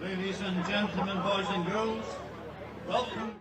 Ladies and gentlemen, boys and girls, welcome.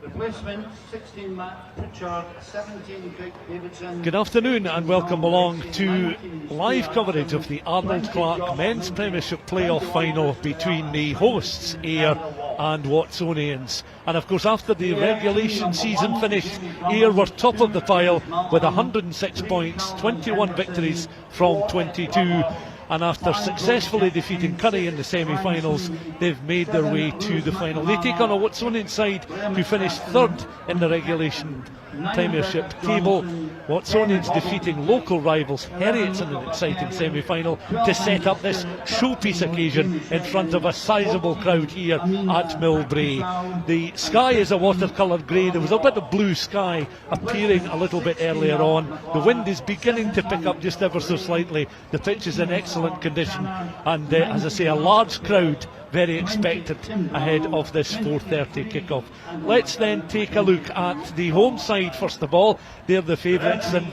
Replacement 16 Matt Pritchard, 17 Greg Davidson. Good afternoon and welcome along to live coverage of the Arnold Clark Men's Premiership playoff final between the hosts Ayr and Watsonians. And of course, after the regulation season finished, Ayr were top of the pile with 106 points, 21 victories from 22. And after successfully defeating Curry in the semi-finals, they've made their way to the final. They take on a Watsonian side who finished third in the regulation Premiership table. Watsonians defeating local rivals Heriots in an exciting semi-final to set up this showpiece occasion in front of a sizable crowd here at Millbrae. The sky is a watercolour grey. There was a bit of blue sky appearing a little bit earlier on. The wind is beginning to pick up just ever so slightly. The pitch is in excellent condition, and as I say, a large crowd very expectant ahead of this 4:30 kickoff. Let's then take a look at the home side first of all. They're the favourites, and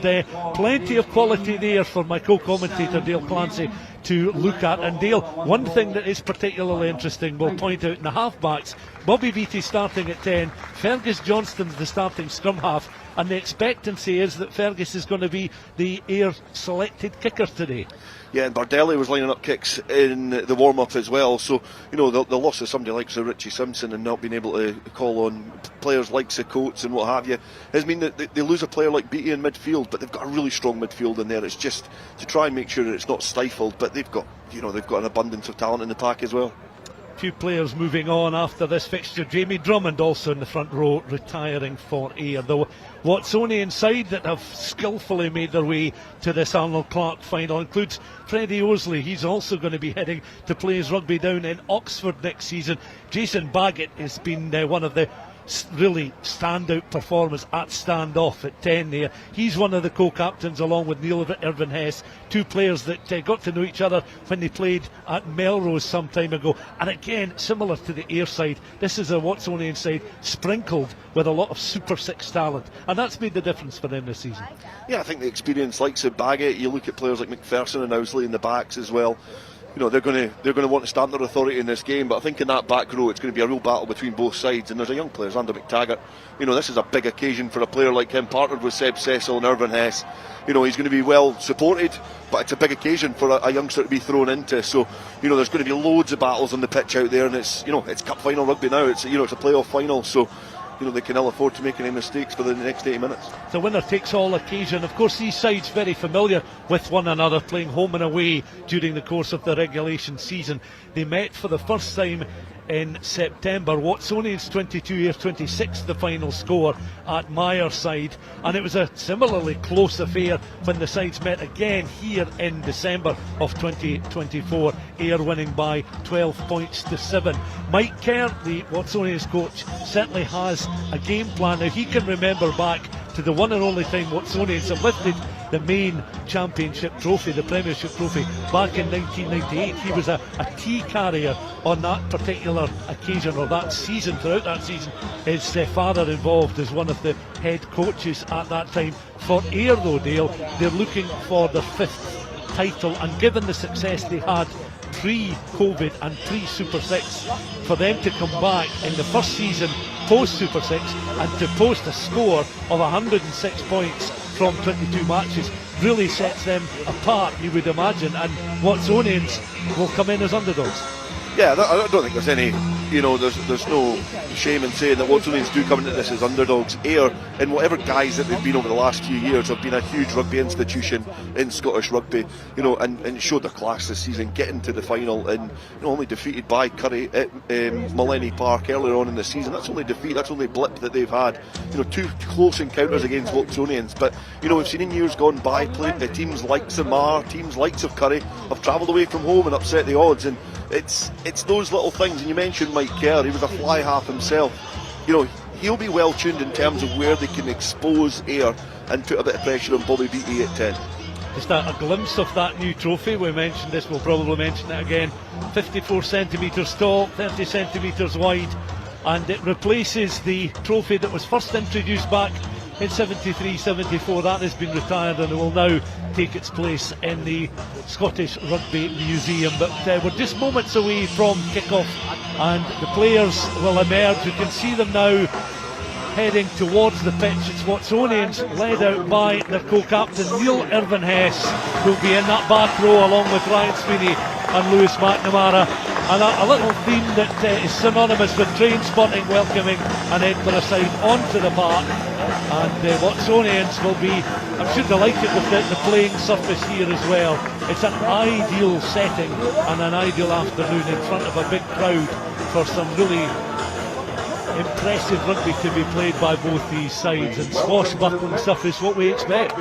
plenty of quality there for my co-commentator Dale Clancy to look at. And Dale, one thing that is particularly interesting, we'll point out in the half-backs, Bobby Beattie starting at 10, Fergus Johnston's the starting scrum half, and the expectancy is that Fergus is going to be the Ayr selected kicker today. Yeah, and Bardelli was lining up kicks in the warm-up as well, so you know the loss of somebody like Sir Richie Simpson and not being able to call on players like Sir Coates and what have you has mean that they lose a player like Beattie in midfield, but they've got a really strong midfield in there. It's just to try and make sure that it's not stifled, but they've got an abundance of talent in the pack as well. Few players moving on after this fixture. Jamie Drummond also in the front row retiring for Ayr. The Watsonian side that have skillfully made their way to this Arnold Clark final includes Freddie Osley. He's also going to be heading to play his rugby down in Oxford next season. Jason Baggett has been one of the really standout performers at standoff at 10 there. He's one of the co-captains along with Neil Irvin Hess, two players that got to know each other when they played at Melrose some time ago. And again, similar to the Ayr side, this is a Watsonian side sprinkled with a lot of Super 6 talent, and that's made the difference for them this season. Yeah, I think the experience likes of Baggett, you look at players like McPherson and Owsley in the backs as well. You know, they're going to want to stamp their authority in this game, but I think in that back row it's going to be a real battle between both sides. And there's a young player, Xander McTaggart. You know, this is a big occasion for a player like him, partnered with Seb Cecil and Irvin Hess. You know, he's going to be well supported, but it's a big occasion for a youngster to be thrown into. So, you know, there's going to be loads of battles on the pitch out there, and it's cup final rugby now. It's a playoff final, so they can ill afford to make any mistakes for the next 80 minutes. It's a winner-takes-all occasion. Of course, these sides very familiar with one another, playing home and away during the course of the regulation season. They met for the first time in September. Watsonians 22, Ayr 26, the final score at Meyer side, and it was a similarly close affair when the sides met again here in December of 2024. Ayr winning by 12 points to 7. Mike Kerr, the Watsonians coach, certainly has a game plan. Now he can remember back to the one and only time Watsonians have lifted the main championship trophy, the Premiership trophy, back in 1998. He was a tea carrier on that particular occasion, or that season. Throughout that season, his father involved as one of the head coaches at that time. For Ayr though, Dale, they're looking for their 5th title, and given the success they had pre-COVID and pre-Super 6, for them to come back in the first season post-Super 6 and to post a score of 106 points from 22 matches really sets them apart, you would imagine, and Watsonians will come in as underdogs. Yeah, I don't think there's any you know, there's no shame in saying that Watsonians do come into this as underdogs. Ayr, in whatever guise that they've been over the last few years, have been a huge rugby institution in Scottish rugby, you know, and showed their class this season, getting to the final and only defeated by Curry at Millennium Park earlier on in the season. That's only defeat, that's only blip that they've had. You know, 2 close encounters against Watsonians, but you know, we've seen in years gone by teams like Samar, teams likes of Curry have travelled away from home and upset the odds, and it's those little things. And you mentioned Mike Kerr, he was a fly half himself. You know, he'll be well tuned in terms of where they can expose Ayr and put a bit of pressure on Bobby Beattie at 10. Just a glimpse of that new trophy. We mentioned this, we'll probably mention it again. 54 centimetres tall, 30 centimetres wide, and it replaces the trophy that was first introduced back in 73-74. That has been retired and it will now take its place in the Scottish Rugby Museum. But we're just moments away from kick-off and the players will emerge. You can see them now heading towards the pitch. It's Watsonians led out by their co-captain Neil Irvin-Hess, who'll be in that back row along with Ryan Sweeney and Lewis McNamara. And a little theme that is synonymous with train spotting, welcoming an Edinburgh side onto the park. And Watsonians will be, I'm sure, delighted with the playing surface here as well. It's an ideal setting and an ideal afternoon in front of a big crowd for some really impressive rugby to be played by both these sides, and swashbuckling stuff is what we expect.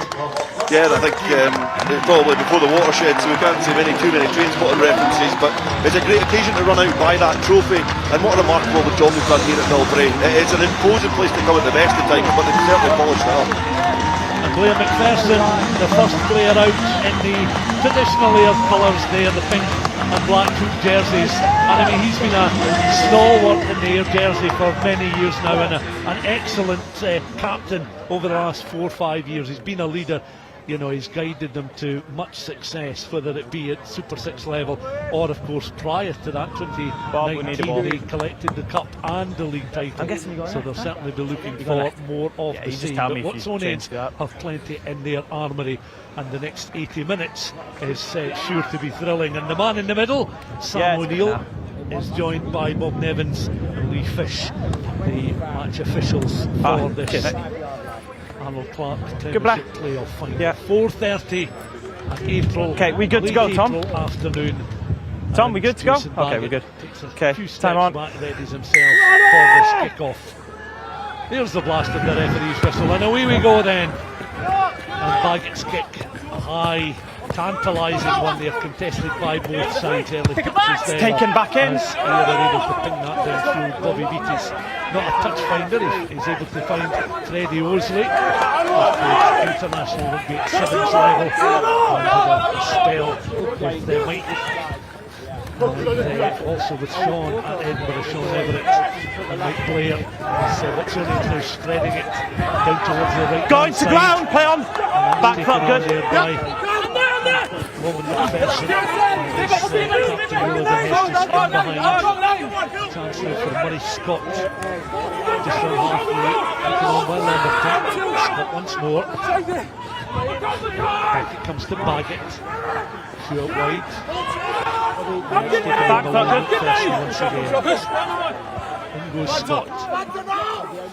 Yeah, and I think it's probably before the watershed, so we can't say too many train spotting references, but it's a great occasion to run out by that trophy, and what a remarkable job they've done here at Millbrae. It's an imposing place to come at the best of times, but they've certainly polished it up. And Blair McPherson, the first player out in the traditional Ayr colours there, the pink and black hoop jerseys, and I mean, he's been a stalwart in the Ayr jersey for many years now, and an excellent captain over the last 4 or 5 years. He's been a leader. You know, he's guided them to much success, whether it be at Super 6 level or, of course, prior to that 2019 they collected the cup and the league title. So they'll certainly be looking for more of the same. But Watsonians have plenty in their armoury, and the next 80 minutes is sure to be thrilling. And the man in the middle, Sam O'Neill, is joined by Bob Nevins and Lee Fish, the match officials for this Arnold Clark Premiership playoff final. 4:30 April. Okay, we good to go, Tom? April afternoon. Tom, we good to go? Okay, we're good. Okay, time on. Back readies himself for this kick-off. There's the blast of the referee's whistle, and away we go then. And Baggett's kick, a high, tantalising one there, contested by both sides. Early touches there. Taken back in. As they're able to ping that down through. Bobby Beattie's not a touch finder. He's able to find Freddie Osley, international rugby at 7th level, and had a spell with Mike. And also with Sean at Edinburgh, Sean Everett and Mike Blair. Watsonians now spreading it down towards the right. Going to ground, play on. Back foot, good. Rowan McPherson. Captain Will Hess to stand behind. Chance now for Murray Scott. Just on halfway. Taking on well number 10. Scott once more. Back it comes to Baggett. Stuart wide. Back foot, good. Once again. In goes Scott.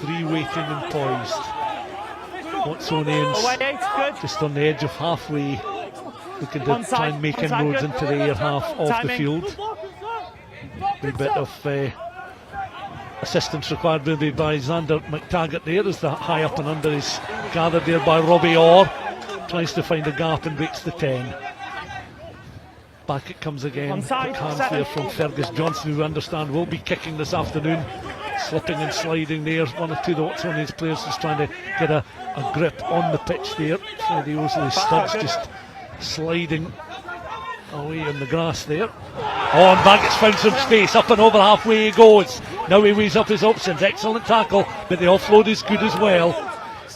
3 waiting and poised. Watsonians just on the edge of halfway, looking to try and make inroads into the Ayr half of the field. A bit of assistance required maybe by Xander McTaggart there, as the high up and under is gathered there by Robbie Orr. Tries to find a gap and breaks the 10. Back it comes again. Quick hands there from Fergus Johnson, who we understand will be kicking this afternoon. Slipping and sliding there. One or two of the Watsonians players just trying to get a grip on the pitch there. Freddie Osley studs just sliding away in the grass there. Oh, and Baggett's found some space. Up and over halfway he goes. Now he weighs up his options. Excellent tackle, but the offload is good as well.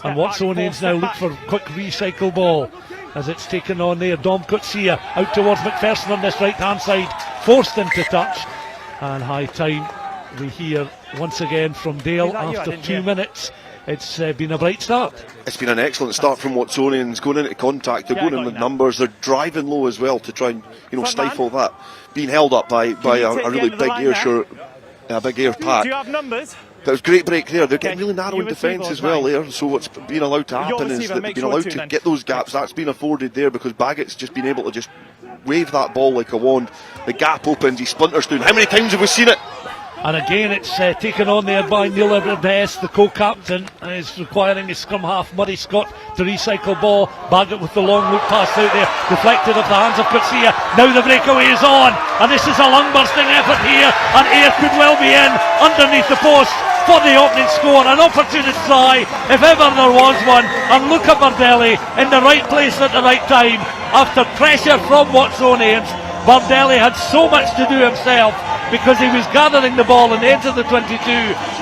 And Watsonians now look for quick recycle ball as it's taken on there. Dom Kutsia out towards McPherson on this right hand side, forced into touch, and high time. We hear once again from Dale after 2 minutes. It's been a bright start. It's been an excellent start from Watsonians, going into contact. They're going in with numbers. They're driving low as well to try and stifle that. Being held up by a really big Ayrshire a big Ayr pack. Do you have numbers? But it was a great break there. They're getting really narrow in defence as well there. So what's been allowed to happen is that they've been allowed to get those gaps. That's been afforded there because Baggett's just been able to just wave that ball like a wand. The gap opens, he splinters through. How many times have we seen it? And again, it's taken on there by Neil Everett, the co-captain, is requiring his scrum half, Murray Scott, to recycle ball. Baggett with the long loop pass out there, deflected off the hands of Garcia. Now the breakaway is on, and this is a lung-bursting effort here, and Ayr could well be in underneath the post for the opening score. An opportunity try, if ever there was one, and look at Bardelli in the right place at the right time. After pressure from Watsonians, Bardelli had so much to do himself because he was gathering the ball on the edge of the 22,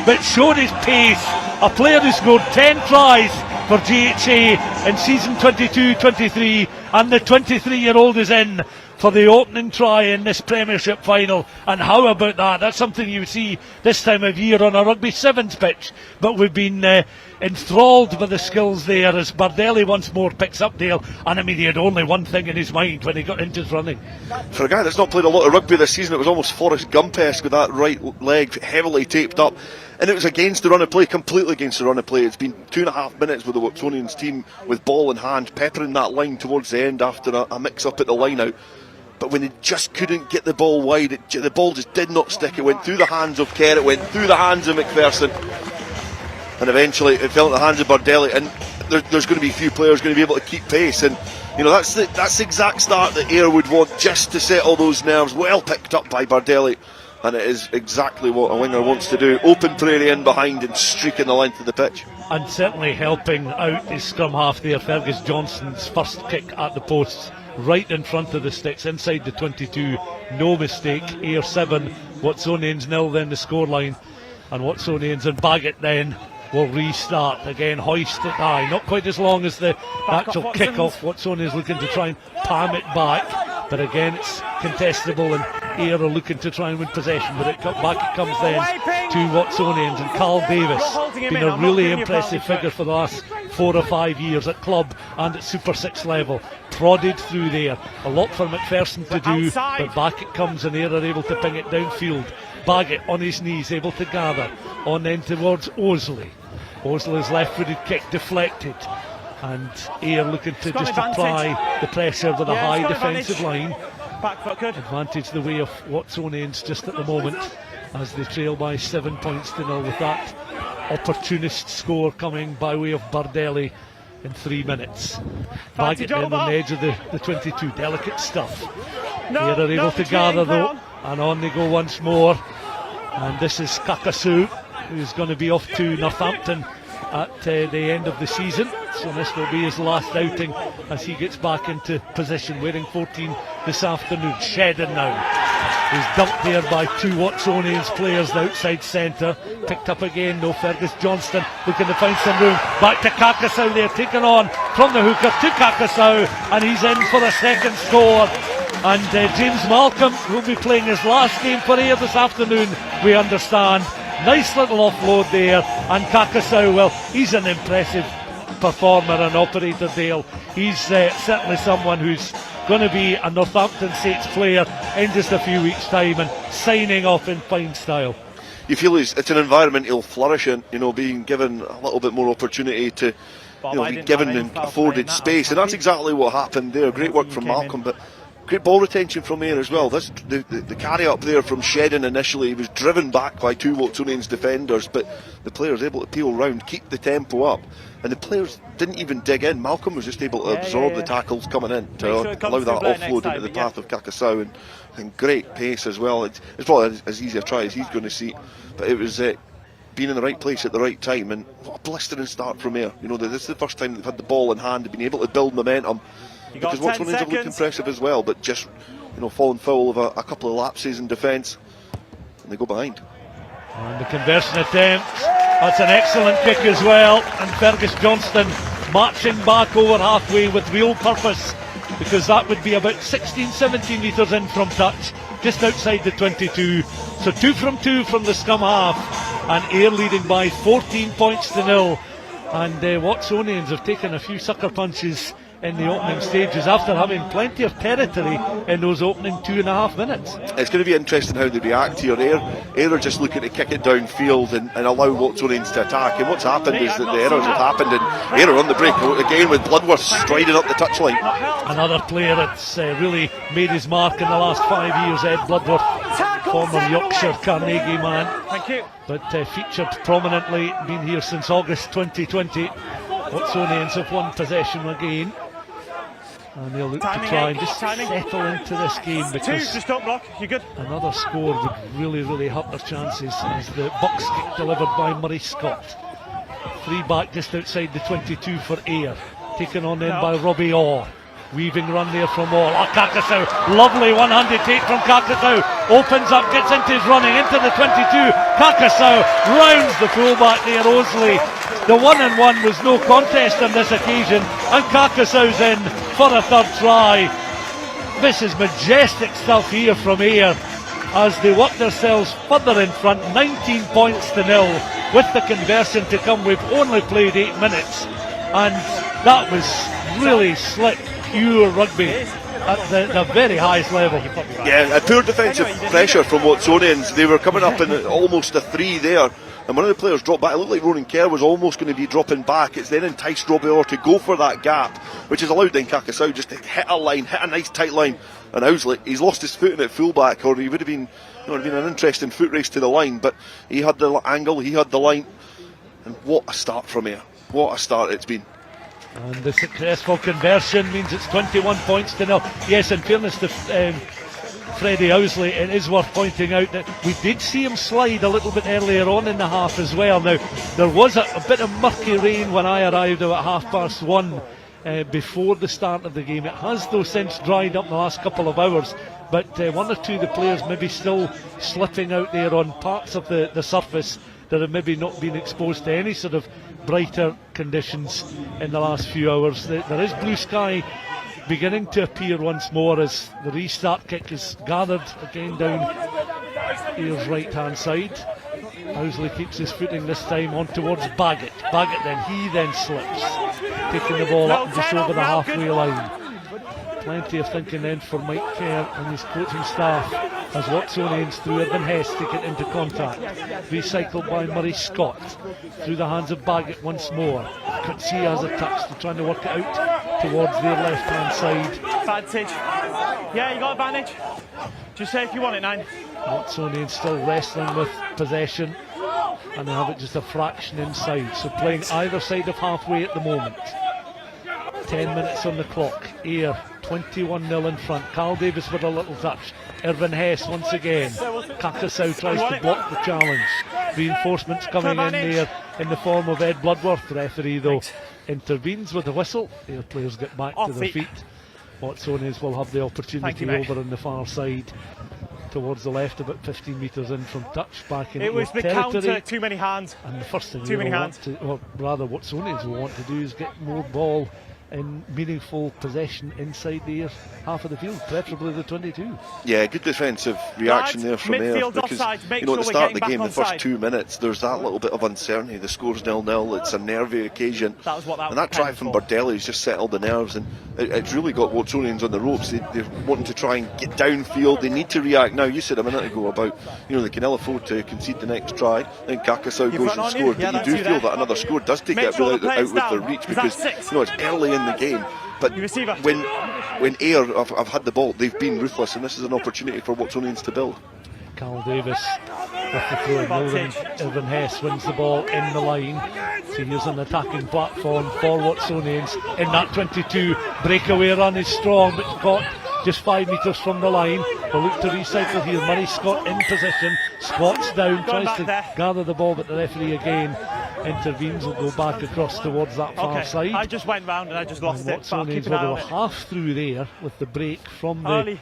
but showed his pace. A player who scored 10 tries for GHA in season 22-23, and the 23-year-old is in for the opening try in this Premiership final. And how about that? That's something you see this time of year on a Rugby Sevens pitch, but we've been enthralled by the skills there as Bardelli once more picks up Dale. And I mean, he had only one thing in his mind when he got into his running. For a guy that's not played a lot of rugby this season, it was almost Forrest Gump-esque with that right leg heavily taped up, and it was against the run of play, completely against the run of play. It's been 2.5 minutes with the Watsonians team with ball in hand, peppering that line towards the end after a mix-up at the line-out. But when they just couldn't get the ball wide, the ball just did not stick. It went through the hands of Kerr, it went through the hands of McPherson, and eventually it fell in the hands of Bardelli. And there's going to be few players going to be able to keep pace. And you know, that's the exact start that Ayr would want, just to settle those nerves. Well picked up by Bardelli, and it is exactly what a winger wants to do. Open Prairie in behind and streaking the length of the pitch. And certainly helping out his scrum half there, Fergus Johnston's first kick at the posts, right in front of the sticks, inside the 22, no mistake. Ayr 7, Watsonians 0 then the scoreline, and Watsonians and Baggett then will restart again, hoist it high, not quite as long as the actual kick-off. Watsonians looking to try and palm it back, but again it's contestable, and Ayr are looking to try and win possession, but back it comes then to Watsonians. And Carl Davis, been a really impressive figure for the last 4 or 5 years at club and at Super 6 level, prodded through there, a lot for McPherson to do, but back it comes and Ayr are able to ping it downfield. Baggett on his knees, able to gather on then towards Osley. Osley's left-footed kick deflected, and Ayr looking to just apply the pressure with a high defensive line. Advantage the way of Watsonians just at the moment, as they trail by 7 points to 0, with that opportunist score coming by way of Bardelli in 3 minutes. Baggett then on the edge of the 22, delicate stuff. Ayr are able to gather though, and on they go once more. And this is Kakasu, who's going to be off to Northampton at the end of the season, so this will be his last outing as he gets back into position, wearing 14 this afternoon. Shedden now is dumped there by 2 Watsonians players, the outside centre, picked up again though. Fergus Johnston looking to find some room, back to Kakasau there, taken on from the hooker to Kakasau, and he's in for a second score. And James Malcolm will be playing his last game for Ayr this afternoon, we understand. Nice little offload there, and Kakasau, well, he's an impressive performer and operator, Dale. He's certainly someone who's going to be a Northampton Saints player in just a few weeks' time and signing off in fine style. You feel it's an environment he'll flourish in, you know, being given a little bit more opportunity to, you know, be given and afforded space, and that's exactly what happened there. Great work from Malcolm, but great ball retention from Ayr as well. The carry up there from Shedden initially, he was driven back by 2 Watsonians defenders, but the players able to peel round, keep the tempo up, and the players didn't even dig in. Malcolm was just able to absorb the tackles coming in to allow that offload into the path of Kakasau, and great pace as well. It's probably as easy a try as he's going to see, but it was being in the right place at the right time, and what a blistering start from Ayr. You know, this is the first time they've had the ball in hand, they've been able to build momentum, because Watsonians have looked impressive as well, but just, you know, falling foul of a couple of lapses in defence, and they go behind. And the conversion attempt, that's an excellent kick as well, and Fergus Johnston marching back over halfway with real purpose, because that would be about 16-17 metres in from touch, just outside the 22. So 2 from 2 from the scum half, and Ayr leading by 14 points to 0. And Watsonians have taken a few sucker punches in the opening stages after having plenty of territory in those opening 2.5 minutes. It's going to be interesting how they react here. Ayr are just looking to kick it downfield and allow Watsonians to attack, and what's happened is that the errors have happened and Ayr are on the break again with Bloodworth striding up the touchline. Another player that's really made his mark in the last 5 years, Ed Bloodworth, former Yorkshire Carnegie man. Thank you. But featured prominently, been here since August 2020. Watsonians have won possession again, and they'll look to try and just settle into this game, because just don't block. You're good. another score would really hurt their chances, as the Bucks kick delivered by Murray Scott. 3 back just outside the 22 for Ayr, taken on then by Robbie Orr. Weaving run there from Orr. Kakasau, lovely one-handed take from Kakasau. Opens up, gets into his running, into the 22. Kakasau rounds the fullback there, Osley. The 1-on-1 was no contest on this occasion, and Kakasau's in for a third try. This is majestic stuff here from Ayr as they work themselves further in front, 19 points to 0, with the conversion to come. We've only played 8 minutes, and that was really slick, pure rugby at the very highest level. Yeah, a poor defensive pressure from Watsonians. They were coming up in almost a 3 there, and one of the players dropped back. It looked like Ronan Kerr was almost going to be dropping back. It's then enticed Robbie Orr to go for that gap, which has allowed then Kakasau just to hit a line, hit a nice tight line. And Owsley, he's lost his footing at fullback, or he would have been, it would have been an interesting foot race to the line, but he had the angle, he had the line, and what a start from here. What a start it's been. And the successful conversion means it's 21 points to 0. Yes, in fairness to Freddie Owsley, it is worth pointing out that we did see him slide a little bit earlier on in the half as well. Now, there was a bit of murky rain when I arrived about 1:30 before the start of the game. It has, though, since dried up in the last couple of hours, but one or two of the players maybe still slipping out there on parts of the surface that have maybe not been exposed to any sort of brighter conditions in the last few hours. There is blue sky beginning to appear once more as the restart kick is gathered again down Ayer's right hand side. Owsley keeps his footing this time on towards Baggett. Baggett then slips, taking the ball up just over the halfway line. Plenty of thinking then for Mike Kerr and his coaching staff as Watsonians through Irvin Hess take it into contact. Recycled by Murray Scott through the hands of Baggett once more. Clancy has a touch, they're trying to work it out towards their left hand side. Advantage. Yeah, you got advantage. Just say if you want it, 9. Watsonians still wrestling with possession, and they have it just a fraction inside, so playing either side of halfway at the moment. 10 minutes on the clock. Ayr 21-0 in front. Carl Davis with a little touch. Irvin Hess once again. Kakasau tries to block the challenge. Reinforcements coming in there in the form of Ed Bloodworth. Referee, though, intervenes with a whistle. Ayr players get back to their feet. Watsonians will have the opportunity over on the far side towards the left, about 15 metres in from touch, back in it was the territory. Counter, too many hands. And the first thing Watsonians will want to do is get more ball in meaningful possession inside the Ayr half of the field, preferably the 22. Yeah, good defensive reaction there from Ayr, because at the start of the game, the first 2 minutes, there's that little bit of uncertainty. The score's 0-0, it's a nervy occasion, and that try from Bardelli's just settled the nerves, and it's really got Watsonians on the ropes. They're wanting to try and get downfield. They need to react now. You said a minute ago about they can ill afford to concede the next try. Then Kakasau goes and scores, but you do feel that another score does take it out with their reach, because it's early in the game. But when Ayr have had the ball, they've been ruthless, and this is an opportunity for Watsonians to build. Carl Davis with the throw. Irvin Hess wins the ball in the line. So here's an attacking platform for Watsonians in that 22. Breakaway run is strong, but caught just 5 metres from the line. We'll look to recycle here. Murray Scott in position, squats down, tries to gather the ball, but the referee again intervenes. Will go back across towards that far side. I just went round and I just lost it. Watsonians were half through there with the break from the line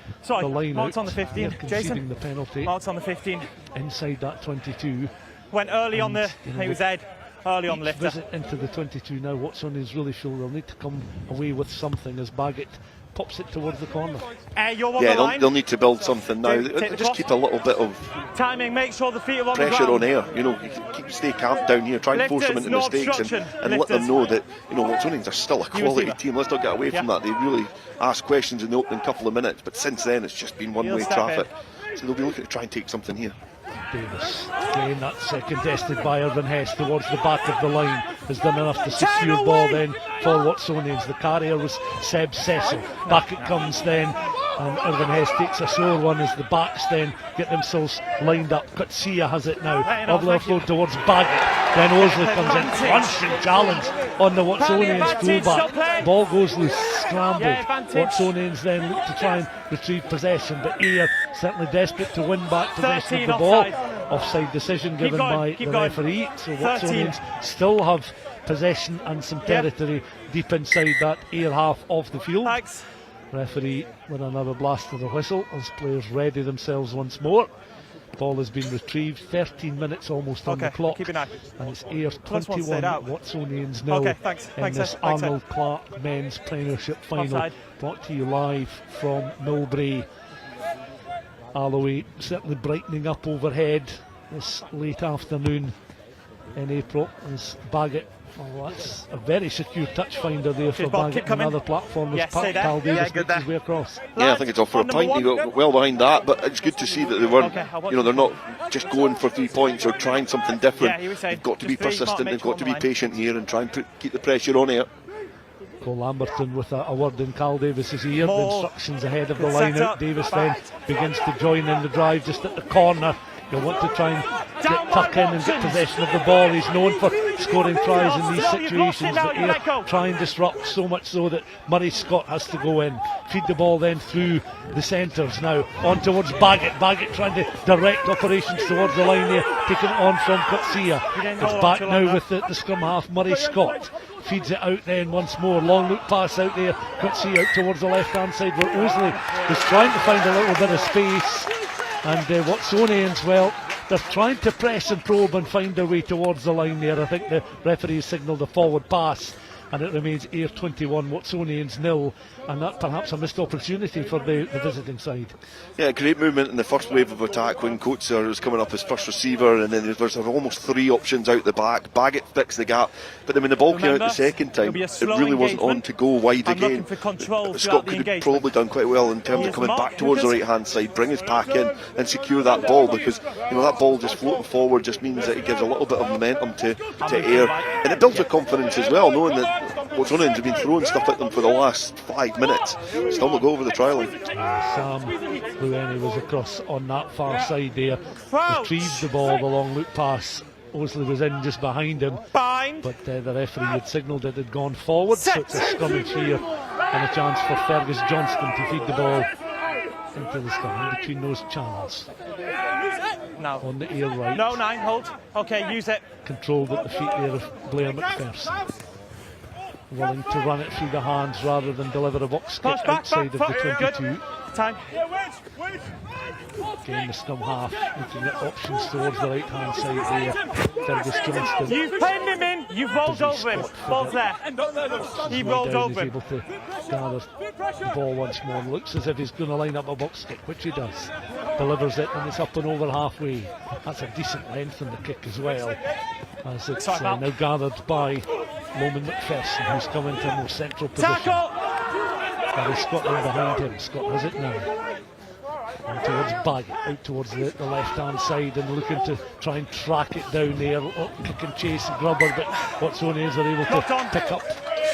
Mark's out. on the 15. Conceding the penalty. Mark's on the 15. Inside that 22. Went early on the. He was Ed. Early on lifter. Visit into the 22 now. Watsonians really feel they'll need to come away with something as Baggett pops it towards the corner. Yeah, they'll need to build something now. Just keep a little bit of timing, make sure the feet are on the pressure ground. on Ayr. You know, stay calm down here, try and force them into mistakes and let them know that, you know, Watsonians are still a quality team. Let's not get away from that. They really asked questions in the opening couple of minutes, but since then it's just been one-way traffic. So they'll be looking to try and take something here. Davis, again that's contested by Irvin Hess towards the back of the line, has done enough to secure ball then for Watsonians. The carrier was Seb Cecil. Back it comes then, and Irvin Hess takes a sore one as the backs then get themselves lined up. Clancy has it now, Obler flow towards Baggett, then Osley comes in, crunching challenge on the Watsonians fullback. Ball goes loose, scrambled. Watsonians then look to try and retrieve possession, but Ayr certainly desperate to win back possession of the ball. Offside decision given by the referee, so Watsonians still have possession and some territory deep inside that Ayr half of the field. Referee with another blast of the whistle as players ready themselves once more. Ball has been retrieved, 13 minutes almost on the clock, and it's Ayr 21, Watsonians 0 in this Arnold Clark Men's Premiership final. Brought to you live from Millbrae. Alloway certainly brightening up overhead this late afternoon in April as Baggett, that's a very secure touch finder there for Baggett. Another platform as Cal Davis makes his way across. Yeah, I think it's off for a pint. He got well behind that, but it's good to see that they weren't, you know, they're not just going for 3 points or trying something different. They've got to be persistent, they've got to be patient here and try and keep the pressure on here. Cole Lamberton with a word in Cal Davis's ear. The instructions ahead of the line out. Davis then begins to join in the drive just at the corner. He'll want to try and get tuck in and get possession of the ball. He's known for scoring tries in these situations, but Ayr try and disrupt, so much so that Murray Scott has to go in. Feed the ball then through the centres now on towards Baggett. Baggett trying to direct operations towards the line there, taking it on from Clancy. It's back now with the scrum half Murray Scott. Feeds it out then once more, long loop pass out there, Clancy out towards the left hand side where Osley was trying to find a little bit of space, and Watsonians, well, they're trying to press and probe and find their way towards the line there. I think the referee signalled a forward pass, and it remains Ayr 21, Watsonians 0, and that perhaps a missed opportunity for the visiting side. Yeah, great movement in the first wave of attack when Coates was coming up as first receiver, and then there's almost 3 options out the back. Baggett fixed the gap, but then when the ball came out the second time, it really wasn't on to go wide again. Scott could have probably done quite well in terms of coming back towards the right hand side, bring his pack in and secure that ball, because you know that ball just floating forward just means that it gives a little bit of momentum to Ayr, and it builds their confidence as well, knowing that Watsonians have been throwing stuff at them for the last 5 minutes. Still not go over the try line. Sam Lueni was across on that far side there, retrieved the ball, the long loop pass. Osley was in just behind him, but the referee had signalled it had gone forward, so it's a scrummage here and a chance for Fergus Johnston to feed the ball into the scrum in between those channels. Now on the Ayr right. No, 9, hold. Okay, use it. Controlled at the feet there of Blair McPherson. Willing to run it through the hands rather than deliver a box kick outside of the 22. Time. Again, the scrum half looking at options towards the right hand side there. Fergus Johnston. You've pinned him in, you've rolled over him. Ball's there. He rolled over him. He's able to gather the ball once more. Looks as if he's going to line up a box kick, which he does. Delivers it and it's up and over halfway. That's a decent length in the kick as well, as it's now gathered by Loman McPherson, who's come into a more central position. There is Scotland behind him. Scott has it now. And towards Baggett, out towards the left hand side, and looking to try and track it down there. Kick and chase and grubber, but Watsonians are able to pick up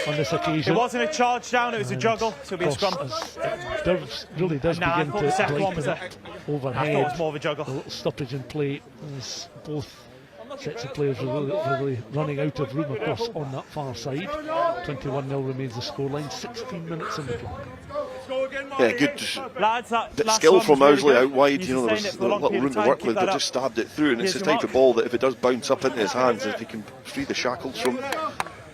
on this occasion. It wasn't a charge down, it was a juggle, so it'll be a scrum. It really does begin to blighten it overhead. I thought it was more of a juggle. A little stoppage in play as both sets of players are really running out of room across on that far side. 21-0 remains the scoreline, 16 minutes in the clock. Yeah, good skill from Owsley out wide. You know, there was a little room to work with, but just stabbed it through, and it's the type of ball that if it does bounce up into his hands, if he can free the shackles from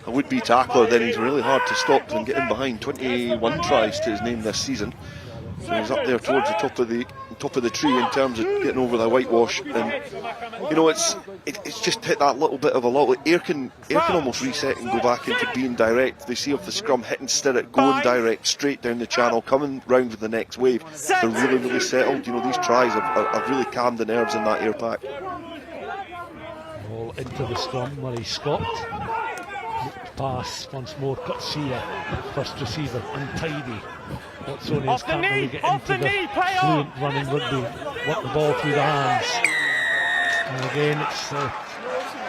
a would-be tackler, then he's really hard to stop and get in behind. 21 tries to his name this season, so he's up there towards the top of the top of the tree in terms of getting over the whitewash, and you know it's just hit that little bit of a lull. Ayr can almost reset and go back into being direct. They see off the scrum, hitting Stuart, going direct straight down the channel, coming round with the next wave. They're really settled. You know, these tries have really calmed the nerves in that Ayr pack. Ball into the scrum, Murray Scott. Pass once more, Clancy, first receiver, untidy. Watsonians can't really get into the fluent running rugby, work the ball through the hands. And again, it's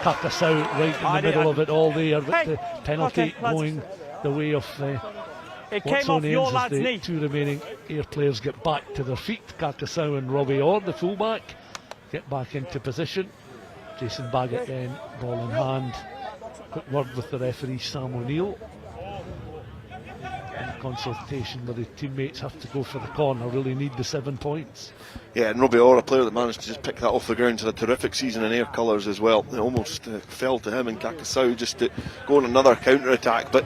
Kakasau right in the middle of it all there, but the penalty going the way of Watsonians as the two remaining Ayr players get back to their feet. Kakasau and Robbie Orr, the fullback, get back into position. Jason Baggett then, ball in hand. Quick word with the referee Sam O'Neill. In consultation with the teammates, have to go for the corner, really need the 7 points. Yeah, and Robbie Orr, a player that managed to just pick that off the ground, had a terrific season in Ayr colours as well. It almost fell to him and Kakasau just to go on another counter-attack, but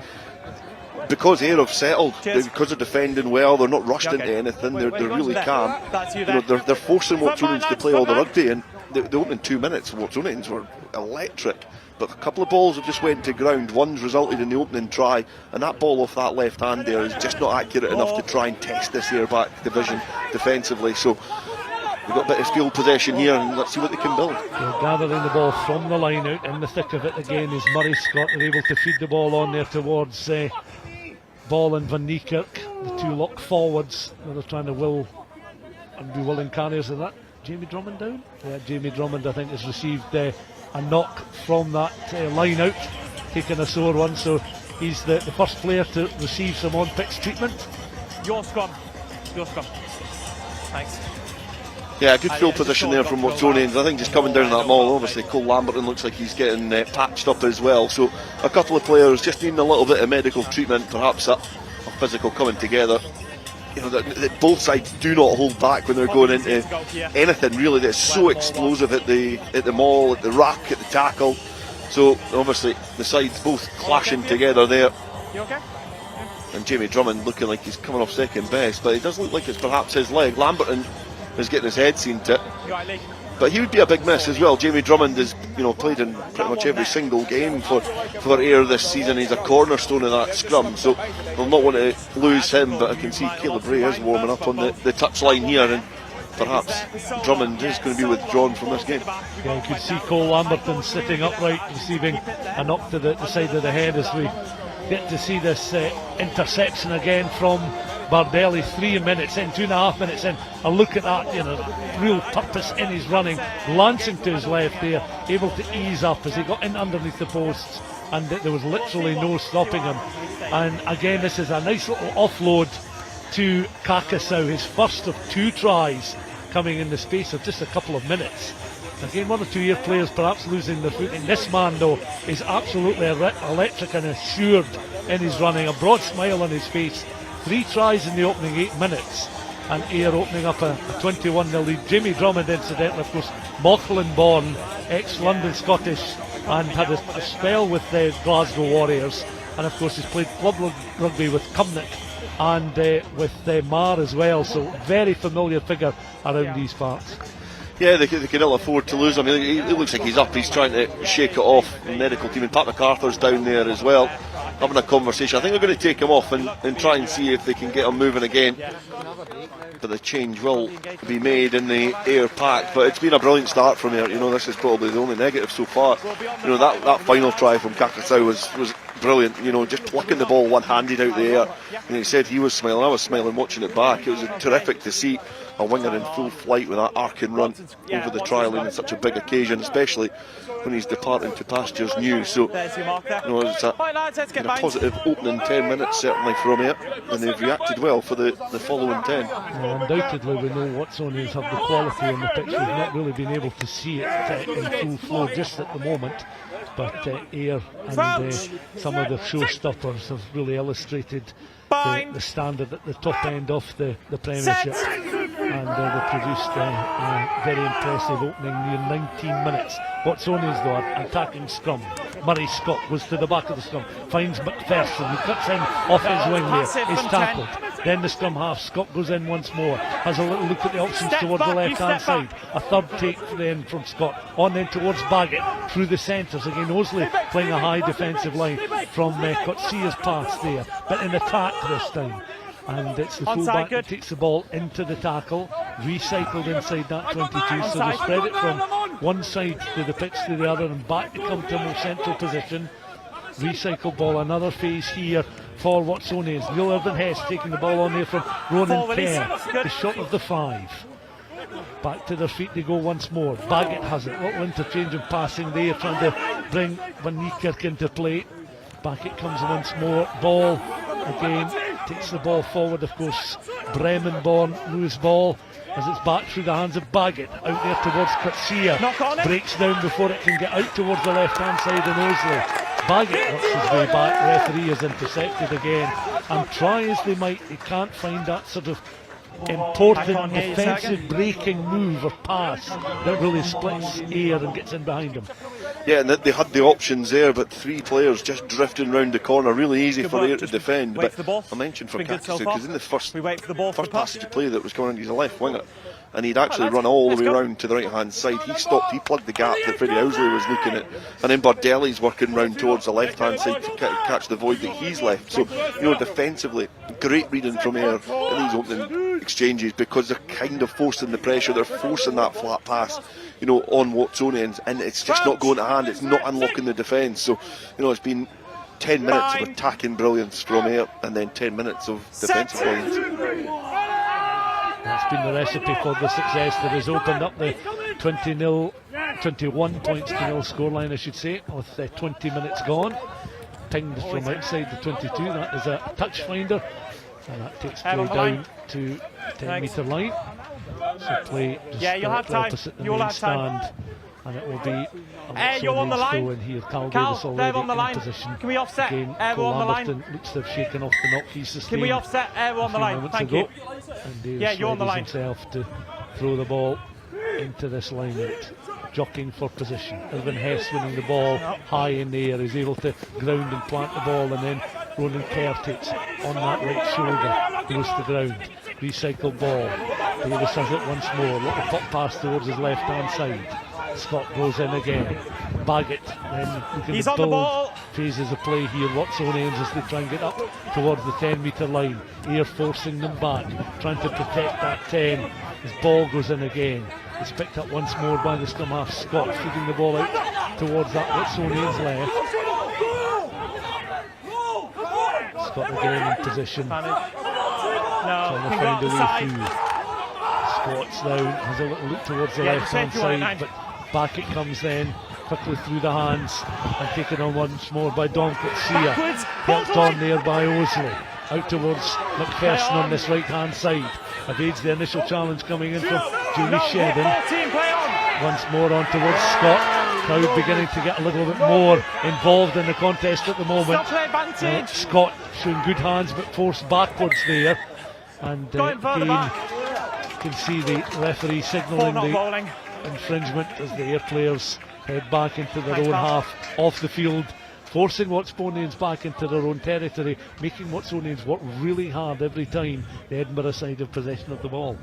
because Ayr have settled, because they're defending well, they're not rushed into anything, they're really calm. You know, they're forcing Watsonians to play all the rugby, and the opening 2 minutes, Watsonians were electric. But a couple of balls have just went to ground. One's resulted in the opening try, and that ball off that left hand there is just not accurate enough to try and test this Ayr back division defensively. So we've got a bit of field possession here, and let's see what they can build. They're gathering the ball from the line out. In the thick of it again is Murray Scott. They're able to feed the ball on there towards Ball and Van Niekerk, the two lock forwards. They're trying to will and be willing carriers of that. Jamie Drummond down? Yeah, Jamie Drummond I think has received a knock from that line out, taking a sore one, so he's the first player to receive some on-pitch treatment. Your scrum. Thanks. Yeah, good field position there from Watsonians. I think just coming down that maul, obviously Cole Lamberton looks like he's getting patched up as well, so a couple of players just needing a little bit of medical treatment, perhaps a physical coming together. You know, that both sides do not hold back when they're going into anything really that's so explosive at the maul, at the ruck, at the tackle. So obviously the sides both clashing together there. You okay? And Jamie Drummond looking like he's coming off second best, but it does look like it's perhaps his leg. Lamberton is getting his head seen to it. But he would be a big miss as well. Jamie Drummond has, you know, played in pretty much every single game for Ayr this season. He's a cornerstone of that scrum, so they'll not want to lose him. But I can see Caleb Ray is warming up on the touchline here, and perhaps Drummond is going to be withdrawn from this game. Yeah, you could see Cole Lamberton sitting upright, receiving a knock to the side of the head as we get to see this interception again from Bardelli. 3 minutes in, 2.5 minutes in. A look at that, you know, real purpose in his running, glancing to his left there, able to ease up as he got in underneath the posts, and there was literally no stopping him. And again, this is a nice little offload to Kakasau, his first of 2 tries coming in the space of just a couple of minutes. Again, 1 or 2 Ayr players perhaps losing their footing. This man though is absolutely electric and assured in his running, a broad smile on his face. 3 tries in the opening 8 minutes, and Ayr opening up a 21-0 lead. Jamie Drummond, incidentally, of course, Mauchline born, ex-London Scottish, and had a spell with the Glasgow Warriors, and of course he's played club rugby with Cumnock and with Mar as well, so very familiar figure around these parts. Yeah, they can ill afford to lose him. He looks like he's up, he's trying to shake it off. The medical team, and Pat MacArthur's down there as well, having a conversation. I think they're going to take him off and try and see if they can get him moving again. But the change will be made in the Ayr pack. But it's been a brilliant start from Ayr. You know, this is probably the only negative so far. You know, that final try from Kakasau was brilliant. You know, just plucking the ball one-handed out the air. And he said he was smiling. I was smiling watching it back. It was terrific to see a winger in full flight with that arcing run over the try line in such a big occasion, especially when he's departing to pastures new. So, you know, it's a positive opening 10 minutes certainly from Ayr, and they've reacted well for the following 10. Well, undoubtedly we know Watsonians have the quality on the pitch. We've not really been able to see it in full flow just at the moment, but Ayr and some of the showstoppers have really illustrated the standard at the top end of the Premiership. and they produced a very impressive opening near 19 minutes. Watsonians though, attacking scrum. Murray Scott goes to the back of the scrum, finds McPherson, who cuts in off his wing there, is tackled. Then the scrum half, Scott goes in once more, has a little look at the options towards the left hand side. A third take then from Scott, on then towards Baggett, through the centres again. Osley playing a high defensive line from Coetzé's pass there, but in attack this time. And it's the fullback that takes the ball into the tackle, recycled inside that 22, so they spread it from one side to the pitch to the other and back to come to a more central position. Recycled ball, another phase here for Watsonians. Neil Irvin Hess taking the ball on there from Ronan Kerr, the shot of the 5. Back to their feet they go once more. Baggett has it, little interchange and passing there, trying to bring Van Niekerk into play. Baggett comes once more, ball again, takes the ball forward, of course, Bremen born, loose ball, as it's back through the hands of Baggett, out there towards Coetzé, breaks down before it can get out towards the left hand side and Osley. Baggett works his way back, referee is intercepted again, and try as they might, they can't find that sort of important defensive breaking move or pass that really splits Ayr and gets in behind him. Yeah, and they had the options there, but 3 players just drifting round the corner, really easy for Ayr to defend. But I mentioned for Clancy, because in the first passage of play that was coming on, he's a left winger, and he'd actually run all the way around to the right hand side. He stopped, he plugged the gap that Freddie Owsley was looking at, and then Bardelli's working round towards the left hand side to catch the void that he's left. So, defensively, great reading from Ayr in these opening exchanges, because they're kind of forcing the pressure, they're forcing that flat pass, on Watsonians, and it's just not going to hand, it's not unlocking the defence. So, it's been 10 minutes of attacking brilliance from Ayr, and then 10 minutes of defensive brilliance. That's been the recipe for the success that has opened up the 21 points to nil scoreline, I should say, with 20 minutes gone. Pinged from outside the 22, that is a touch finder, and that takes play down to 10 metre line. So play just opposite the main stand, and it will be you're on the line. In here. Carl Davis already in position. Can we offset? Again, We're on the line. looks to have shaken off the knock he sustained. Can we offset? We're on the line. Thank you. And Davis you're on the line. himself to throw the ball into this line out, jockeying for position. Irvin Hess winning the ball high in the air, is able to ground and plant the ball, and then Ronan Kerr takes on that right shoulder, goes to ground, recycled ball. Davis has it once more, little pop pass towards his left hand side. Scott goes in again. Baggett then looking to build phases of play here. Watsonians as they try and get up towards the 10 metre line. Ayr forcing them back, trying to protect that 10. His ball goes in again. It's picked up once more by the scrum half Scott, feeding the ball out towards that Watsonians left. Scott again in position, trying to find a way through. Scott's now has a little look towards the left hand side, but back it comes then, quickly through the hands, and taken on once more by Don Coetzé. Helped on there by Osley, out towards McPherson on this right hand side. Evades the initial challenge coming in from Julie Shedden. Once more on towards Scott. Crowd beginning to get a little bit more involved in the contest at the moment. Scott showing good hands but forced backwards there. And again, you can see the referee signalling the infringement as the Ayr players head back into their own half off the field, forcing Watsonians back into their own territory, making Watsonians work really hard every time the Edinburgh side have possession of the ball.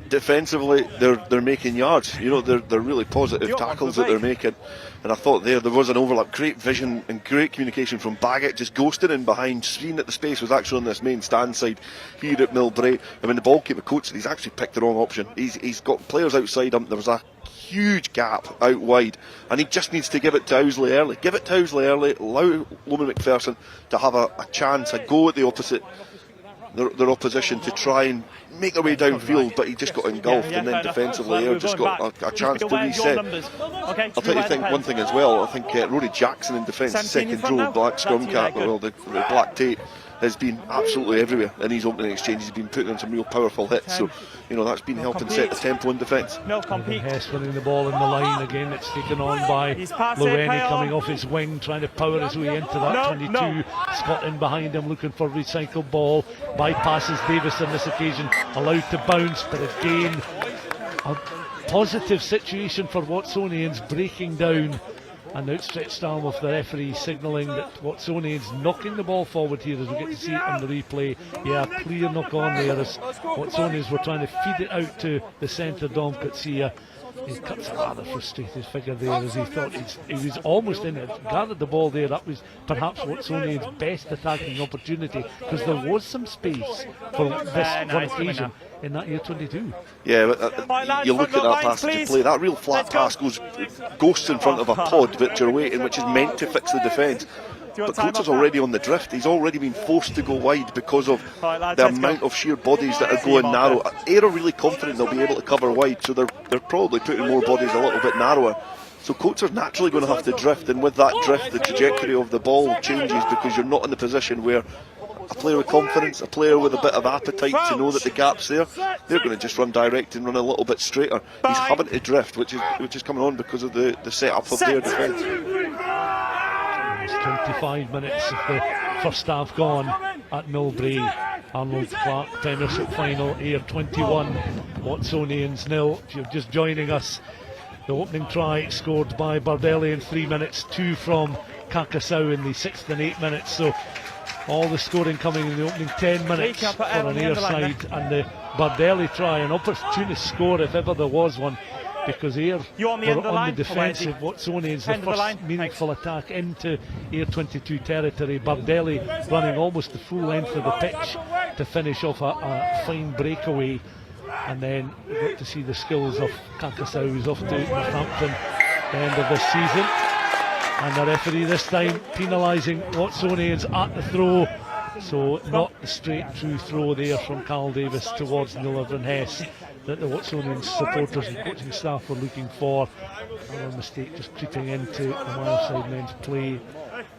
Defensively, they're making yards. They're really positive tackles that they're making. And I thought there was an overlap, great vision and great communication from Baggett, just ghosting in behind, seeing that the space was actually on this main stand side here at Millbrae. I mean, the ball keeper coach, he's actually picked the wrong option. He's got players outside him. There was a huge gap out wide, and he just needs to give it to Owsley early. Give it to Owsley early, allow Loman McPherson to have a chance, a go at the opposite, their opposition, to try and make their way downfield, but he just got engulfed, and then defensively Ayr just got a chance to reset. I'll tell you one thing as well, I think Rory Jackson in defence, second row, black scrum cap, the black tape, has been absolutely everywhere in his opening exchanges. He's been putting in some real powerful hits, so you know that's been helping set the tempo in defence. Hess winning the ball in the line again. It's taken on by Lowrenny, coming off his wing, trying to power his way into that 22. Scott in behind him looking for recycled ball, bypasses Davis on this occasion, allowed to bounce, but again a positive situation for Watsonians, breaking down an outstretched arm of the referee signalling that Watsonians knocking the ball forward here, as we get to see it on the replay. Yeah, clear knock on there as Watsonians were trying to feed it out to the centre, Dom Katsia. He cuts a rather frustrated figure there as he thought he was almost in it, gathered the ball there. That was perhaps Watsonians' best attacking opportunity, because there was some space for this one occasion in that year 22. Yeah, but you look at that passage of play, that real flat pass goes ghosts in front of a pod which are waiting, which is meant to fix the defence. But Coates already on the drift. He's already been forced to go wide because of the amount of sheer bodies that are going narrow. Ayr are really confident they'll be able to cover wide, so they're probably putting more bodies a little bit narrower. So Coates are naturally going to have to drift, and with that drift the trajectory of the ball changes, because you're not in the position where a player with confidence, a player with a bit of appetite to know that the gap's there, they're going to just run direct and run a little bit straighter. He's having to drift, which is coming on because of the setup of their defence. 25 minutes of the first half gone at Millbrae. Arnold Clark Premiership final, Ayr 21, Watsonians 0. If you're just joining us, the opening try scored by Bardelli in 3 minutes, 2 from Kakasau in the 6th and 8th minutes. So all the scoring coming in the opening 10 minutes for an Ayr side, and the Bardelli try, an opportunist score if ever there was one, because Ayr were on the defensive. Watsonians, the first meaningful attack into Ayr 22 territory. Bardelli running almost the full length of the pitch to finish off a fine breakaway, and then we got to see the skills of Kakasau, who's off to Northampton at the end of this season. And the referee this time penalising Watsonians at the throw, so not the straight through throw there from Carl Davis towards Neil Hess that the Watsonian supporters and coaching staff were looking for. Another mistake just creeping into the Mileside men's play,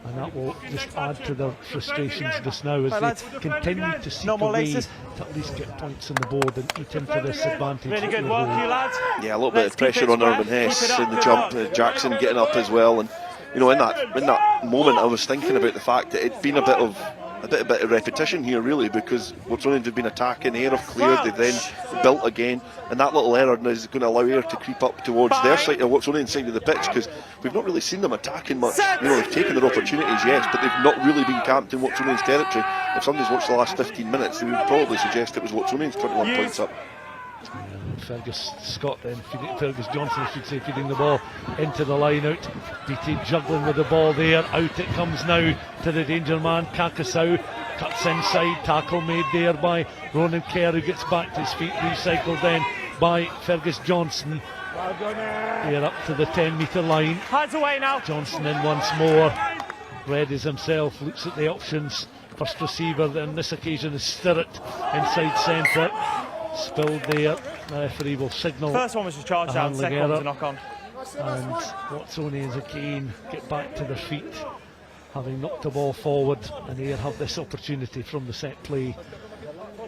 and that will just add to their frustrations just now as they continue to seek a way to at least get points on the board and eat into this advantage. Really good work, you lads. Yeah, a little bit of pressure on Urban Hess in the jump. Jackson getting up as well, and you know, in that moment I was thinking about the fact that it'd been a bit of repetition here, really, because Watsonians have been attacking, Ayr have cleared, they then built again, and that little error is going to allow Ayr to creep up towards their side, or Watsonian side of the pitch, because we've not really seen them attacking much. You know, they've taken their opportunities, yes, but they've not really been camped in Watsonian's territory. If somebody's watched the last 15 minutes, they would probably suggest it was Watsonians 21 points up. Fergus Johnson, I should say, feeding the ball into the line out. Beattie juggling with the ball there. Out it comes now to the danger man, Kakasau. Cuts inside, tackle made there by Ronan Kerr, who gets back to his feet, recycled then by Fergus Johnson. Here up to the 10-metre line. Hands away now. Johnson in once more. Redis himself looks at the options. First receiver on this occasion is Stuart, inside centre. Spilled there. The referee will signal. First one was a charge down, second one was a knock on. And Watsonians again get back to their feet, having knocked the ball forward, and Ayr have this opportunity from the set play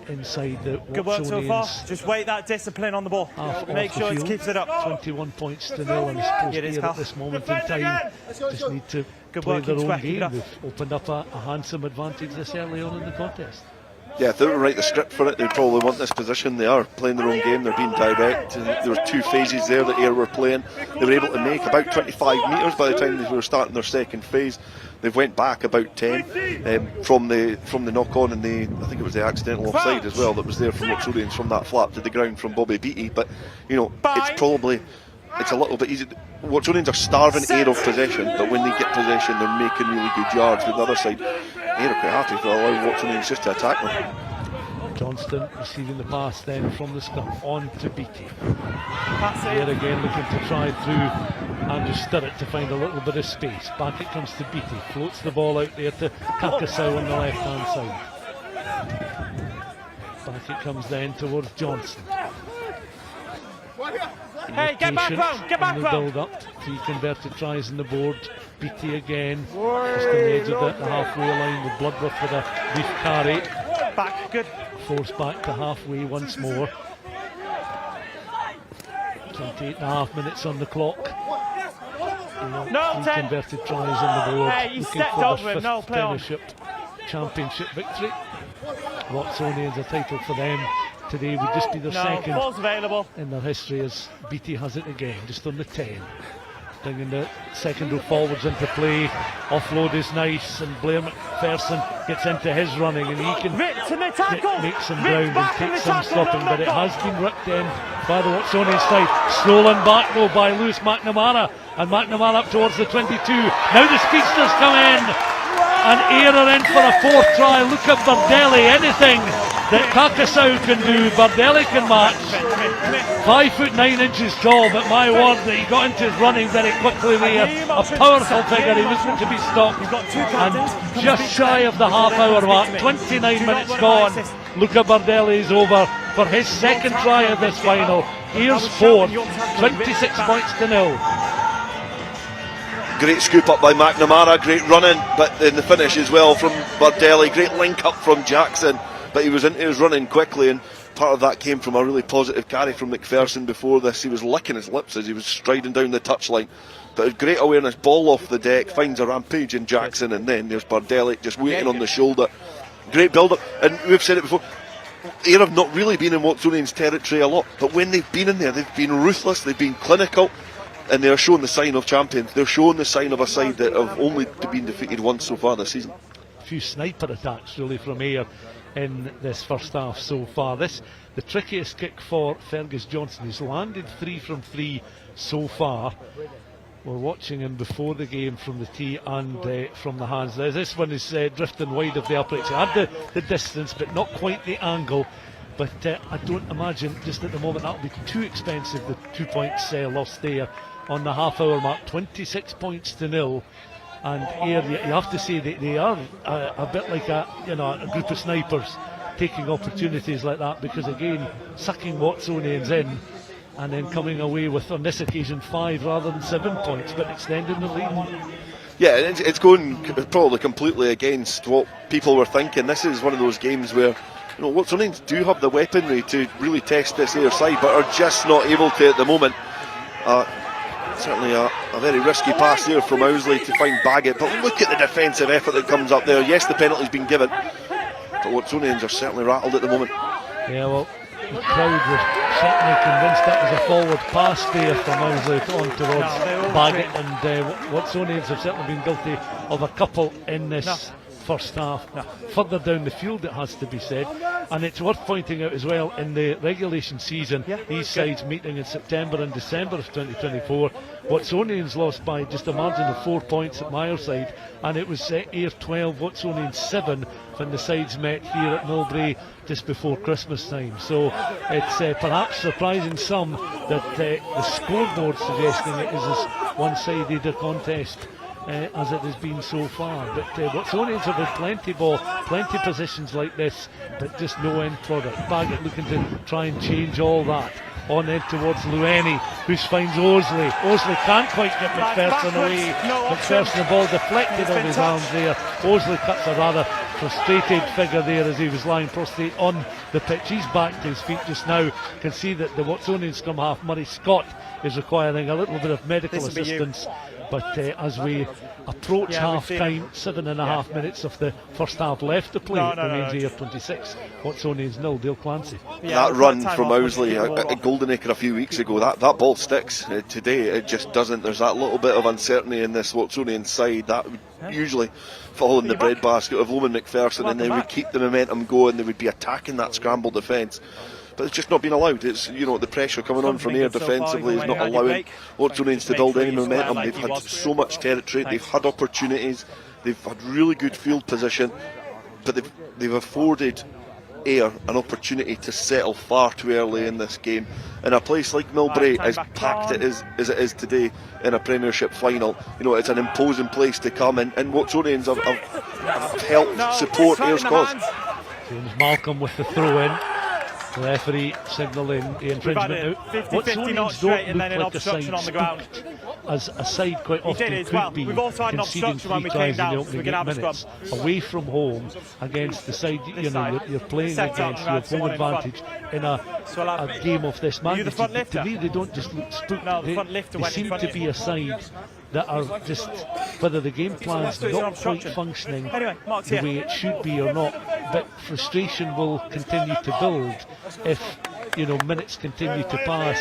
inside the Watsonians. Good work so far. Just wait that discipline on the ball. Make sure it keeps it up. 21 points to 0, and I suppose Ayr at this moment in time just need to play their own game. They've opened up a handsome advantage this early on in the contest. Yeah, if they were to write the script for it, they'd probably want this position. They are playing their own game, they're being direct. There were 2 phases there that Ayr were playing. They were able to make about 25 metres by the time they were starting their second phase. They've went back about 10 from the knock-on, and I think it was the accidental offside as well that was there from Watsonians from that flap to the ground from Bobby Beattie. But, you know, it's a little bit easy. Watsonians are starving Ayr of possession, but when they get possession, they're making really good yards. With the other side, Ayr are quite happy to allow Watsonians just to attack them. Johnston receiving the pass then from the scrum on to Beattie. Ayr again looking to try through Andrew Sturrock to find a little bit of space. Back it comes to Beattie, floats the ball out there to Kakasau on the left hand side. Back it comes then towards Johnson. Hey, get back round, get back round. Build up, 3 converted tries on the board. Beatty again, just on the edge of the halfway line with Bloodworth with a brief carry. Back, good. Forced back to halfway once more. 28.5 minutes on the clock. No, 10. Converted tries on the board. Hey, you looking stepped for over their him. fifth No, play on. Premiership Championship victory. Watsonians a title for them today would just be their second ball's available in their history, as Beatty has it again, just on the 10. Bringing the second row forwards into play. Offload is nice, and Blair McPherson gets into his running, and he can make some ground and take some stopping, but it has been ripped in by the Watsonian side. Stolen back though by Lewis McNamara, and McNamara up towards the 22. Now the speedsters come in, and Ayr are in for a fourth try. Look at Bardelli, anything that Kakasau can do, Bardelli can match. 5'9" tall, but my word, that he got into his running very quickly there. A powerful figure, he wasn't to be stopped. And just shy of the half hour mark, 29 minutes gone. Luca Bardelli is over for his second try of this final. Ayr's fourth, 26 points to 0. Great scoop up by McNamara, great running, but in the finish as well from Bardelli. Great link up from Jackson, but he was into his running quickly, and part of that came from a really positive carry from McPherson before this. He was licking his lips as he was striding down the touchline, but a great awareness, ball off the deck, finds a rampage in Jackson, and then there's Bardelli just waiting on the shoulder. Great build-up, and we've said it before, Ayr have not really been in Watsonian's territory a lot, but when they've been in there, they've been ruthless, they've been clinical, and they're showing the sign of champions. They're showing the sign of a side that have only been defeated once so far this season. A few sniper attacks really from Ayr in this first half so far. This the trickiest kick for Fergus Johnson. He's landed 3 from 3 so far. We're watching him before the game from the tee and from the hands. This one is drifting wide of the uprights. He had the distance, but not quite the angle. But I don't imagine just at the moment that'll be too expensive. The 2 points lost there on the half hour mark. 26 points to 0. And Ayr, you have to say that they are a bit like a group of snipers taking opportunities like that, because again, sucking Watsonians in and then coming away with, on this occasion, 5 rather than 7 points, but extending the lead. Yeah, it's going probably completely against what people were thinking. This is one of those games where Watsonians do have the weaponry to really test this Ayr side, but are just not able to at the moment. Certainly a very risky pass there from Owsley to find Baggett, but look at the defensive effort that comes up there. Yes, the penalty's been given, but Watsonians are certainly rattled at the moment. Yeah, well, the crowd was certainly convinced that was a forward pass there from Owsley on towards Baggett, and Watsonians have certainly been guilty of a couple in this first half. Further down the field, it has to be said, and it's worth pointing out as well, in the regulation season, these sides meeting in September and December of 2024, Watsonians lost by just a margin of 4 points at Myerside, and it was Ayr 12, Watsonians 7 when the sides met here at Millbrae just before Christmas time. So it's perhaps surprising some that the scoreboard suggesting it is as one-sided a contest as it has been so far, but Watsonians have had plenty ball, plenty positions like this, but just no end product. Baggett looking to try and change all that. On in towards Lueni, who finds Owsley. Owsley can't quite get McPherson away. McPherson, the ball deflected on his arms there. Owsley cuts a rather frustrated figure there as he was lying prostrate on the pitch. He's back to his feet just now. Can see that the Watsonian scrum half, Murray Scott, is requiring a little bit of medical assistance. But as we approach half time, 7.5 minutes of the first half left to play. It remains Ayr 26, Watsonians 0. Dale Clancy. That run from Owsley at Goldenacre a few weeks ago, that ball sticks. Today it just doesn't. There's that little bit of uncertainty in this Watsonian side that would usually fall in the breadbasket of Loman McPherson, and they would keep the momentum going. They would be attacking that scramble defence. But it's just not been allowed. It's, the pressure coming on from Ayr defensively is not allowing Watsonians to build any momentum. They've had so much territory, they've had opportunities, they've had really good field position, but they've afforded Ayr an opportunity to settle far too early in this game. In a place like Millbrae, as packed as it is today in a Premiership final, it's an imposing place to come, and Watsonians have helped support Ayr's cause. James Malcolm with the throw in. The referee signalling the infringement. We've not straight and then an like obstruction on the ground. As a side quite often did as could well. be, We've also had an conceding obstruction when 3 we came tries down, in the so we opening can 8 have a minutes scrum. away from home against the side you're playing Set up against. You and have home advantage in a game of this magnitude. To me, they don't just look spooked. No, the front lifter they went in seem front to of be you. a side that are just, whether the game plan's not quite functioning Anyway, Mark's the here. way it should be or not, but frustration will continue to build if minutes continue to pass.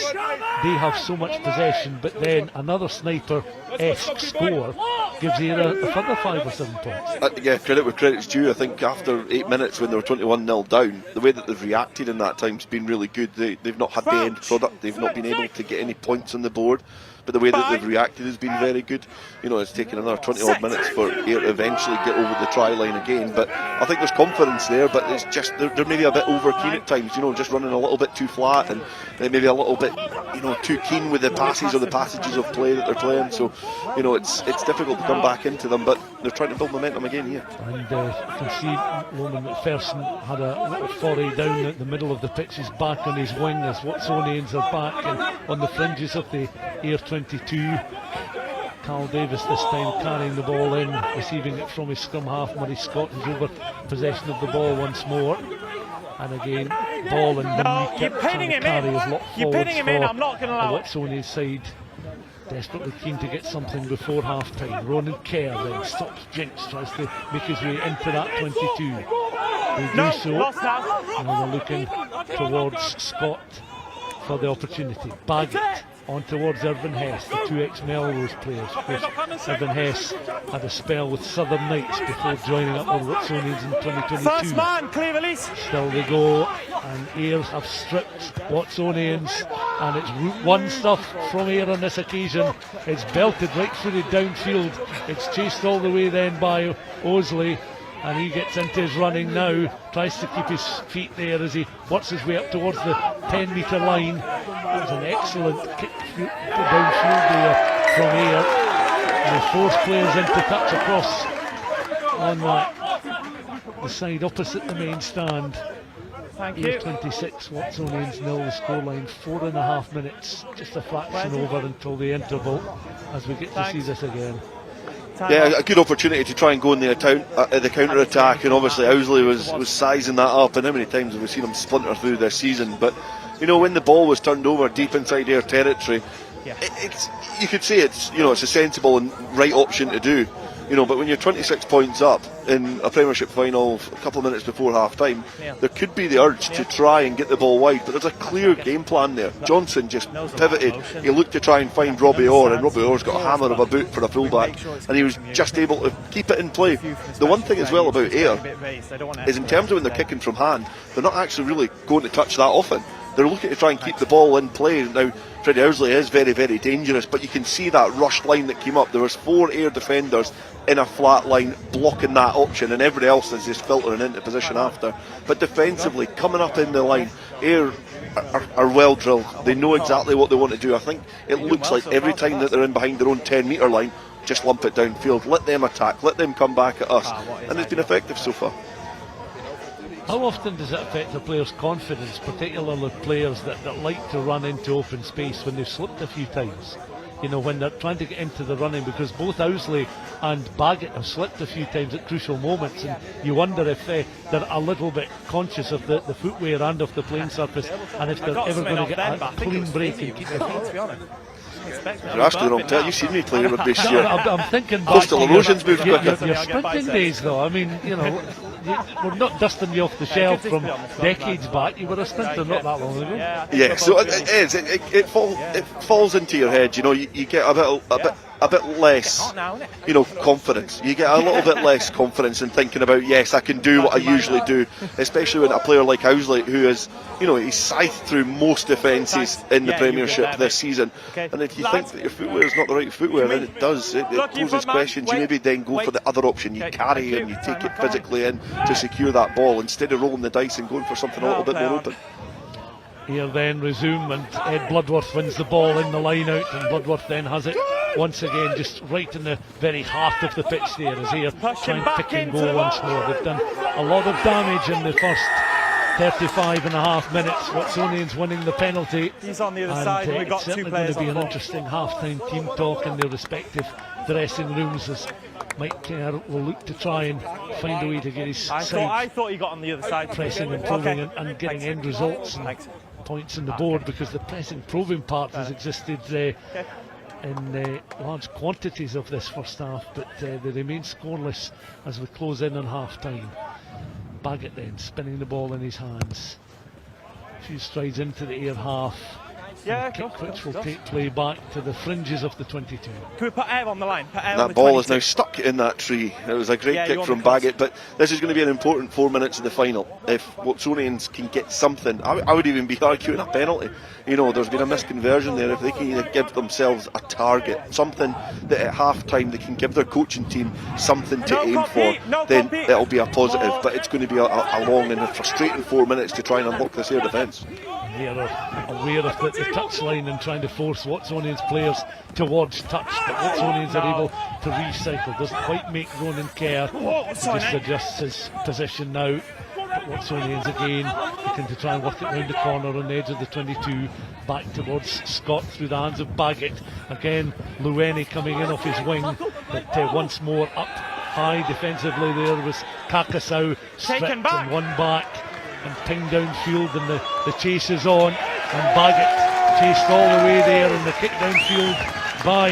They have so much possession, but then another sniper-esque score gives Ayr a further 5 or 7 points. Yeah, credit where credit's due. I think after 8 minutes when they were 21-0 down, the way that they've reacted in that time has been really good. They've not had the end product, they've not been able to get any points on the board, but the way that they've reacted has been very good. It's taken another 20-odd minutes for Ayr to eventually get over the try line again, but I think there's confidence there, but it's just, they're maybe a bit over keen at times, just running a little bit too flat and maybe a little bit, too keen with the passes or the passages of play that they're playing, so, it's difficult to come back into them, but they're trying to build momentum again here. And you can see Roman McPherson had a little foray down at the middle of the pitch. He's back on his wing as Watsonians are back and on the fringes of the Ayr 22. Carl Davis this time carrying the ball in, receiving it from his scrum half. Murray Scott is over possession of the ball once more. And again, ball and you're pinning him in. You're pinning him in. I'm not going to allow it. Watsonians side desperately keen to get something before half time. Ronan Kerr then stops Jinx, tries to make his way into that 22. They do so. Lost now. And they're looking towards Scott for the opportunity. Baggett on towards Irvin Hess, the 2 ex-Melrose players. Of course, Irvin Hess had a spell with Southern Knights before joining up with Watsonians in 2022. First man, clear release. Still they go, and Ayr have stripped Watsonians, and it's Route 1 stuff from Ayr on this occasion. It's belted right through the downfield. It's chased all the way then by Osley, and he gets into his running now, tries to keep his feet there as he works his way up towards the 10-metre line. That was an excellent kick downfield there from Ayr. And he forced players into touch across on the side opposite the main stand. Thank Ayr you. 26, Watsonians 0, the scoreline 4.5 minutes, just a fraction over until the interval as we get to see this again. Yeah, a good opportunity to try and go in the counter attack, and obviously Owsley was sizing that up, and how many times have we seen him splinter through this season? But when the ball was turned over deep inside Ayr territory, it's you could say it's a sensible and right option to do. But when you're 26 points up in a Premiership final a couple of minutes before half time, there could be the urge to try and get the ball wide, but there's a clear game plan there. Johnson just pivoted, he looked to try and find Robbie Orr, and Robbie Orr's got a hammer of a boot for a fullback, and he was just able to keep it in play. The one thing as well about Ayr is, in terms of when they're kicking from hand, they're not actually really going to touch that often. They're looking to try and keep the ball in play. Now, Freddie Owsley is very, very dangerous, but you can see that rushed line that came up. There was 4 Ayr defenders in a flat line blocking that option, and everybody else is just filtering into position after. But defensively, coming up in the line, Ayr are well drilled. They know exactly what they want to do. I think it looks like every time that they're in behind their own 10-metre line, just lump it downfield, let them attack, let them come back at us, and it's been effective so far. How often does it affect the players' confidence, particularly players that like to run into open space when they've slipped a few times? When they're trying to get into the running, because both Owsley and Baggett have slipped a few times at crucial moments, and you wonder if they're a little bit conscious of the footwear and of the playing surface, and if they're ever going to get a clean break and keep their feet. You're asking the wrong time. You've seen me play rugby this year. I'm thinking Coastal erosion's moved quicker. Your sprinting days, though. I mean, we're not dusting you off the shelf from decades back. You were a sprinter not that long ago. Yeah, so it is. It falls into your head. You get a bit less, confidence. You get a little bit less confidence in thinking about, yes, I can do what I usually do, especially when a player like Owsley, who is, he's scythed through most defences in the Premiership this season, and if you think that your footwear is not the right footwear, then it does. It poses questions. You maybe then go for the other option. You carry and you take it physically in to secure that ball instead of rolling the dice and going for something a little bit more open. Here then resume, and Ed Bloodworth wins the ball in the line out, and Bloodworth then has it once again just right in the very heart of the pitch there as Ayr try and pick and go once more. They've done a lot of damage in the first 35.5 minutes. Watsonians winning the penalty. He's on the other side, and we've got two players going to be on an the interesting half-time team talk in their respective dressing rooms as Mike Kerr will look to try and find a way to get his side I thought he got on the other side. pressing and probing and getting end results and points on the board, because the pressing probing part has existed in large quantities of this first half, but they remain scoreless as we close in on half-time. Baggett then spinning the ball in his hands. A few strides into the Ayr half. Yeah, kick which will take play back to the fringes of the 22. Can we put Ayr on the line? Put Ayr that on the ball 22. is now stuck in that tree. It was a great kick from Baggett, but this is going to be an important 4 minutes of the final. If Watsonians can get something, I would even be arguing a penalty. You know, there's been a misconversion there. If they can either give themselves a target, something that at half time they can give their coaching team something to aim for, then it'll be a positive. But it's going to be a long and a frustrating 4 minutes to try and unlock this Ayr defence. They are aware of the touchline and trying to force Watsonians players towards touch, but Watsonians are able to recycle. Doesn't quite make Ronan Kerr. He just adjusts his position now. But Watsonians again looking to try and work it round the corner on the edge of the 22, back towards Scott through the hands of Baggett. Again, Lueni coming in off his wing, but once more up high defensively there was Kakasau, stripped and one back and pinged downfield, and the chase is on, and Baggett chased all the way there, and the kick downfield by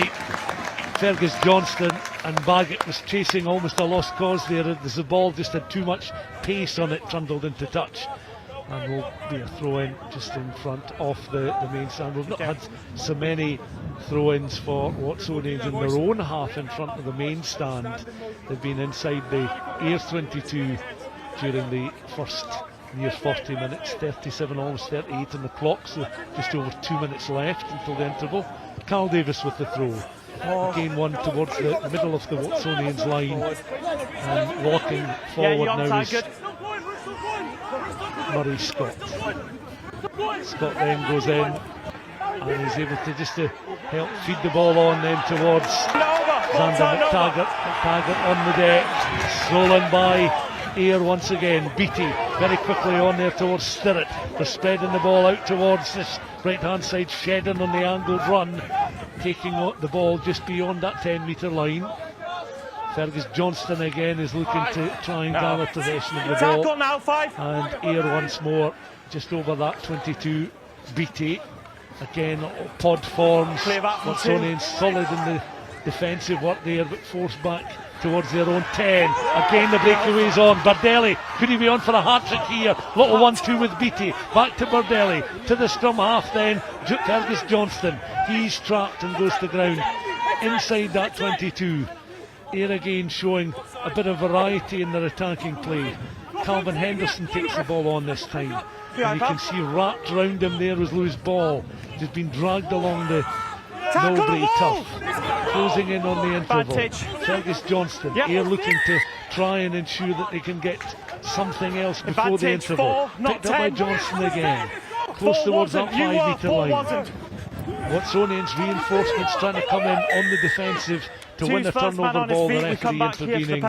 Fergus Johnston, and Baggett was chasing almost a lost cause there as the ball just had too much pace on it, trundled into touch, and will be a throw-in just in front of the main stand. We've not had so many throw-ins for Watsonians in their own half in front of the main stand. They've been inside the Ayr 22 during the first near 40 minutes, 37, almost 38 on the clock, so just over 2 minutes left until the interval. Carl Davis with the throw. Again one towards the middle of the Watsonians line, and walking forward now is Murray Scott. Scott then goes in and is able to just help feed the ball on then towards Xander McTaggart. McTaggart on the deck, stolen by Ayr once again. Beattie very quickly on there towards Stuart. They're spreading the ball out towards this right hand side. Shedden on the angled run, taking the ball just beyond that 10-metre line. Fergus Johnston again is looking to try and gather possession of the ball, and Ayr once more just over that 22. Beattie again, pod forms. Watsonians solid in the defensive work there, but forced back towards their own 10. Again the breakaway's on. Bardelli, could he be on for a hat-trick here? Little 1-2 with Beattie. Back to Bardelli, to the scrum half then. Fergus Johnston, he's trapped and goes to ground inside that 22. Ayr again showing a bit of variety in their attacking play. Calvin Henderson takes the ball on this time, and you can see wrapped round him there was Lewis Ball, just been dragged along the Millbrae tough, closing in on the interval. Fergus Johnston, Ayr looking to try and ensure that they can get something else before the interval. Picked up by Johnston again, close towards that 5-metre line. Watsonians reinforcements trying to come in on the defensive to win the turnover ball, the referee intervening,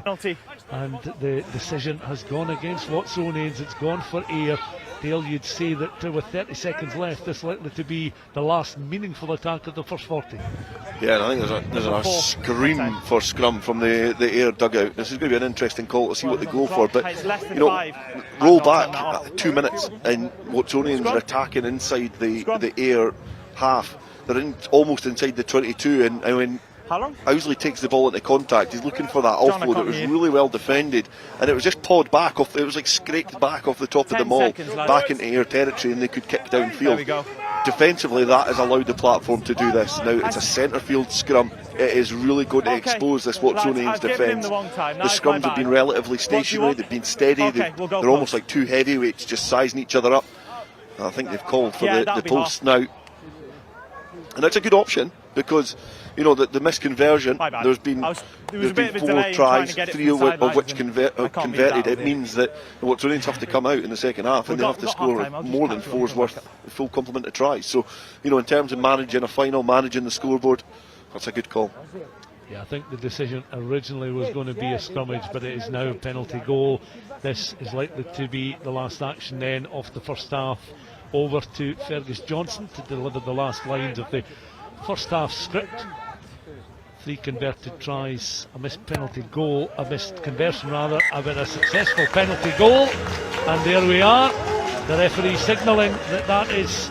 and the decision has gone against Watsonians. It's gone for Ayr. Dale, you'd say that with 30 seconds left, this is likely to be the last meaningful attack of the first 40. Yeah, and I think there's a scream for scrum from the Ayr dugout. This is going to be an interesting call to see what they go for, but you know, roll back 2 minutes and Watsonians are attacking inside the Ayr half. They're almost inside the 22, and when Owsley takes the ball into contact, he's looking for that offload. It was really well defended, and it was just pawed back off. It was like scraped back off the top of the maul, back into Ayr territory, and they could kick downfield. Defensively, that has allowed the platform to do this. Now it's a centre field scrum. It is really going to expose this Watsonians defence. The scrums have been relatively stationary. They've been steady. They're almost like two heavyweights just sizing each other up. I think they've called for the posts now, and that's a good option, because you know the misconversion. There's been 4 tries, 3 of which converted. It means that the Watsonians have to come out in the second half, and they have to score more than 4's worth, a full complement of tries. So, you know, in terms of managing a final, managing the scoreboard, that's a good call. Yeah, I think the decision originally was going to be a scrummage, but it is now a penalty goal. This is likely to be the last action then of the first half. Over to Fergus Johnson to deliver the last lines of the first half script. 3 converted tries, a missed penalty goal, a missed conversion rather, but a successful penalty goal. And there we are, the referee signalling that that is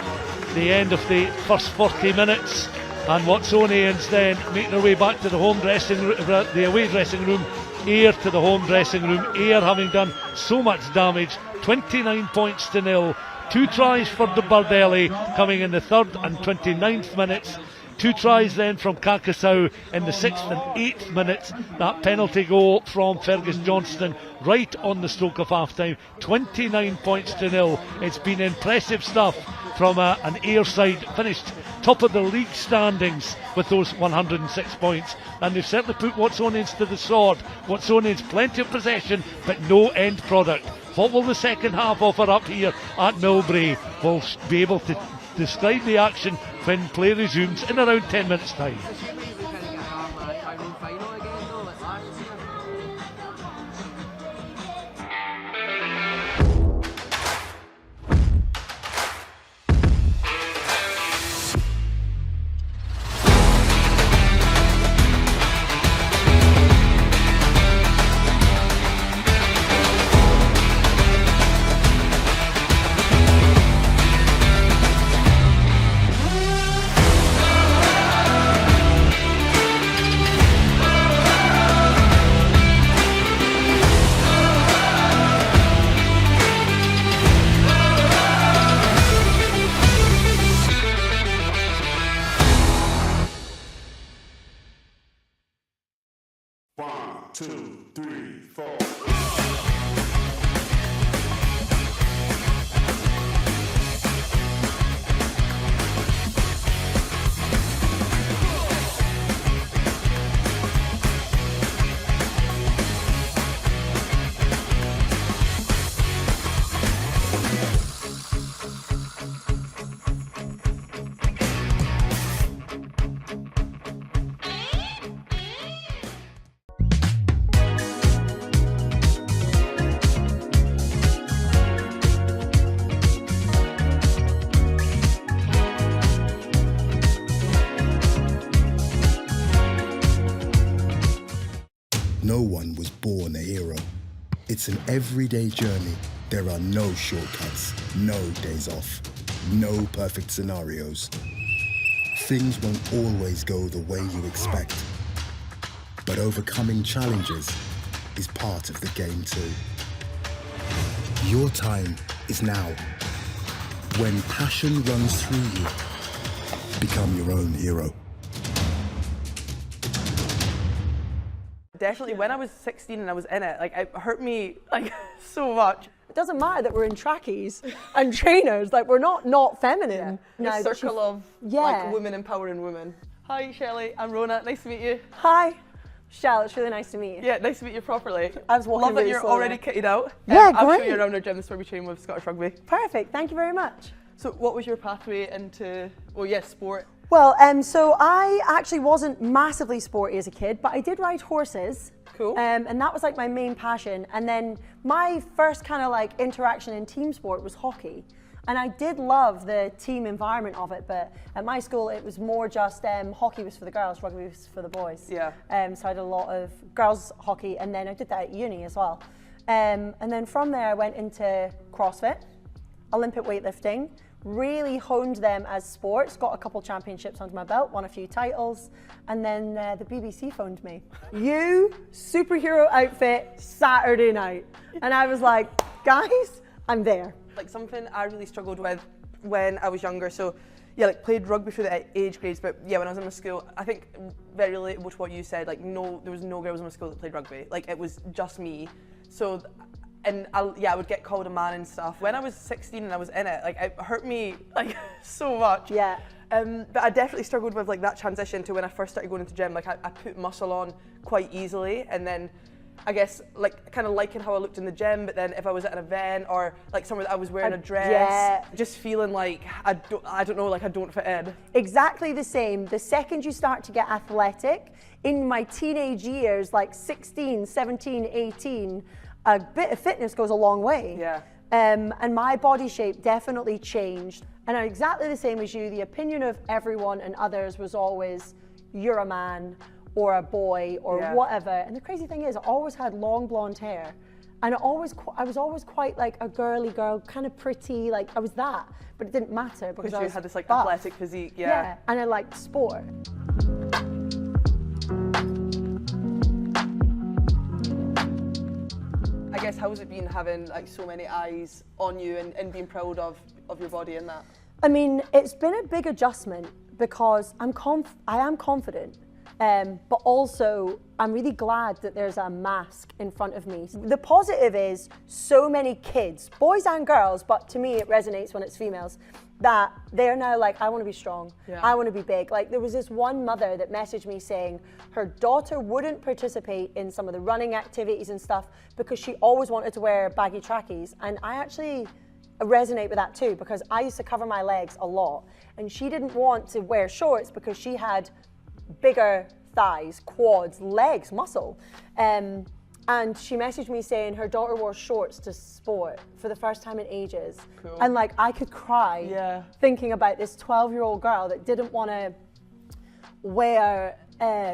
the end of the first 40 minutes. And Watsonians then making their way back to the home dressing room, the away dressing room. Ayr to the home dressing room. Ayr having done so much damage, 29 points to 0. 2 tries for the Bardelli coming in the 3rd and 29th minutes. 2 tries then from Kakasau in the 6th and 8th minutes. That penalty goal from Fergus Johnston right on the stroke of half time. 29 points to 0. It's been impressive stuff from an Ayr side, finished top of the league standings with those 106 points, and they've certainly put Watsonians to the sword. Watsonians plenty of possession but no end product. What will the second half offer up here at Millbrae? We'll be able to describe the action when play resumes in around 10 minutes time. No one was born a hero. It's an everyday journey. There are no shortcuts, no days off, no perfect scenarios. Things won't always go the way you expect. But overcoming challenges is part of the game too. Your time is now. When passion runs through you, become your own hero. Definitely, when I was 16 and I was in it, like, it hurt me like so much. It doesn't matter that we're in trackies and trainers, like we're not feminine. Yeah. No, A circle of like women empowering women. Hi Shelley, I'm Rona, nice to meet you. Hi, Shell, it's really nice to meet you. Yeah, nice to meet you properly. I was walking Love that really you're slowly. already kitted out. Yeah, I'll show great. you around our gym, this is where we train with Scottish Rugby. Perfect, thank you very much. So what was your pathway into, well yes, sport? Well, so I actually wasn't massively sporty as a kid, but I did ride horses. Cool. And that was like my main passion. And then my first kind of like interaction in team sport was hockey. And I did love the team environment of it, but at my school it was more just hockey was for the girls, rugby was for the boys. Yeah. So I did a lot of girls hockey, and then I did that at uni as well. And then from there I went into CrossFit, Olympic weightlifting, really honed them as sports, got a couple championships under my belt, won a few titles, and then the BBC phoned me. You, superhero outfit, Saturday night. And I was like, guys, I'm there. Like something I really struggled with when I was younger, so yeah, like played rugby through the age grades, but yeah, when I was in my school, I think very relatable to what you said, like there was no girls in my school that played rugby, like it was just me. So, and I would get called a man and stuff. When I was 16 and I was in it, like it hurt me like so much. Yeah. But I definitely struggled with like that transition to when I first started going into gym. Like I put muscle on quite easily, and then I guess, like, kind of liking how I looked in the gym, but then if I was at an event or like somewhere that I was wearing a dress, just feeling like I don't know, like I don't fit in. Exactly the same. The second you start to get athletic, in my teenage years, like 16, 17, 18, a bit of fitness goes a long way. Yeah. And my body shape definitely changed. And I'm exactly the same as you. The opinion of everyone and others was always, you're a man, or a boy, or whatever. And the crazy thing is, I always had long blonde hair. And I was always quite like a girly girl, kind of pretty, like I was that. But it didn't matter because you had this like athletic physique, Yeah, and I liked sport. I guess, how's it been having like so many eyes on you and being proud of your body and that? I mean, it's been a big adjustment because I am confident. But also, I'm really glad that there's a mask in front of me. The positive is so many kids, boys and girls, but to me it resonates when it's females, that they're now like, I want to be strong, I want to be big. Like there was this one mother that messaged me saying her daughter wouldn't participate in some of the running activities and stuff because she always wanted to wear baggy trackies. And I actually resonate with that too, because I used to cover my legs a lot. And she didn't want to wear shorts because she had bigger thighs, quads, legs, muscle. And she messaged me saying her daughter wore shorts to sport for the first time in ages. Cool. And like I could cry thinking about this 12-year-old girl that didn't want to wear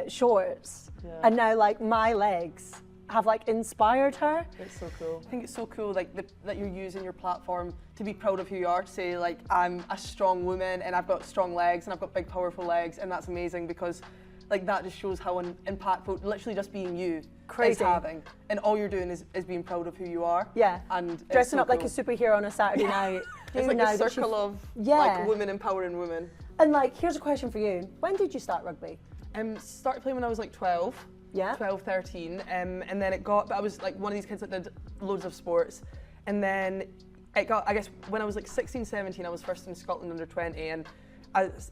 shorts. And now like my legs have like inspired her. It's so cool. I think it's so cool like that you're using your platform to be proud of who you are, to say like I'm a strong woman and I've got strong legs and I've got big powerful legs, and that's amazing because like that just shows how impactful literally just being you is having, and all you're doing is being proud of who you are. Yeah. And dressing so up like a superhero on a Saturday night. It's like a circle of like women empowering women. And like here's a question for you. When did you start rugby? Started playing when I was like 12. Yeah. 12, 13, and then but I was like one of these kids that did loads of sports, and then I guess when I was like 16, 17, I was first in Scotland under 20, and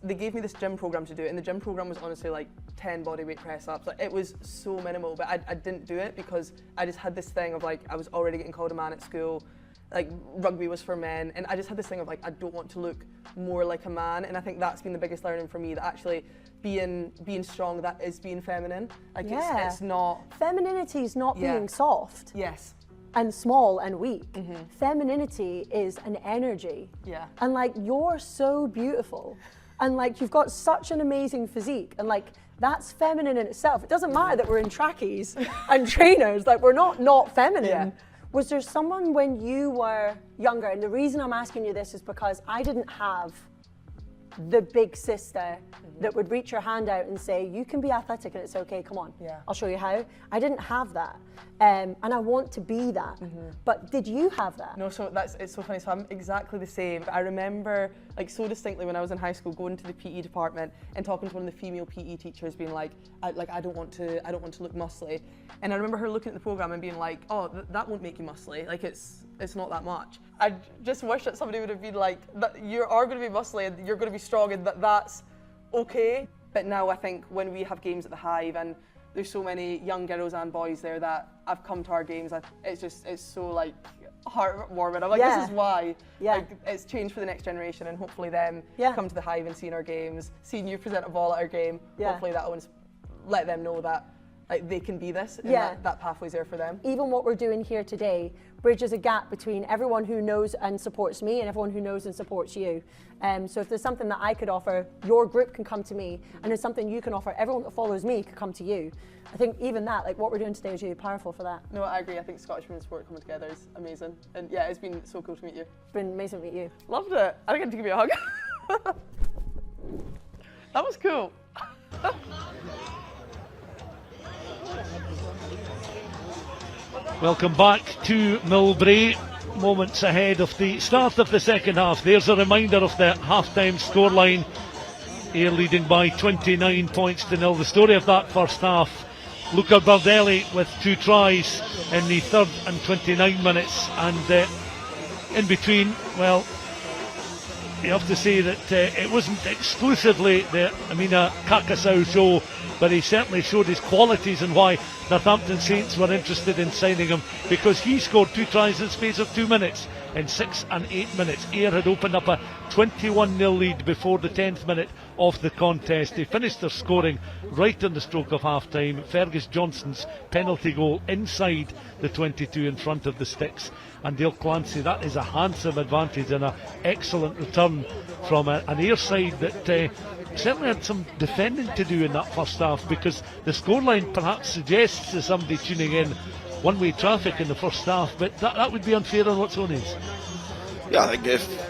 they gave me this gym program to do it, and the gym program was honestly like 10 bodyweight press ups. Like it was so minimal, but I didn't do it because I just had this thing of like I was already getting called a man at school. Like rugby was for men, and I just had this thing of like I don't want to look more like a man, and I think that's been the biggest learning for me, that actually being strong, that is being feminine. Like it's not. Femininity is not being soft. Yes. And small and weak. Femininity is an energy. Yeah. And like you're so beautiful, and like you've got such an amazing physique, and like that's feminine in itself. It doesn't matter that we're in trackies and trainers, like we're not feminine. Yeah. Was there someone when you were younger, and the reason I'm asking you this is because I didn't have the big sister that would reach her hand out and say, you can be athletic and it's okay, come on, I'll show you how. I didn't have that, and I want to be that. But did you have that? No, so it's so funny. So I'm exactly the same. I remember like so distinctly when I was in high school going to the PE department and talking to one of the female PE teachers, being like I don't want to look muscly. And I remember her looking at the program and being like, oh, that won't make you muscly. Like it's not that much. I just wish that somebody would have been like, that you are going to be muscly and you're going to be strong, and that's okay. But now I think when we have games at the Hive, and there's so many young girls and boys there that have come to our games, it's so like heartwarming. I'm like, this is why. Like, it's changed for the next generation, and hopefully them come to the Hive and seeing our games, seeing you present a ball at our game. Hopefully that will let them know that like they can be this, and that pathway's there for them. Even what we're doing here today bridges a gap between everyone who knows and supports me and everyone who knows and supports you. So if there's something that I could offer, your group can come to me, and there's something you can offer, everyone that follows me can come to you. I think even that, like what we're doing today is really powerful for that. No, I agree. I think Scottish women's sport coming together is amazing. And yeah, it's been so cool to meet you. It's been amazing to meet you. Loved it. I think I had to give you a hug. That was cool. Welcome back to Millbrae. Moments ahead of the start of the second half. There's a reminder of the half-time scoreline. Ayr leading by 29 points to 0. The story of that first half, Luca Bardelli with 2 tries in the 3rd and 29 minutes, and in between, well, you have to say that it wasn't exclusively the Amina Kakasau show, but he certainly showed his qualities and why Northampton Saints were interested in signing him, because he scored 2 tries in the space of 2 minutes in 6 and 8 minutes. Ayr had opened up a 21-0 lead before the 10th minute of the contest. They finished their scoring right on the stroke of half-time. Fergus Johnson's penalty goal inside the 22 in front of the sticks. And Dale Clancy, that is a handsome advantage and an excellent return from an Ayr side that certainly had some defending to do in that first half, because the scoreline perhaps suggests to somebody tuning in one-way traffic in the first half, but that would be unfair on Watsonians. Yeah, I think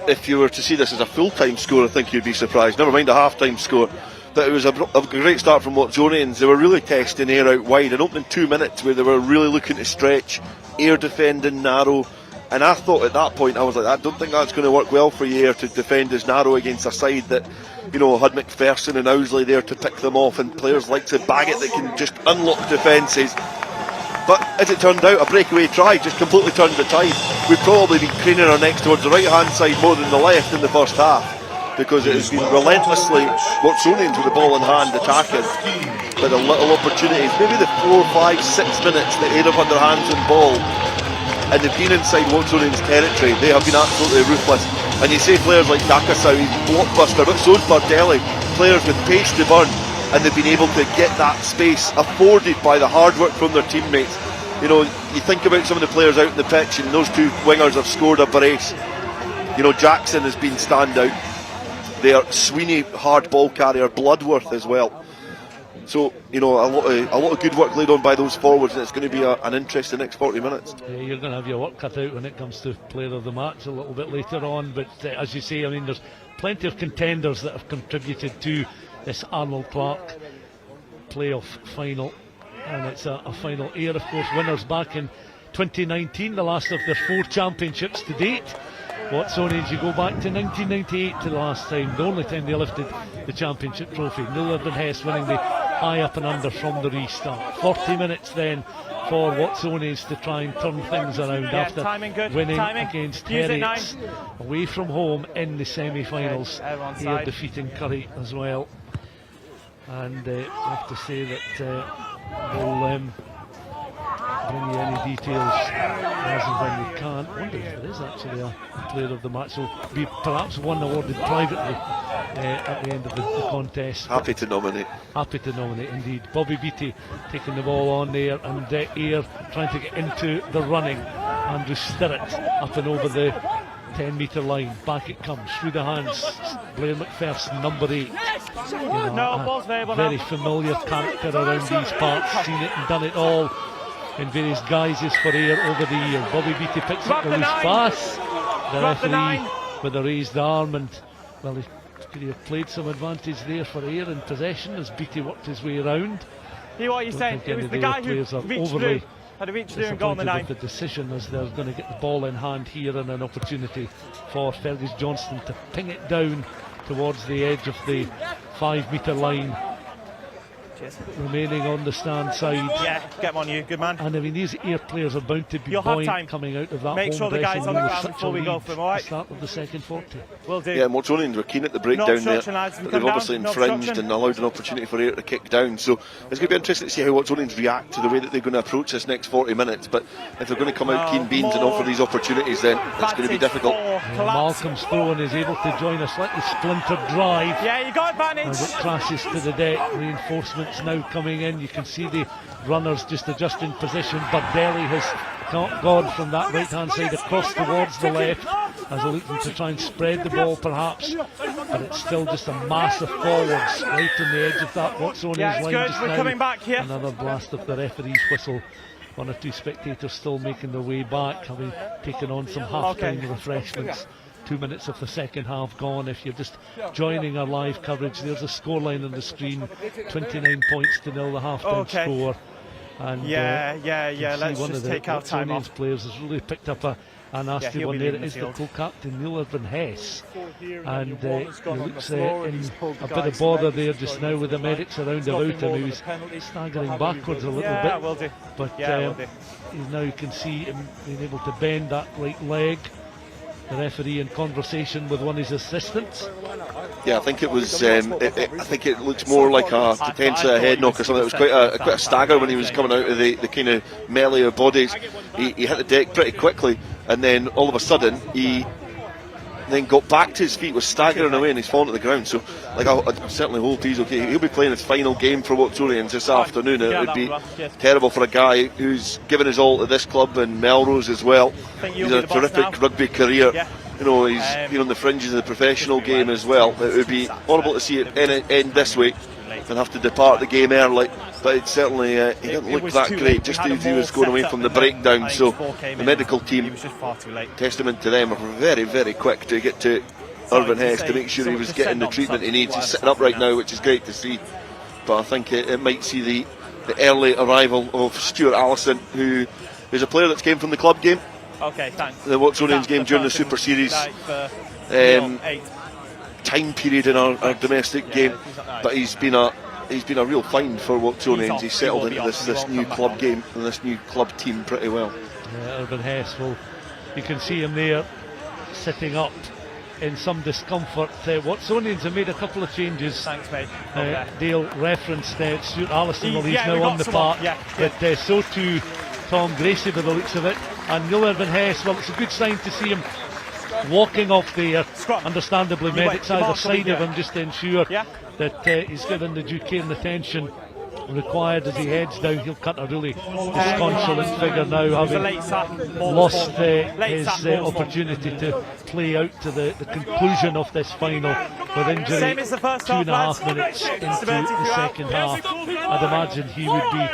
if you were to see this as a full-time score, I think you'd be surprised. Never mind a half-time score. That it was a great start from Watsonians. They were really testing Ayr out wide. An opening 2 minutes where they were really looking to stretch. Ayr defending narrow. And I thought at that point, I was like, I don't think that's going to work well for Ayr to defend as narrow against a side that, you know, had McPherson and Owsley there to pick them off, and players like Baggett that can just unlock defences. But as it turned out, a breakaway try just completely turned the tide. We've probably been craning our necks towards the right-hand side more than the left in the first half, because it has been relentlessly Watsonians with the ball in hand attacking, but the little opportunities, maybe the 4, 5, 6 minutes that Ayr have had their hands on ball and they've been inside Watsonians territory, they have been absolutely ruthless. And you say players like Nakasau, he's blockbuster, but so is Bardelli, players with pace to burn, and they've been able to get that space afforded by the hard work from their teammates. You know, you think about some of the players out in the pitch, and those 2 wingers have scored a brace. You know, Jackson has been standout there, Sweeney, hard ball carrier, Bloodworth as well. So, you know, a lot of good work laid on by those forwards, and it's going to be an interesting next 40 minutes. Yeah, you're going to have your work cut out when it comes to player of the match a little bit later on, but as you say, I mean, there's plenty of contenders that have contributed to this Arnold Clark playoff final, and it's a final. Ayr, of course, winners back in 2019, the last of their 4 championships to date. Watsonians, you go back to 1998 to the last time, the only time they lifted the championship trophy. Millbrae and Hess winning the high up and under from the restart. 40 minutes then for Watsonians to try and turn things around after winning against Heriots away from home in the semi-finals. Here defeating Curry as well. And I have to say that we'll bring you any details as and when we can. I wonder if there is actually a player of the match. So be perhaps one awarded privately at the end of the contest. Happy to nominate. Happy to nominate indeed. Bobby Beattie taking the ball on there, and Ayr trying to get into the running. Andrew Stirrett up and over the 10-metre line. Back it comes through the hands. Blair McPherson, number 8. You know, a very familiar character around these parts. Seen it and done it all in various guises for Ayr over the years. Bobby Beattie picks up the loose pass. The referee with a raised arm, and well, he could have played some advantage there for Ayr in possession as Beattie worked his way around. What you're saying, it was the guy who reached through. Had reached through and got on the 9. The decision as they're going to get the ball in hand here, and an opportunity for Fergus Johnston to ping it down towards the edge of the 5-metre line. Cheers. Remaining on the stand side. Yeah, get him on you, good man. And I mean, these Ayr players are bound to be buoyant coming out of that. Make sure the guys on the ground before we go for him, alright? Start of the second 40. Will do. Yeah, Watsonians were keen at the breakdown there, but they've obviously infringed and allowed an opportunity for Ayr to kick down. So it's going to be interesting to see how Watsonians react to the way that they're going to approach this next 40 minutes. But if they're going to come out keen beans and offer these opportunities, then it's going to be difficult. Yeah, Malcolm's throw is able to join a slightly splintered drive. Yeah, you got advantage. As it crashes to the deck, reinforcements now coming in. You can see the runners just adjusting position. Bardelli has gone from that right hand side across towards the left as they're looking to try and spread the ball perhaps, but it's still just a mass of forwards right on the edge of that Watsonians line just now. Coming back here. Another blast of the referee's whistle. 1 or 2 spectators still making their way back, having taken on some half-time refreshments. 2 minutes of the second half gone. If you're just joining our live coverage, there's a scoreline on the screen, 29 points to 0, the half-time score. And let's one just of the take our time off. players has really picked up a nasty one there. It is the co-captain Millbrae and Hess, and he looks in a bit of bother there just now with the medics around about him. He was staggering backwards a little bit, but now you can see him being able to bend that right leg. the referee in conversation with one of his assistants. Yeah, I think it was. I think it looks more like a potential head knock or something. It was quite a stagger when he was coming out of the kind of melee of bodies. He hit the deck pretty quickly, and then all of a sudden he then got back to his feet, was staggering away, and he's fallen to the ground. So, like, I certainly hope he's okay. He'll be playing his final game for Watsonians this afternoon. It would be terrible for a guy who's given his all to this club and Melrose as well. He's had a terrific rugby career. You know, he's been on the fringes of the professional game as well. It would be horrible to see it end this way and have to depart the game early. But it certainly he didn't look that great just as he was going away from the breakdown. So the medical team, testament to them, are very, very quick to get to Irvine Hess to make sure he was getting the treatment he needs. He's sitting up right now, which is great to see. But I think it might see the early arrival of Stuart Allison, who is a player that came from the club game. Okay, thanks. The Watsonians game during the Super Series time period in our domestic game, but he's been a real find for Watsonians. He's settled into this new club game and this new club team pretty well. Irvine Hess, well, you can see him there sitting up in some discomfort. Watsonians have made a couple of changes. Thanks, mate. Dale referenced Stuart Allison, well, he's now on the park, but so too Tom Gracie by the looks of it, and Neil Irvine Hess. Well, it's a good sign to see him walking off there. Understandably, medics either side of him just to ensure that he's given the due care and attention required as he heads down. He'll cut a really disconsolate figure now, having lost his opportunity to play out to the conclusion of this final with injury 2.5 minutes into the second half. I'd imagine he would be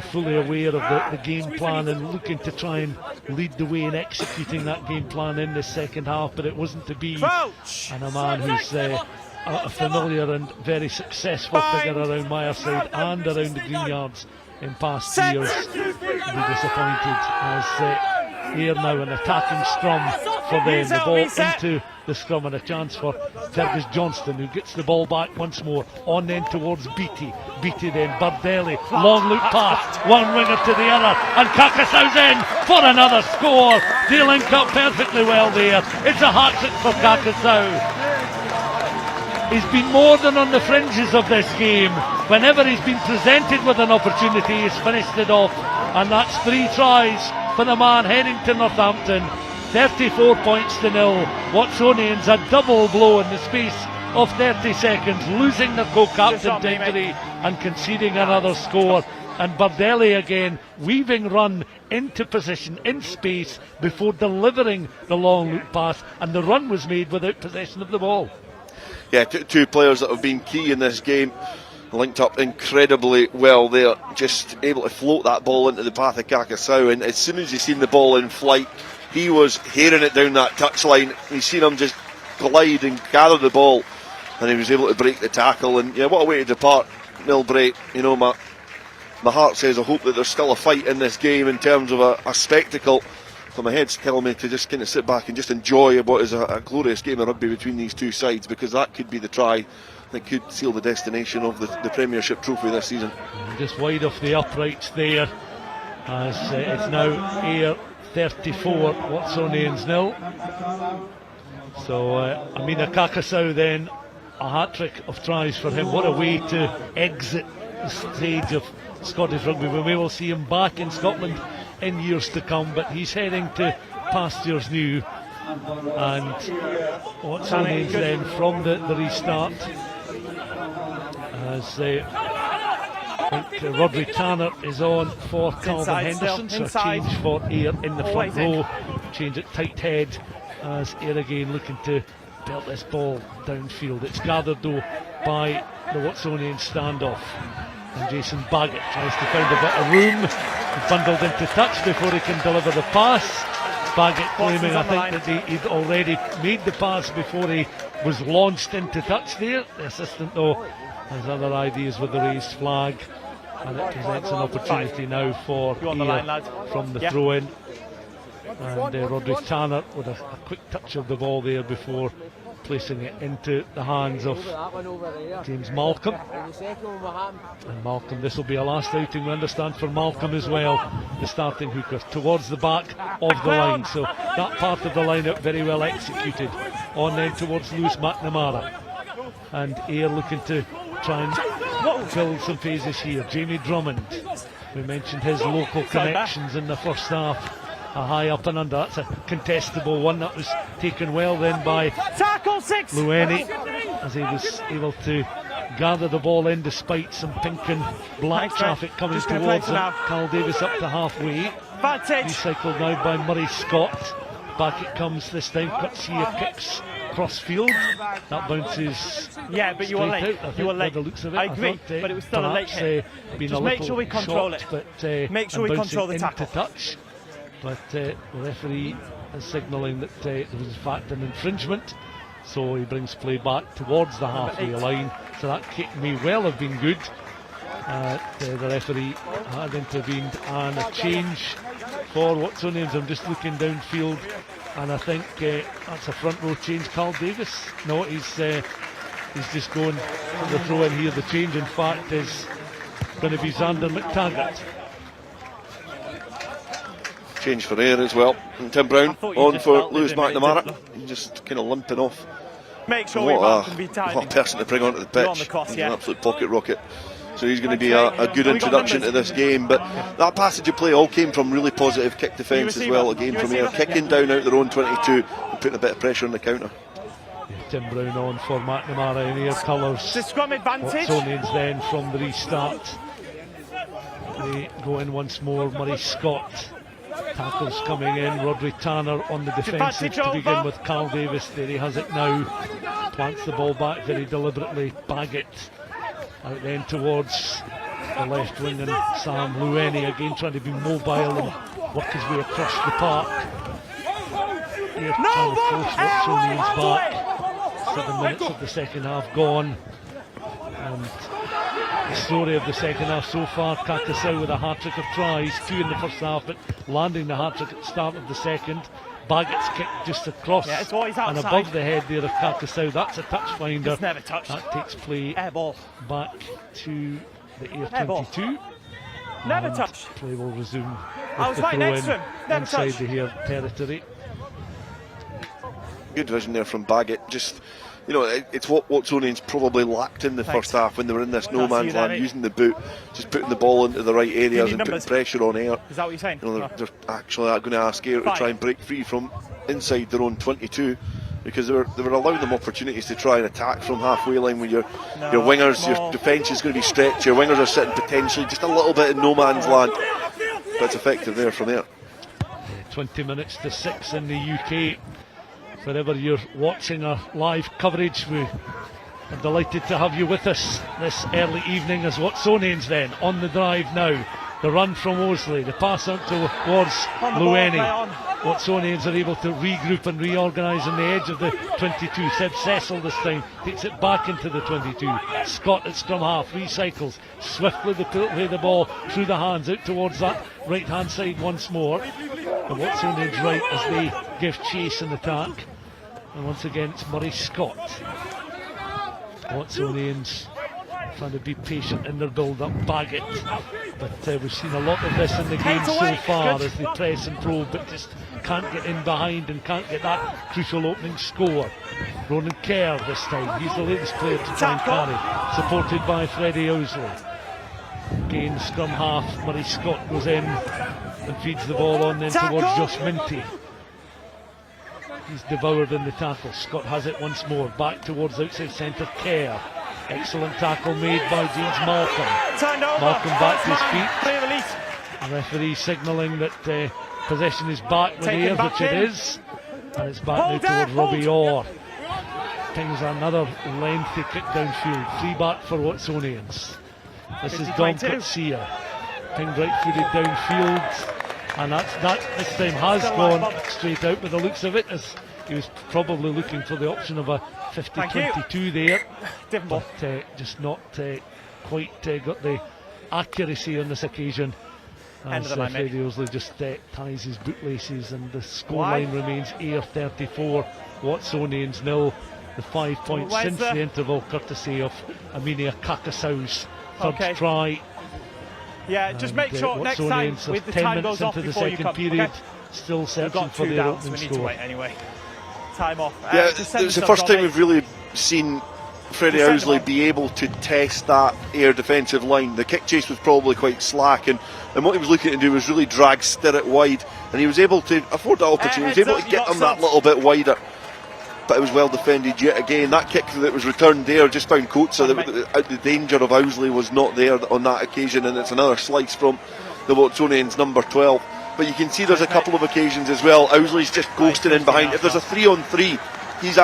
fully aware of the game plan and looking to try and lead the way in executing that game plan in the second half, but it wasn't to be. And a man who's a familiar and very successful figure around Myerside and around the green yards in past years will be disappointed as Ayr now an attacking scrum for them. The ball into the scrum and a chance for Fergus Johnston, who gets the ball back once more on then towards Beattie then Bardelli, long loop pass, one winger to the other, and Kakasau's in for another score. They link up perfectly well there. It's a hat-trick for Kakasau. He's been more than on the fringes of this game. Whenever he's been presented with an opportunity, he's finished it off, and that's 3 tries for the man heading to Northampton. 34 points to 0. Watsonians a double blow in the space of 30 seconds, losing their co-captain to injury and conceding another score. And Bardelli again weaving run into position in space before delivering the long loop pass, and the run was made without possession of the ball. Yeah, two players that have been key in this game, linked up incredibly well there, just able to float that ball into the path of Kakasau, and as soon as he seen the ball in flight, he was hearing it down that touchline. He's seen him just glide and gather the ball, and he was able to break the tackle. And yeah, what a way to depart, Millbrae. My heart says I hope that there's still a fight in this game in terms of a spectacle. So my head's telling me to just kind of sit back and just enjoy what is a glorious game of rugby between these two sides, because that could be the try that could seal the destination of the Premiership trophy this season. Just wide off the uprights there, as it's now Ayr 34, Watsonians 0. So Amina Kakasau then, a hat-trick of tries for him. What a way to exit the stage of Scottish rugby. We will see him back in Scotland in years to come, but he's heading to pastures new. And Watsonians then from the restart, as I think Roderick Tanner is on for Calvin Henderson, so a change for Ayr in the front row, change at tight head as Ayr again looking to belt this ball downfield. It's gathered though by the Watsonian standoff, and Jason Baggett tries to find a bit of room, bundled into touch before he can deliver the pass. Baggett claiming I think that he'd already made the pass before he was launched into touch there. The assistant though has other ideas with the raised flag, and it presents an opportunity now for Ayr from the throw-in. And Roderick Tanner with a quick touch of the ball there before placing it into the hands of James Malcolm. And Malcolm, this will be a last outing, we understand, for Malcolm as well, the starting hooker, towards the back of the line. So that part of the lineup very well executed. On then towards Lewis McNamara. And Ayr looking to try and fill some phases here. Jamie Drummond, we mentioned his local connections in the first half. A high up and under, that's a contestable one. That was taken well then by Lueni, as he was able to gather the ball in despite some pink and black traffic coming towards him. Carl Davis up to halfway. Recycled now by Murray Scott. Back it comes this time. Kutsia kicks cross field. That bounces. Yeah, but you were late. You were late. By the looks of it, I agree, but it was still a late hit. Just make sure we control it. But, make sure we control the tackle. Touch. But the referee is signalling that there was in fact an infringement, so he brings play back towards the halfway line. So that kick may well have been good. The referee had intervened, and a change for Watsonians. I'm just looking downfield, and I think that's a front row change. Carl Davis, no, he's just going for the throw in here. The change, in fact, is going to be Xander McTaggart. Change for Ayr as well. And Tim Brown on for Lewis McNamara. He's just kind of limping off. Make sure what a person to bring onto the pitch. He's an absolute pocket rocket. So he's going to be a good introduction to this game. But that passage of play all came from really positive kick defence as well. Again from Ayr, kicking down out their own 22 and putting a bit of pressure on the counter. Tim Brown on for McNamara in Ayr colours. Scrum advantage. Watsonians then from the restart. They go in once more. Murray Scott. Tackles coming in. Rodri Tanner on the defensive to begin with. Carl Davis, there he has it now. Plants the ball back very deliberately. Baggett out then towards the left wing, and Sam Lueni again trying to be mobile and work his way across the park. Here trying to force Watsonians back. 7 minutes of the second half gone. And the story of the second half so far, Kakasau with a hat-trick of tries, 2 in the first half, but landing the hat-trick at the start of the second. Baggett's kick just across and above the head there of Kakasau. That's a touch finder. It's never touched. That takes play back to the Ayr 22. Never touched. Play will resume I was right next to him. Never inside touched. the Ayr territory. Good vision there from Baggett. Just, you know, it's what Watsonians probably lacked in the first half when they were in this no man's land, using the boot, just putting the ball into the right areas and putting pressure on Ayr. Is that what you're saying? You know, they're actually going to ask Ayr to try and break free from inside their own 22, because they were allowing them opportunities to try and attack from halfway line when your wingers, your defence is going to be stretched, your wingers are sitting potentially just a little bit in no man's land. But it's effective there from there. 20 minutes to 6 in the UK. Wherever you're watching our live coverage, we are delighted to have you with us this early evening as Watsonians then on the drive now. The run from Mosley, the pass out towards Lueni. Watsonians are able to regroup and reorganise on the edge of the 22. Seb Cecil this time takes it back into the 22. Scott at scrum half recycles swiftly the play the ball through the hands out towards that right hand side once more. The Watsonians right as they give chase in attack. And once again it's Murray Scott. Watsonians trying to be patient in their build-up. Baggett, but we've seen a lot of this in the game so far as they press and probe, but just can't get in behind and can't get that crucial opening score. Ronan Kerr this time, he's the latest player to try and carry, supported by Freddie Owsley. Again scrum half, Murray Scott goes in and feeds the ball on then towards Josh Minty. He's devoured in the tackle. Scott has it once more, back towards outside centre Kerr. Excellent tackle made by James Malcolm. Malcolm back to his feet. The referee signalling that possession is back with Ayr, which it is. And it's back now towards Robbie Orr. Pings another lengthy kick downfield. Free back for Watsonians. This is Dom Kutsia. Pinged right-footed downfield. And that this time has gone straight out by the looks of it, as he was probably looking for the option of a 50-22 there. But just not quite got the accuracy on this occasion. As Freddie Owsley just ties his bootlaces, and the scoreline remains Ayr 34, Watsonians 0. the 5 points since the interval, courtesy of Aminia Kakasau's third try. Yeah, just make sure next time with the 10 time minutes goes off into the before you second come. period, still searching for their opening we need score. to wait anyway. Time off. Yeah, it's the first time we've really seen Freddie Owsley be able to test that Ayr defensive line. The kick chase was probably quite slack, and what he was looking to do was really drag Stuart wide, and he was able to afford that opportunity. He was able to get him that little bit wider, but it was well defended yet again. That kick that was returned there just found Coates. The danger of Owsley was not there on that occasion, and it's another slice from the Watsonians, number 12. But you can see there's a couple of occasions as well. Owsley's just ghosting in behind. If there's a 3-on-3, he's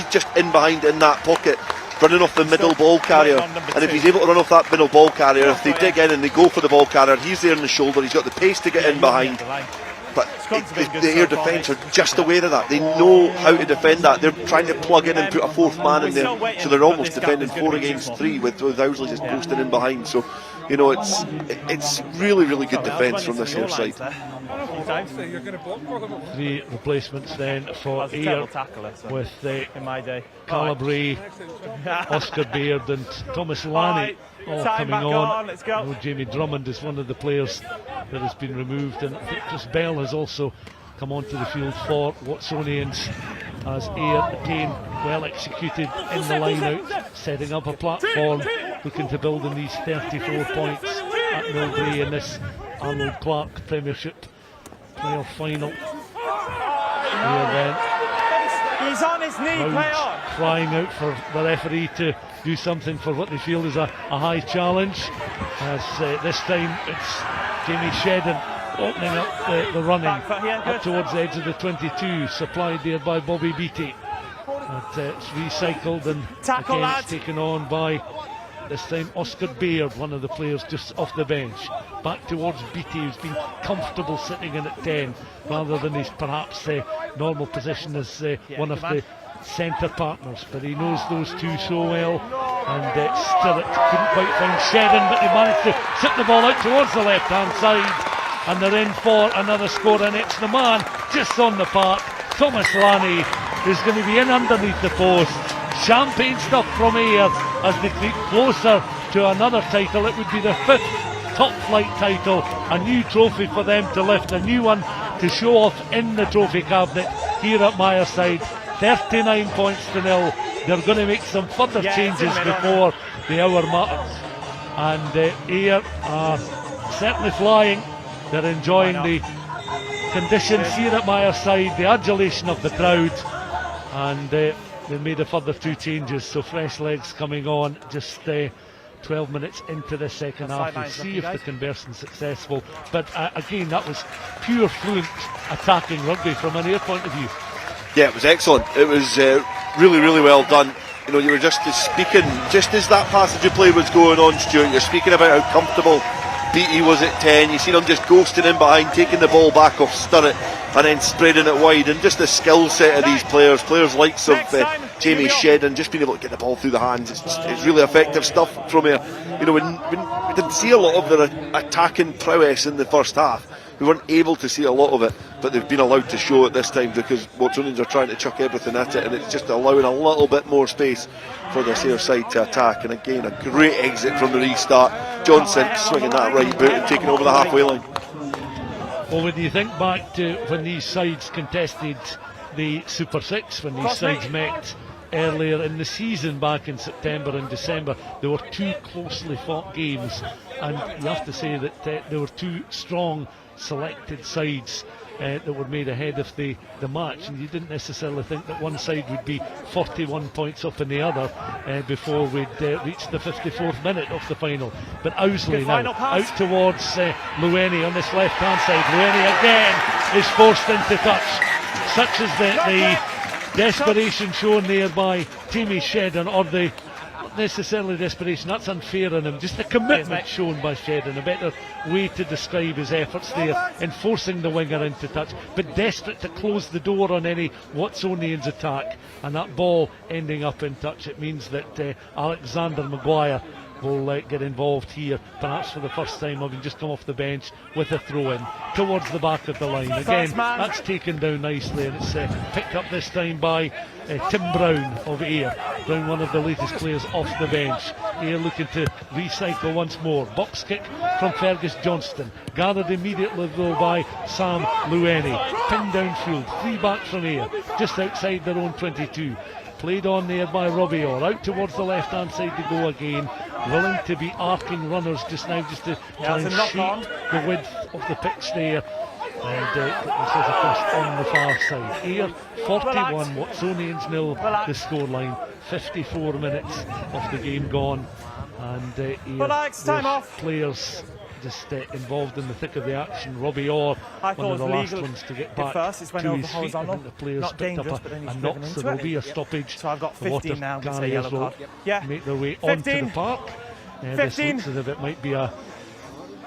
just in behind in that pocket, running off the middle ball carrier. And if he's able to run off that middle ball carrier, if they dig in and they go for the ball carrier, he's there in the shoulder, he's got the pace to get in behind. But the Ayr defence are just aware of that. They know how to defend that. They're trying to plug in and put a fourth man in there, so they're almost defending 4 against 3 with Owsley just ghosting in behind. So, you know, it's really, really good defence from this Ayr side. 3 replacements then for Ayr, with Calabray, Oscar Baird and Thomas Lanny all coming on. Jamie Drummond is one of the players that has been removed, and I think Chris Bell has also come onto the field for Watsonians, as Ayr again well executed in the line out, setting up a platform, looking to build in these 34 points at Millbrae in this Arnold Clark Premiership playoff final. Ayr then, he's on his knee, play on. Crying out for the referee to do something for what they feel is a high challenge, as this time it's Jamie Shedden opening up the running up towards the edge of the 22, supplied there by Bobby Beattie. But it's recycled and again it's taken on by, this time, Oscar Baird, one of the players just off the bench. Back towards Beattie, who's been comfortable sitting in at 10 rather than his perhaps normal position as one of the centre partners. But he knows those two so well, and Stuart couldn't quite find Shedden, but he managed to sit the ball out towards the left hand side, and they're in for another score, and it's the man just on the park, Thomas Lanny, who's going to be in underneath the post. Champagne stuff from Ayr as they creep closer to another title. It would be their 5th top flight title, a new trophy for them to lift, a new one to show off in the trophy cabinet here at Myerside. 39 points to 0. They're going to make some further changes before the hour marks, and Ayr are certainly flying. They're enjoying the conditions here at Myerside, the adulation of the crowd, and they made a further 2 changes, so fresh legs coming on just 12 minutes into the second half. We'll see if the conversion's successful, but again, that was pure fluent attacking rugby from an Ayr point of view. Yeah, it was excellent. It was really, really well done. You know, you were just speaking, just as that passage of play was going on, Stuart, you're speaking about how comfortable Beattie was at 10. You seen him just ghosting in behind, taking the ball back off Stuart and then spreading it wide, and just the skill set of these players likes of Jamie Shedden, just being able to get the ball through the hands. It's really effective stuff from here. You know, we didn't see a lot of their attacking prowess in the first half. We weren't able to see a lot of it, but they've been allowed to show it this time because Watsonians are trying to chuck everything at it, and it's just allowing a little bit more space for the Ayr side to attack. And again, a great exit from the restart. John Simpson swinging that right boot and taking over the halfway line. Well, when you think back to when these sides contested the Super 6, when these sides met earlier in the season back in September and December, there were 2 closely fought games, and you have to say that there were 2 strong selected sides that were made ahead of the match, and you didn't necessarily think that one side would be 41 points up in the other before we'd reach the 54th minute of the final. But Owsley now out towards Lueni on this left hand side. Lueni again is forced into touch. Such is the desperation shown there by Jamie Shedden, or the not necessarily desperation, that's unfair on him, just the commitment shown by Shedden. A better way to describe his efforts there in forcing the winger into touch, but desperate to close the door on any Watsonians attack, and that ball ending up in touch. It means that Alexander Maguire will get involved here, perhaps for the first time, having just come off the bench with a throw-in towards the back of the line. Again, that's taken down nicely, and it's picked up this time by Tim Brown of Ayr. Brown, one of the latest players off the bench. Ayr looking to recycle once more. Box kick from Fergus Johnston, gathered immediately though by Sam Lueni. Pinned downfield, 3 back from Ayr, just outside their own 22. Played on there by Robbie Orr, out towards the left hand side to go again. Willing to be arcing runners just now, just to try and shape the width of the pitch there. And this is across on the far side. Ayr 41, Watsonians 0, the scoreline. 54 minutes of the game gone, and Ayr players just involved in the thick of the action. Robbie Orr, one of the last ones to get back to his feet. I think the players picked up a knock, so there'll be a stoppage. So I've got 15 now. It's a yellow card. Yeah. Make their way onto the park. This looks as if it might be a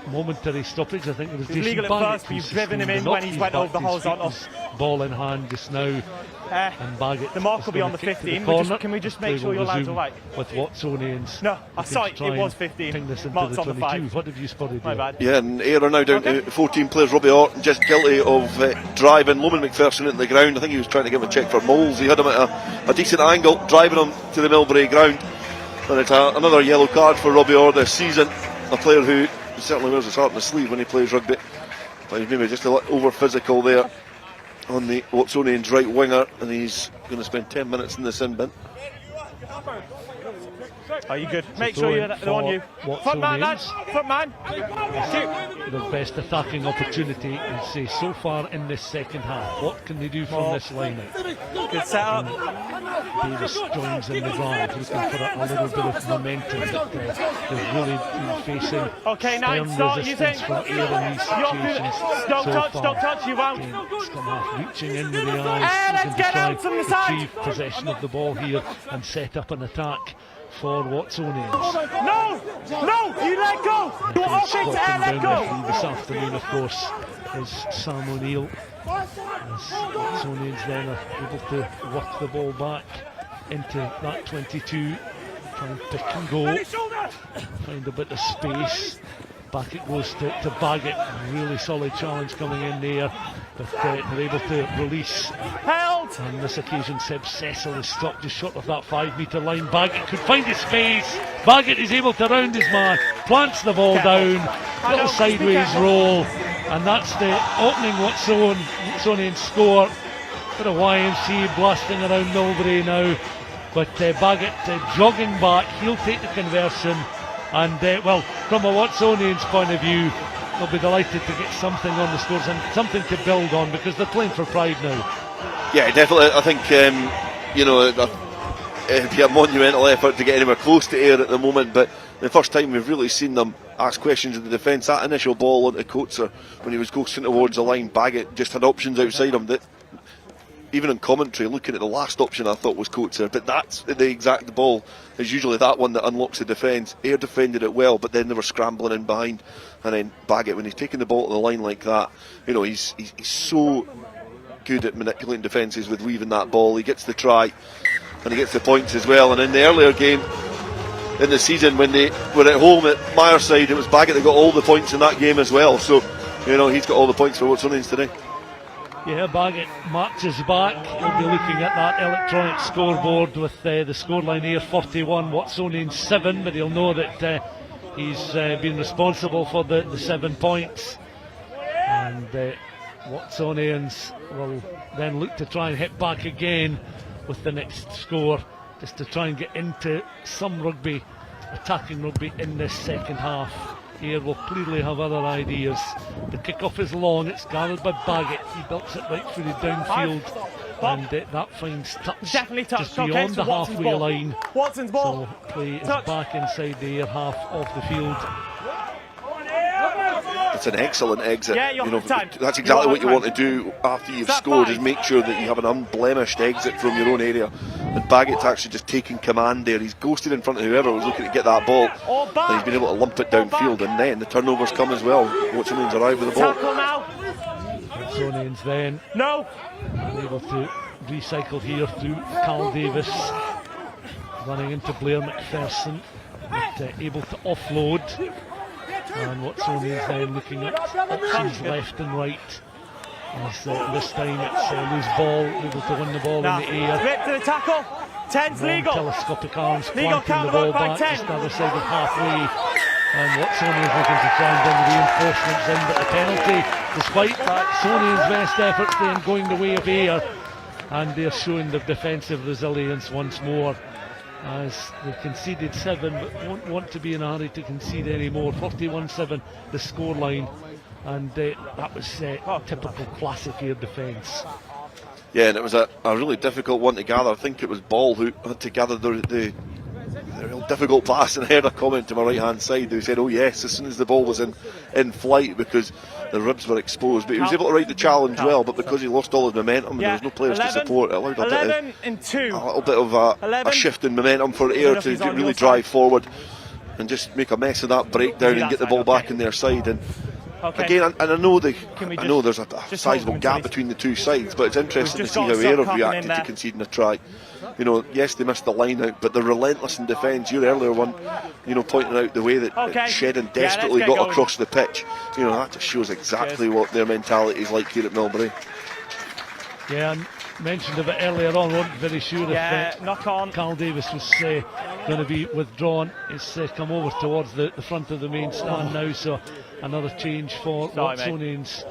momentary stoppage. I think it was legal at first, but you've driven him in when he's went over the horizontal. Ball in hand just now. And Baggett, the mark will be on the 15. Can we just make sure your line's all right? With Watsonians. No, I saw it was 15. Mark's on the 5. What have you spotted? My bad. Yeah, and Ayr are now down to 14 players. Robbie Orton just guilty of driving Loman McPherson into the ground. I think he was trying to give him a check for moles. He had him at a decent angle, driving him to the Millbrae ground. And it's another yellow card for Robbie Orr this season. A player who certainly wears his heart on his sleeve when he plays rugby. But he's maybe just a little over physical there on the Watsonians right winger, and he's going to spend 10 minutes in the sin bin. Are you good? Make sure you're on you. Front man, lads! Front man! The best attacking opportunity is so far in this second half. What can they do from this line-out? Good setup. Davis joins in the drive, looking for a little bit of momentum, but they've really been facing stern resistance from Ayr in these situations Don't touch, you won't. Scunthorpe reaching in with the eyes, looking to try to retrieve possession of the ball here and set up an attack for Watsonians. No, you let go. You're off it, let go. This afternoon, of course, is Sam O'Neill. As Watsonians then are able to work the ball back into that 22, try and pick and go, find a bit of space. Back it goes to Baggett. Really solid challenge coming in there, but they're able to release. Held! On this occasion, Seb Cecil is stopped just short of that 5 metre line. Baggett could find his space. Baggett is able to round his man, plants the ball down, little sideways roll, and that's the opening Watsonian score. Bit of YMC blasting around Millbrae now, but Baggett jogging back, he'll take the conversion. And from a Watsonians point of view, they'll be delighted to get something on the scores and something to build on, because they're playing for pride now. Yeah, definitely. I think it'd be a monumental effort to get anywhere close to Ayr at the moment, but the first time we've really seen them ask questions of the defence. That initial ball onto Coates when he was ghosting towards the line, Baggett just had options outside him that, even in commentary, looking at the last option, I thought was Coates, but that's the exact ball is usually that one that unlocks the defence. Ayr defended it well, but then they were scrambling in behind, and then Baggett, when he's taking the ball to the line like that, he's so good at manipulating defences with weaving that ball. He gets the try and he gets the points as well. And in the earlier game in the season, when they were at home at Myerside, it was Baggett that got all the points in that game as well. So he's got all the points for Watsonians today. Yeah, Baggett marches back. He'll be looking at that electronic scoreboard with the scoreline here, 41, Watsonians 7, but he'll know that he's been responsible for the 7 points. And Watsonians will then look to try and hit back again with the next score, just to try and get into some rugby, attacking rugby in this second half. Ayr will clearly have other ideas. The kickoff is long, it's gathered by Baggett. He belts it right through the downfield, and that finds touch just beyond the halfway line. Watson's ball. So play is back inside the Ayr half of the field. It's an excellent exit. Yeah, that's exactly what you want to do after you've scored, is make sure that you have an unblemished exit from your own area. And Baggett's actually just taking command there. He's ghosted in front of whoever was looking to get that ball, and he's been able to lump it downfield, and then the turnovers come as well. Watsonians arrive with the ball. Watsonians then able to recycle here through Carl Davis, running into Blair McPherson. but able to offload. And Watsonians then looking at options left and right. As this time it's a loose ball, able to win the ball in the air. Grip to the tackle. 10's legal. Telescopic arms Legal flanking the ball back just the other side of halfway. And Watsonians looking to try and bring reinforcements in, but the penalty, despite Watsonians' best efforts, then going the way of Ayr. And they're showing their defensive resilience once more, as they've conceded 7 but won't want to be in a hurry to concede any more. 41-7 the scoreline, and that was typical classic Ayr defence. Yeah, and it was a really difficult one to gather. I think it was Ball who had to gather the real difficult pass, and I heard a comment to my right hand side who said, oh yes, as soon as the ball was in flight, because the ribs were exposed, but he was able to ride the challenge well, but because he lost all his momentum and there was no players to support, it allowed a little bit of a shift in momentum for Ayr to really drive forward and just make a mess of that breakdown and get the ball back in their side. And again, and I know there's a sizable gap between the two sides, but it's interesting to see how Ayr have reacted to conceding a try. You know, yes, they missed the line out, but they're relentless in defence. Your earlier one, you know, pointing out the way that Shedden desperately got across the pitch. You know, that just shows exactly what their mentality is like here at Millbrae. Yeah, and mentioned a bit earlier on, wasn't very sure if knock on. Carl Davis was going to be withdrawn. It's come over towards the front of the main stand now, so another change for Watsonians.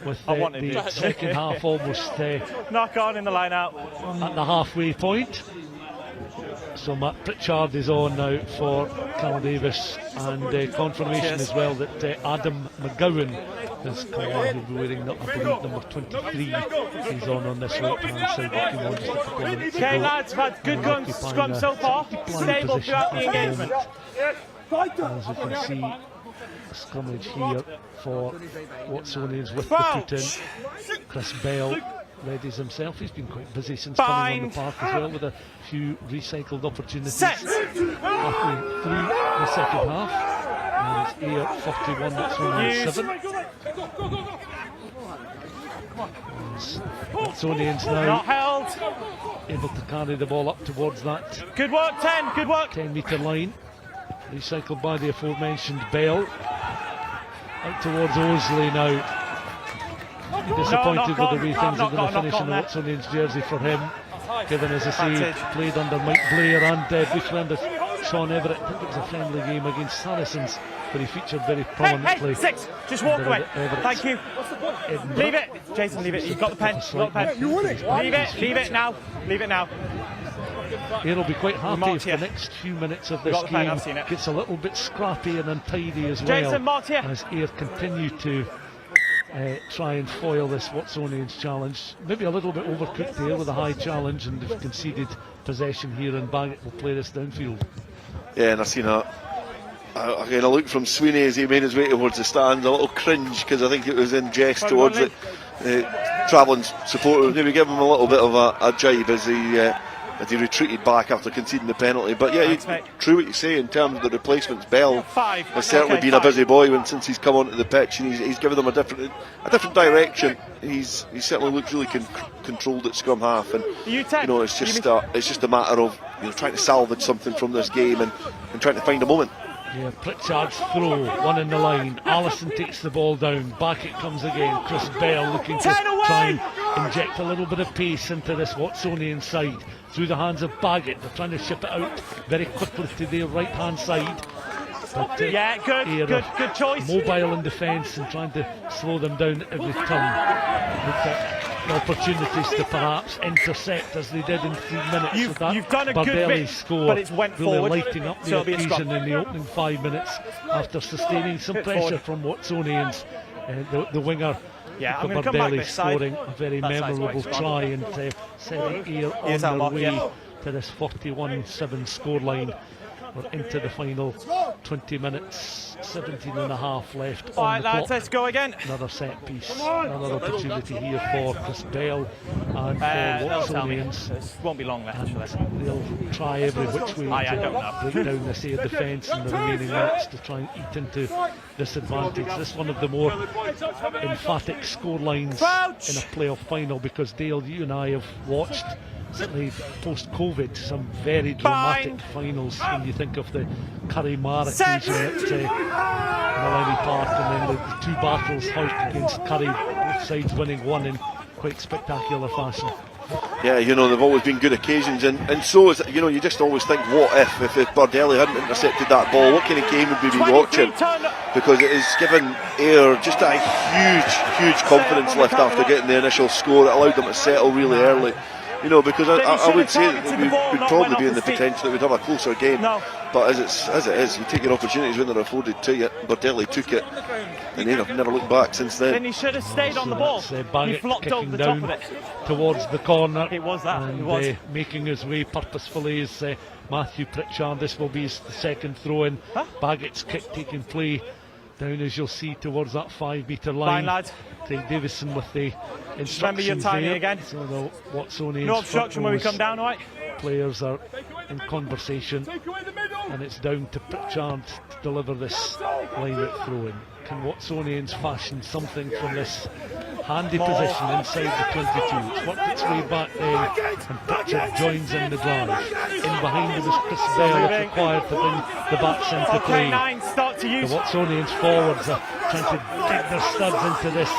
With the second half almost knock on in the line out at the halfway point. So Matt Pritchard is on now for Carl Davis, and confirmation as well that Adam McGowan has come on. He'll be wearing, I believe, number 23. He's on this right hand side. Came on just a couple of minutes ago. Okay, lads, we've had good guns scrum so far. Stable throughout the engagement. As you can see, a scrummage here for Watsonians with the put in. Chris Bell readies himself. He's been quite busy since coming on the park as well, with a few recycled opportunities. Halfway through the second half, and it's Ayr 41, Watsonians 7. Watsonians now not held, able to carry the ball up towards that good work 10, good work 10 metre line. Recycled by the aforementioned Bell. Out towards Osley now. Disappointed with the way things are going to finish in the Watsonians jersey for him, given, as I say, played under Mike Blair and briefly under Sean Everett. I think it was a friendly game against Saracens, but he featured very prominently. 6, just walk away. Thank you. Leave it, Jason, leave it. You've got the pen. Leave it now. Leave it now. Ayr will be quite happy if the next few minutes of this game gets a little bit scrappy and untidy as well, as Ayr continue to try and foil this Watsonians challenge. Maybe a little bit overcooked here with a high challenge, and they've conceded possession here, and Baggett will play this downfield. Yeah, and I seen a look from Sweeney as he made his way towards the stand, a little cringe, because I think it was in jest towards the travelling supporters. Maybe give him a little bit of a jibe as he retreated back after conceding the penalty. But yeah, true what you say in terms of the replacements. Bell has certainly been a busy boy since he's come onto the pitch, and he's given them a different direction. He certainly looks really controlled at scrum half, and you know, it's just a matter of trying to salvage something from this game and trying to find a moment. Yeah, Pritchard's throw, one in the line. Allison takes the ball down. Back it comes again. Chris Bell looking to try and inject a little bit of pace into this Watsonian side through the hands of Baggett. They're trying to ship it out very quickly to their right hand side. But, good choice. Mobile in defence and trying to slow them down at every turn. Opportunities to perhaps intercept, as they did in 3 minutes. You've done a good bit, score, but it's went really forward, lighting up the occasion in the opening 5 minutes after sustaining some pressure from Watsonians. The winger, Bardelli, scoring a very memorable try and setting Ayr on their way to this 41-7 scoreline. We're into the final 20 minutes, 17 and a half left on the lads, clock. let's go again. Another set piece, another opportunity here for Chris Bell and for Watsonians. This won't be long left, actually. They'll try every which way to break down this Ayr defence in the remaining minutes to try and eat into this advantage. This is one of the more emphatic scorelines in a playoff final, because Dale, you and I have watched certainly post-COVID, some very dramatic finals when you think of the Curry Marathons at Millbrae Park, and then the two battles, Hoyt against Curry, both sides winning one in quite spectacular fashion. Yeah, you know, they've always been good occasions, and so is, you know, you just always think, what if Bardelli hadn't intercepted that ball, what kind of game would we be watching? Because it has given Ayr just a huge confidence lift after getting the initial score. It allowed them to settle really early. You know, because I would say that we would probably be in the potential that we'd have a closer game. But as it is, you take your opportunities when they're afforded to you. Bardelli took it, and Ayr have never looked back since then. Then he should have stayed on the ball. He flopped over the top of it towards the corner. It was that. And, it was. making his way purposefully is Matthew Pritchard. This will be the second throw in. Baggett's kick taking play down, as you'll see, towards that 5 metre line. Fine, lad. Craig Davison with the instructions. Remember your timing there. again. So the Watsonians, No obstruction when we come down, alright? Players are in conversation, and it's down to Pritchard to deliver this line out throw in. Can Watsonians fashion something from this handy position inside the 22? It's worked its way back there, and Pritchard joins in the drive. In behind him is Chris Bell, if required, to bring the backs into play. The Watsonians forwards are trying to get their studs into this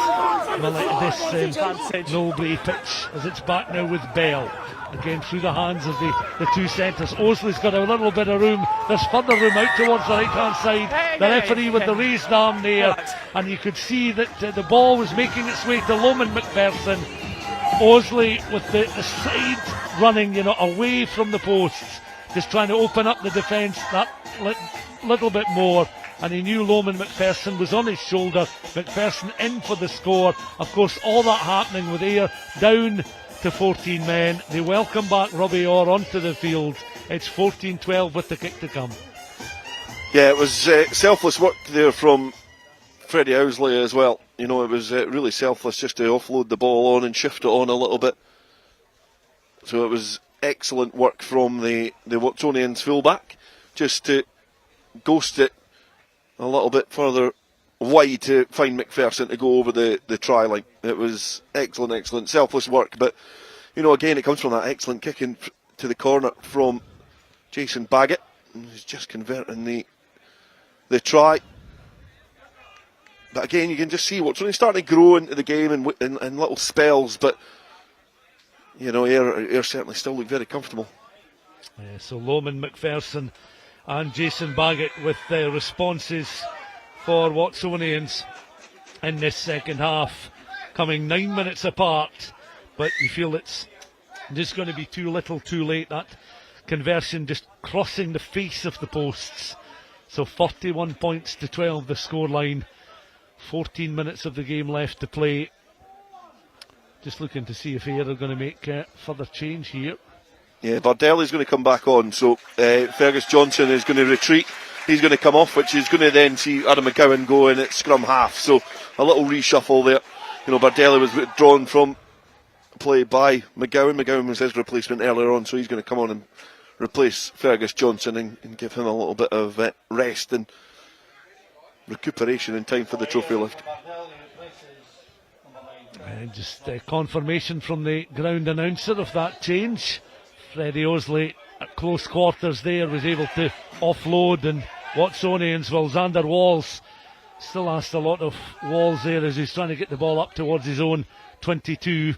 Millbrae pitch, as it's back now with Bell. Again through the hands of the two centres. Osley's got a little bit of room. There's further room out towards the right hand side. The referee with the raised arm there, and you could see that the ball was making its way to Loman McPherson. Osley with the side running, you know, away from the posts, just trying to open up the defence that little bit more. And he knew Loman McPherson was on his shoulder. McPherson in for the score. Of course, all that happening with Ayr down to 14 men. They welcome back Robbie Orr onto the field. It's 14-12 with the kick to come. Yeah, it was selfless work there from Freddie Owsley as well. You know, it was really selfless just to offload the ball on and shift it on a little bit. So it was excellent work from the Watsonians fullback, just to ghost it a little bit further wide to find McPherson to go over the try line. It was excellent selfless work, but you know, again, it comes from that excellent kick in to the corner from Jason Baggett, who's just converting the try. But again, you can just see what's really starting to grow into the game in little spells, but you know, Ayr certainly still look very comfortable. Yeah, so Loman McPherson and Jason Baggett with the responses for Watsonians in this second half, coming 9 minutes apart, but you feel it's just going to be too little too late. That conversion just crossing the face of the posts. So 41 points to 12 the scoreline, 14 minutes of the game left to play. Just looking to see if Ayr are going to make further change here. Yeah, Bardelli's going to come back on, so Fergus Johnson is going to retreat. He's going to come off, which is going to then see Adam McGowan go in at scrum half. So a little reshuffle there. You know, Bardelli was withdrawn from play by McGowan. McGowan was his replacement earlier on, so he's going to come on and replace Fergus Johnson and give him a little bit of rest and recuperation in time for the trophy lift. Just confirmation from the ground announcer of that change. Freddie Osley at close quarters there was able to offload, and Watsonians, well, Xander Walls still asked a lot of Walls there as he's trying to get the ball up towards his own 22.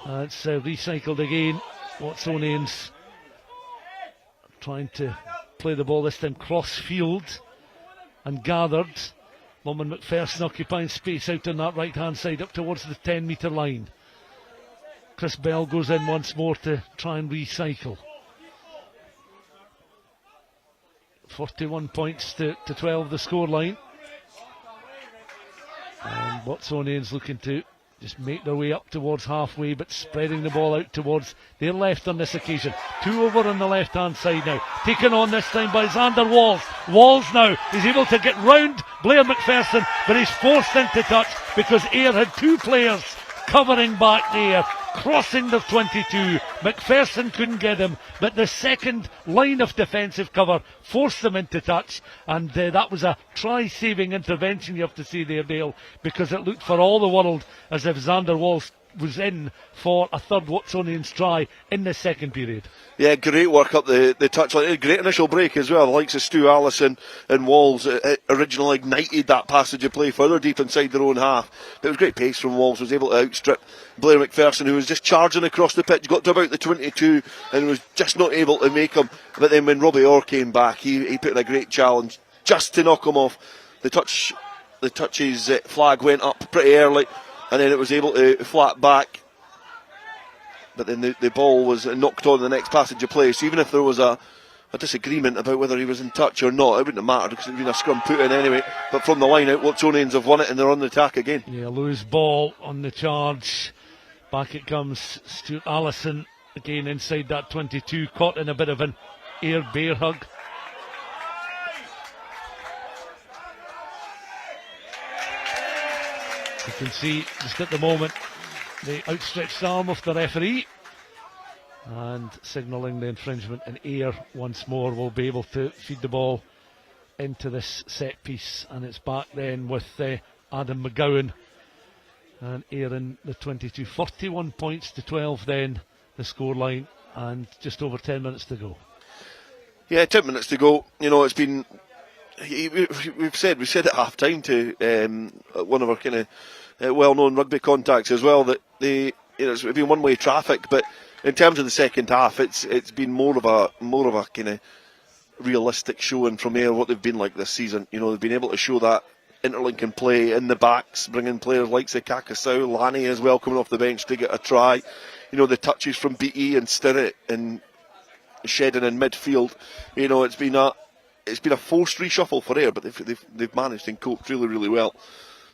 It's recycled again. Watsonians trying to play the ball this time cross field and gathered. Loman McPherson occupying space out on that right hand side up towards the 10 metre line. Chris Bell goes in once more to try and recycle. 41 points to 12 the scoreline. And Watsonians looking to just make their way up towards halfway, but spreading the ball out towards their left on this occasion. Two over on the left hand side now. Taken on this time by Xander Walls. Walls now is able to get round Blair McPherson, but he's forced into touch because Ayr had two players covering back there, crossing the 22. McPherson couldn't get him, but the second line of defensive cover forced them into touch, and that was a try-saving intervention, you have to say there, Dale, because it looked for all the world as if Xander Walls was in for a third Watsonians try in the second period. Yeah, great work up the touchline. Great initial break as well. The likes of Stu Allison and Walls originally ignited that passage of play further deep inside their own half. But it was great pace from Walls. Was able to outstrip Blair McPherson, who was just charging across the pitch. Got to about the 22 and was just not able to make him. But then when Robbie Orr came back, he put in a great challenge just to knock him off. The touches flag went up pretty early, and then it was able to flat back. But then the ball was knocked on the next passage of play. So even if there was a disagreement about whether he was in touch or not, it wouldn't have mattered because it would have been a scrum put in anyway. But from the line out, Watsonians have won it and they're on the attack again. Yeah, loose ball on the charge. Back it comes. Stuart Allison again inside that 22, caught in a bit of an Ayr bear hug. You can see just at the moment the outstretched arm of the referee and signalling the infringement, and Ayr once more will be able to feed the ball into this set piece, and it's back then with Adam McGowan and Ayr in the 22. 41 points to 12 then the scoreline, and just over 10 minutes to go. Yeah, 10 minutes to go. You know, it's been, we've said at half time to one of our kind of well-known rugby contacts as well that it's been one-way traffic, but in terms of the second half, it's been more of a kind of realistic showing from Ayr what they've been like this season. You know, they've been able to show that interlinking play in the backs, bringing players like Kakasau, Lanny as well coming off the bench to get a try. You know, the touches from BE and Stuart and Shedden in midfield. You know, it's been a forced reshuffle for Ayr, but they've managed and coped really, really well.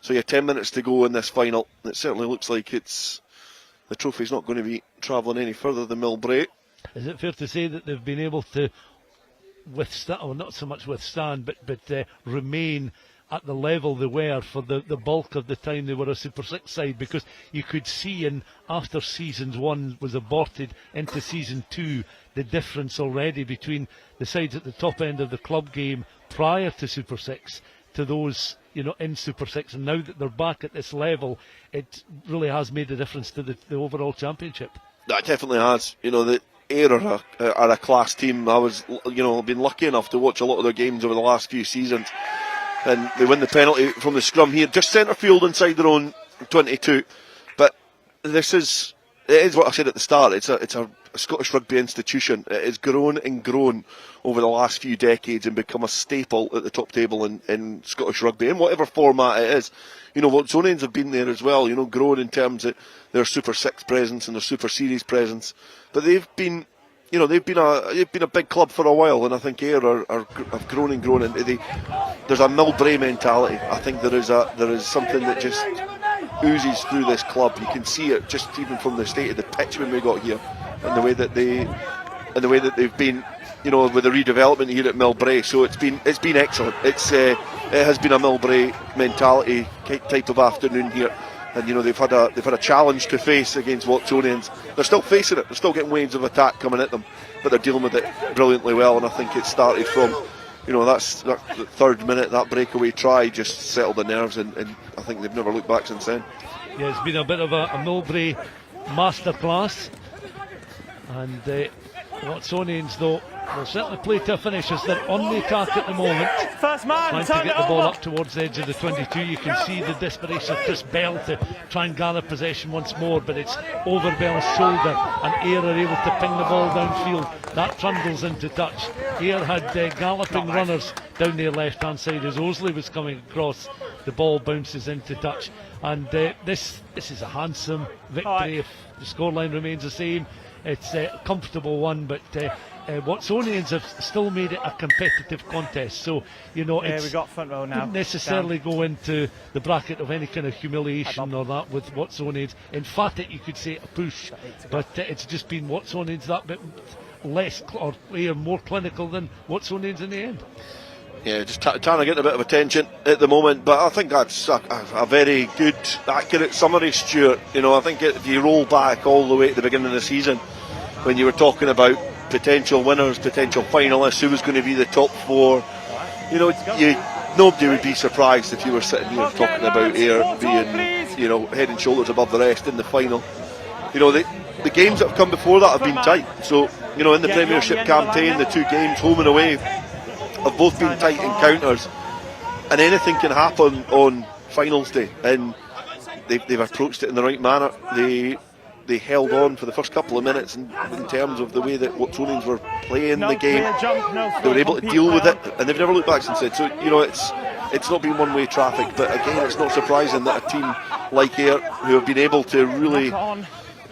So yeah, 10 minutes to go in this final. It certainly looks like the trophy's not going to be travelling any further than Millbrae. Is it fair to say that they've been able to withstand, or not so much withstand, but remain at the level they were for the bulk of the time they were a Super 6 side? Because you could see after season 1 was aborted into season 2, the difference already between the sides at the top end of the club game prior to Super 6 to those, you know, in Super 6, and now that they're back at this level, it really has made a difference to the overall championship. That definitely has. You know, the Ayr are a class team. I was, you know, been lucky enough to watch a lot of their games over the last few seasons, and they win the penalty from the scrum here, just centre field inside their own 22. But it is what I said at the start. It's a Scottish rugby institution. It has grown and grown over the last few decades and become a staple at the top table in Scottish rugby, in whatever format it is. You know, Watsonians have been there as well, you know, grown in terms of their Super 6 presence and their Super Series presence. But they've been a big club for a while, and I think Ayr have grown and grown. And there's a Millbrae mentality. I think there is something that just oozes through this club. You can see it just even from the state of the pitch when we got here, and the way that they've been, you know, with the redevelopment here at Millbrae. So it's been excellent. It has been a Millbrae mentality type of afternoon here, and you know they've had a challenge to face against Watsonians. They're still facing it. They're still getting waves of attack coming at them, but they're dealing with it brilliantly well. And I think it started from, you know, that third minute, that breakaway try just settled the nerves, and I think they've never looked back since then. Yeah, it's been a bit of a Millbrae masterclass, and Watsonians though will certainly play to a finish as they're on the attack at the moment. First man, trying to get the ball up towards the edge of the 22. You can see the desperation of Chris Bell to try and gather possession once more, but it's over Bell's shoulder, and Ayr are able to ping the ball downfield. That trundles into touch. Ayr had galloping runners down their left hand side as Osley was coming across. The ball bounces into touch, and this is a handsome victory if the scoreline remains the same. It's a comfortable one, but Watsonians have still made it a competitive contest. So, you know, we got front row now. Wouldn't necessarily go into the bracket of any kind of humiliation or that with Watsonians. In fact, you could say a push, but it's just been Watsonians that bit less or more clinical than Watsonians in the end. Yeah, just trying to get a bit of attention at the moment, but I think that's a very good, accurate summary, Stuart. You know, I think if you roll back all the way at the beginning of the season, when you were talking about potential winners, potential finalists, who was going to be the top 4, you know, nobody would be surprised if you were sitting here talking about Ayr being you know, head and shoulders above the rest in the final. You know, the games that have come before that have been tight. So, you know, in the Premiership campaign, the 2 games, home and away, have both been tight encounters, and anything can happen on finals day. And they've approached it in the right manner. They held on for the first couple of minutes in terms of the way that Watsonians were playing the game. They were able to deal with it, and they've never looked back since then. So, you know, it's not been one-way traffic, but again, it's not surprising that a team like Ayr, who have been able to really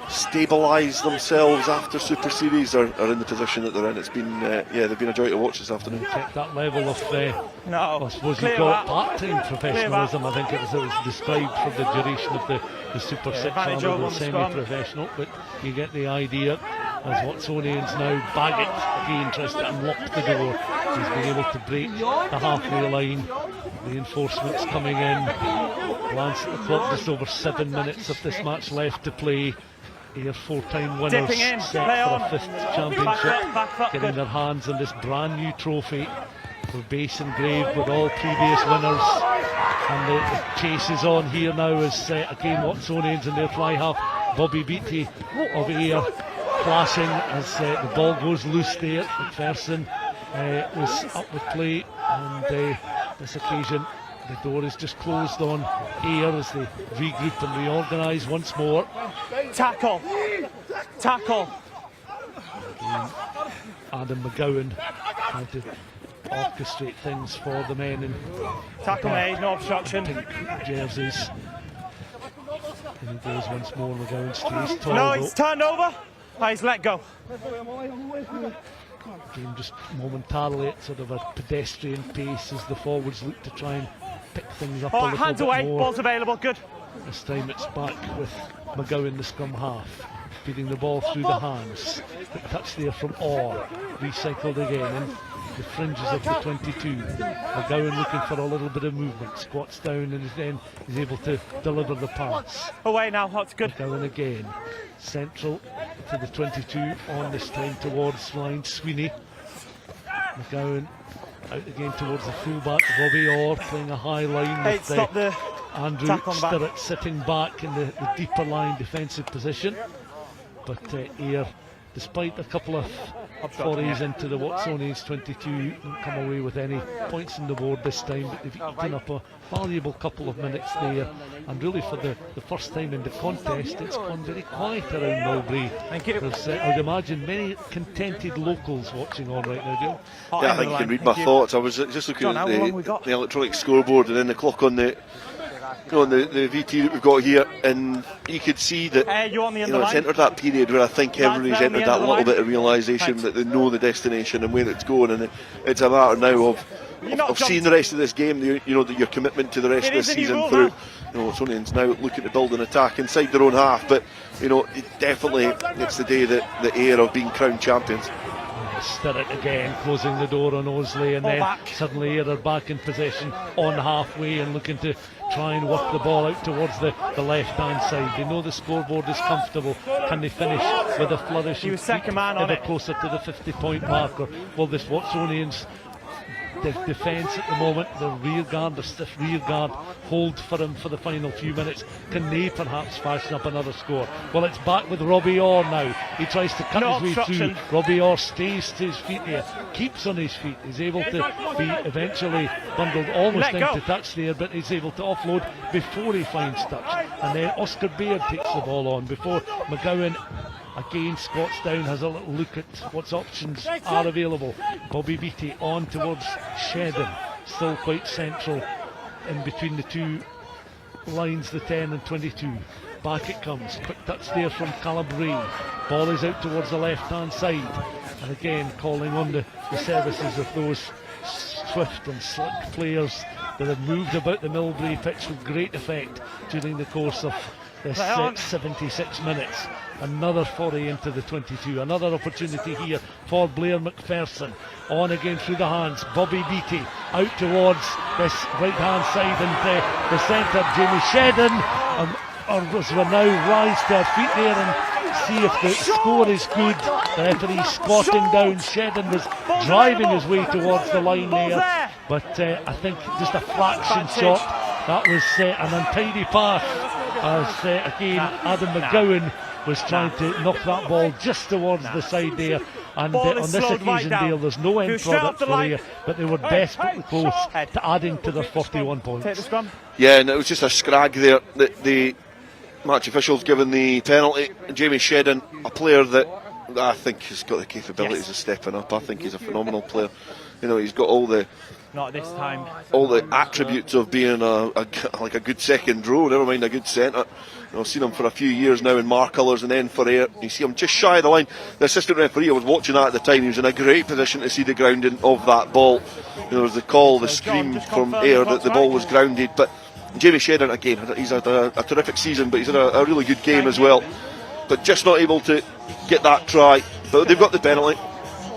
stabilise themselves after Super Series, are in the position that they're in. It's been, they've been a joy to watch this afternoon. Kept that level of, I suppose you call it part-time professionalism. I think it was described for the duration of the Super 6 rather than semi-professional, but you get the idea. As Watsonians now bag it again, tries to unlock the door. He's been able to break the halfway line. Reinforcements coming in. Glance at the clock, just over 7 minutes of this match left to play. Ayr 4-time winners set for a 5th championship, getting their hands on this brand new trophy. We're base engraved with all previous winners, and the chase is on here now as again Watsonians in their fly half. Bobby Beattie of Ayr flashing as the ball goes loose there. McPherson was up with play, and this occasion the door is just closed on Ayr as they regroup and reorganise once more. Tackle! Adam McGowan trying to orchestrate things for the men in tackle made, no obstruction. Pink jerseys. And he goes once more. McGowan stays tall. No, he's turned over. He's let go. Game just momentarily at sort of a pedestrian pace as the forwards look to try and pick things up a little hands bit away, more. ball's available, good. This time it's back with McGowan, the scrum half, feeding the ball through the hands. Quick touch there from Orr, recycled again in the fringes of the 22. McGowan looking for a little bit of movement, squats down and then is able to deliver the pass. Away now, that's good. McGowan again, central to the 22, on this time towards line Sweeney. McGowan out again towards the fullback, Robbie Orr playing a high line with Andrew Stuart sitting back in the deeper line defensive position. But Ayr, despite a couple of forays into the Watsonians 22, don't come away with any points on the board this time, but they've eaten up a valuable couple of minutes there, and really for the first time in the contest it's gone very quiet around Millbrae. Thank you. There's, I would imagine, many contented locals watching on right now, Joe. Yeah, I think you can read my thoughts. I was just looking at the electronic scoreboard and then the clock on the VT that we've got here, and you could see that it's entered that period where I think everybody's entered that little bit of realisation that they know the destination and where it's going, and it's a matter now of seeing the rest of this game, that your commitment to the rest of the season through. Watsonians now looking to build an attack inside their own half, but definitely it's the day that the Ayr have been crowned champions. Stuart again closing the door on Osley, and then suddenly Ayr are back in possession on halfway and looking to try and work the ball out towards the left hand side. They know the scoreboard is comfortable. Can they finish with a flourish? He was second man on it. Closer to the 50-point marker. Well, this Watsonians defence at the moment, the rear guard, the stiff rear guard, hold for him for the final few minutes. Can they perhaps fashion up another score? Well, it's back with Robbie Orr now. He tries to cut his way through. Robbie Orr stays to his feet there, keeps on his feet. He's able to be eventually bundled almost into touch there, but he's able to offload before he finds touch. And then Oscar Baird takes the ball on before McGowan again squats down, has a little look at what options are available. Bobby Beattie on towards Shedden, still quite central in between the two lines, the 10 and 22. Back it comes, quick touch there from Calabrine. Ball is out towards the left hand side, and again calling on the services of those swift and slick players that have moved about the Millbrae pitch with great effect during the course of this 76 minutes. Another foray into the 22, another opportunity here for Blair McPherson. On again through the hands, Bobby Beattie out towards this right hand side, and the centre Jamie Shedden, as we now rise to our feet there and see if the score is good. The referee squatting down. Shedden was driving his way towards the line there, but I think just a fraction short. That was an untidy pass as again Adam McGowan was trying to knock that ball just towards the side there, and on this occasion there's no end product for Ayr, but they were desperately close to adding to their 41 points. Yeah, and it was just a scrag there. The match officials given the penalty. Jamie Shedden, a player that I think has got the capabilities of stepping up. I think he's a phenomenal player. You know, he's got all the attributes of being like a good second row, never mind a good centre. You know, I've seen him for a few years now in Mar colours and then for Ayr. You see him just shy of the line. The assistant referee, I was watching that at the time, he was in a great position to see the grounding of that ball. You know, there was the call, the scream from Ayr that the ball was grounded, but Jamie Shedden, again, he's had a terrific season, but he's had a really good game as well. But just not able to get that try. But they've got the penalty,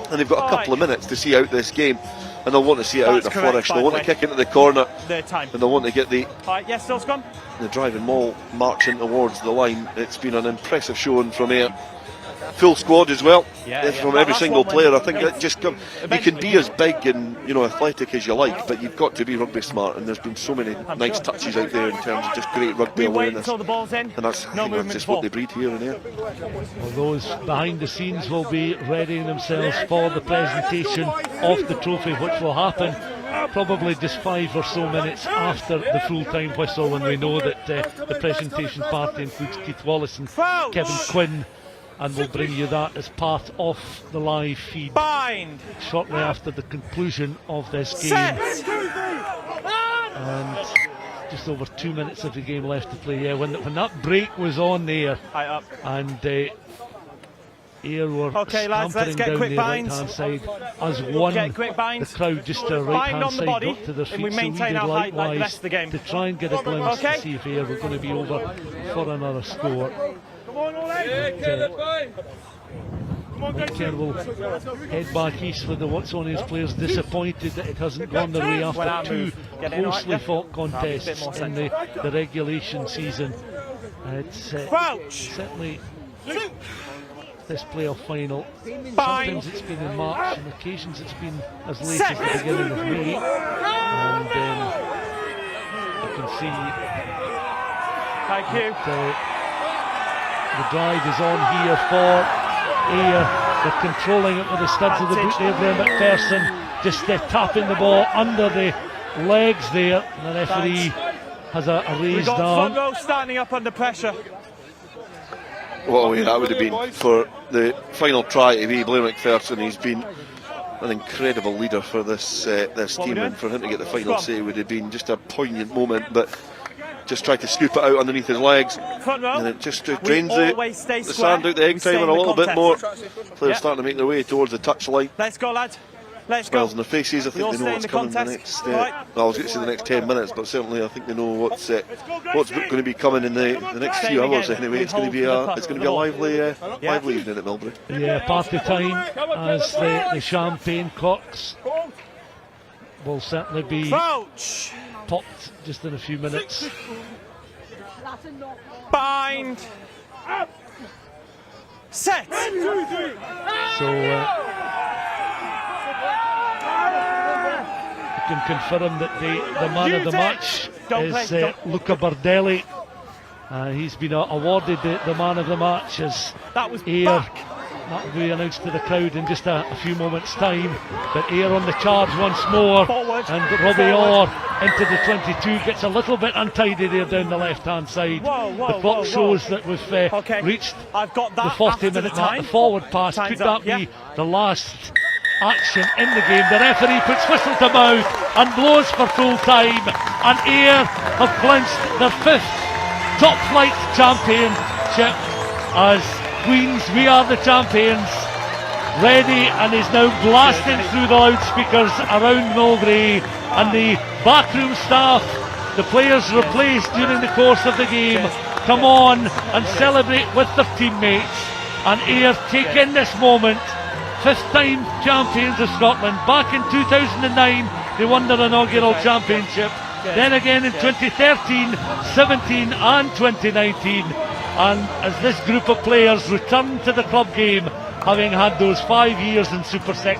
and they've got a couple of minutes to see out this game, and they'll want to see it out in a flourish. They'll want to kick into the corner, and they'll want to get the driving maul marching towards the line. It's been an impressive showing from Ayr. Full squad as well, from every single player. I think it just you can be as big and athletic as you like, but you've got to be rugby smart, and there's been so many nice touches out there in terms of just great rugby awareness, and that's just what they breed here in Ayr. Well, those behind the scenes will be readying themselves for the presentation of the trophy, which will happen probably just 5 or so minutes after the full-time whistle, when we know that the presentation party includes Keith Wallace and Kevin Quinn, and we'll bring you that as part of the live feed shortly after the conclusion of this game. And just over 2 minutes of the game left to play. Yeah, when that break was on there, and Ayr were scampering down the right hand side as one. The crowd just to the right hand side got to their feet, so we did likewise to try and get a glimpse to see if Ayr were going to be over for another score. Kerr will head back east with the Watsonians players, disappointed that it hasn't gone their way after 2 closely fought contests in the regulation season. It's certainly this playoff final. Sometimes it's been in March, on occasions it's been as late as the beginning of May, and you can see the drive is on here for Ayr. They're controlling it with the studs of the boot there. McPherson just tapping the ball under the legs there. The referee has a raised arm. Front row standing up under pressure. What a way that would have been for the final try to be Blair McPherson. He's been an incredible leader for this team, and for him to get the final say would have been just a poignant moment, but just tried to scoop it out underneath his legs, and it just drains the sand out the egg time a little bit more. Players starting to make their way towards the touchline. Let's go, lad. Let's Smiles go. on their faces. I think they know what's coming in the next. Well, I was going to say the next 10 minutes, but certainly I think they know what's going to be coming in the next few hours. Anyway, it's going to be a lively evening at Millbrae. Yeah, party time as the champagne corks will certainly be popped just in a few minutes. Bind. Set. So I can confirm that the man of the match is Luca Bardelli. He's been awarded the man of the match as Ayr. That will be announced to the crowd in just a few moments' time. But Ayr on the charge once more, and Robbie Orr into the 22 gets a little bit untidy there down the left-hand side. The clock shows that we've reached the 40-minute mark. The forward pass, could that be the last action in the game? The referee puts whistle to mouth and blows for full time, and Ayr have clinched their 5th top-flight championship. As Queens, we are the champions. Ready, and is now blasting through the loudspeakers around Millbrae, and the backroom staff, the players replaced during the course of the game, come on and celebrate with their teammates. And Ayr take in this moment. 5th time champions of Scotland. Back in 2009 they won their inaugural championship, then again in 2013, 17 and 2019. And as this group of players return to the club game, having had those 5 years in Super 6,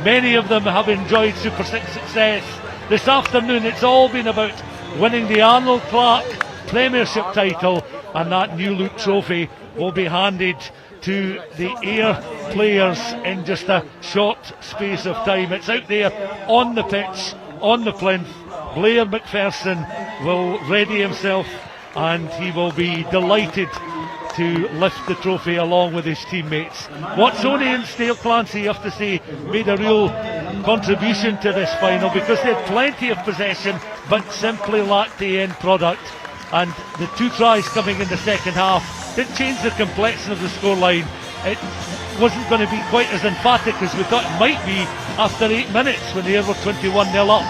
many of them have enjoyed Super 6 success. This afternoon it's all been about winning the Arnold Clark Premiership title, and that new look trophy will be handed to the Ayr players in just a short space of time. It's out there on the pitch, on the plinth. Blair McPherson will ready himself, and he will be delighted to lift the trophy along with his teammates. Watsonians, Dale Clancy, you have to say, made a real contribution to this final because they had plenty of possession but simply lacked the end product, and the 2 tries coming in the second half didn't change the complexion of the scoreline. It wasn't going to be quite as emphatic as we thought it might be after 8 minutes when Ayr were 21-0 up.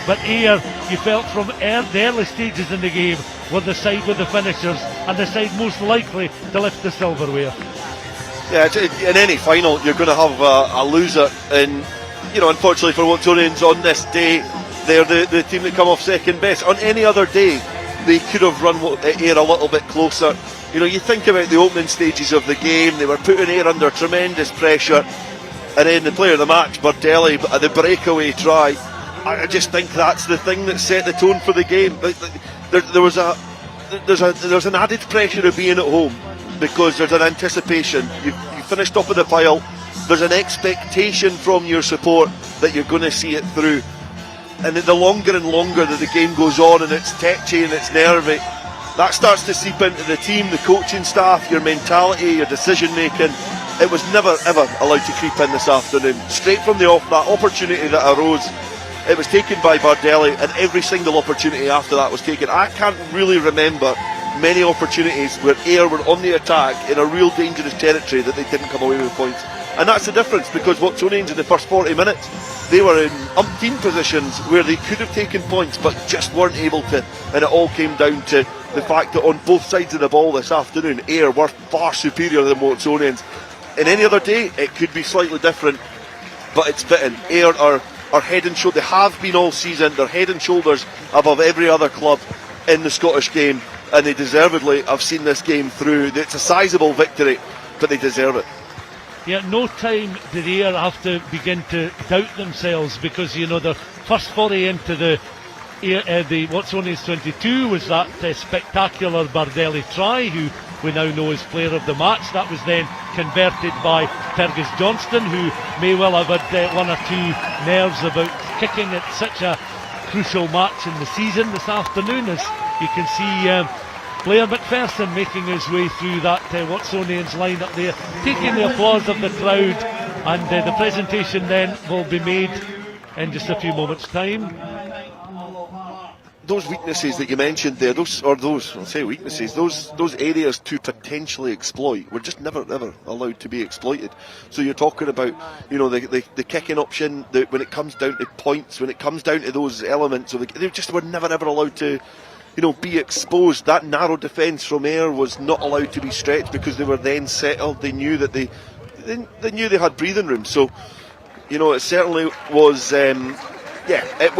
But Ayr, you felt from the early stages in the game, were the side with the finishers and the side most likely to lift the silverware. Yeah, in any final you're going to have a loser, and unfortunately for Watsonians on this day, they're the team that come off second best. On any other day they could have run Ayr a little bit closer. You think about the opening stages of the game, they were putting Ayr under tremendous pressure, and then the player of the match, Bardelli, the breakaway try. I just think that's the thing that set the tone for the game. There's an added pressure of being at home because there's an anticipation. You finished top of the pile. There's an expectation from your support that you're going to see it through. And the longer and longer that the game goes on, and it's tetchy and it's nervy, that starts to seep into the team, the coaching staff, your mentality, your decision making. It was never ever allowed to creep in this afternoon. Straight from the off, that opportunity that arose, it was taken by Bardelli, and every single opportunity after that was taken. I can't really remember many opportunities where Ayr were on the attack in a real dangerous territory that they didn't come away with points. And that's the difference, because Watsonians in the first 40 minutes, they were in umpteen positions where they could have taken points but just weren't able to, and it all came down to the fact that on both sides of the ball this afternoon, Ayr were far superior than Watsonians. In any other day it could be slightly different, but it's fitting. Ayr are head and shoulders, they have been all season, they're head and shoulders above every other club in the Scottish game, and they deservedly have seen this game through. It's a sizeable victory, but they deserve it. Yeah, no time did Ayr have to begin to doubt themselves, because their first foray into the Watsonians 22 was that spectacular Bardelli try, who we now know as player of the match. That was then converted by Fergus Johnston, who may well have had one or two nerves about kicking at such a crucial match in the season this afternoon, as you can see Blair McPherson making his way through that Watsonians line-up there, taking the applause of the crowd, and the presentation then will be made in just a few moments' time. Those weaknesses that you mentioned there, those areas to potentially exploit were just never ever allowed to be exploited. So you're talking about, the kicking option, when it comes down to points, when it comes down to those elements, they just were never ever allowed to, be exposed. That narrow defence from Ayr was not allowed to be stretched, because they were then settled. They knew that they knew they had breathing room. So, it certainly was. It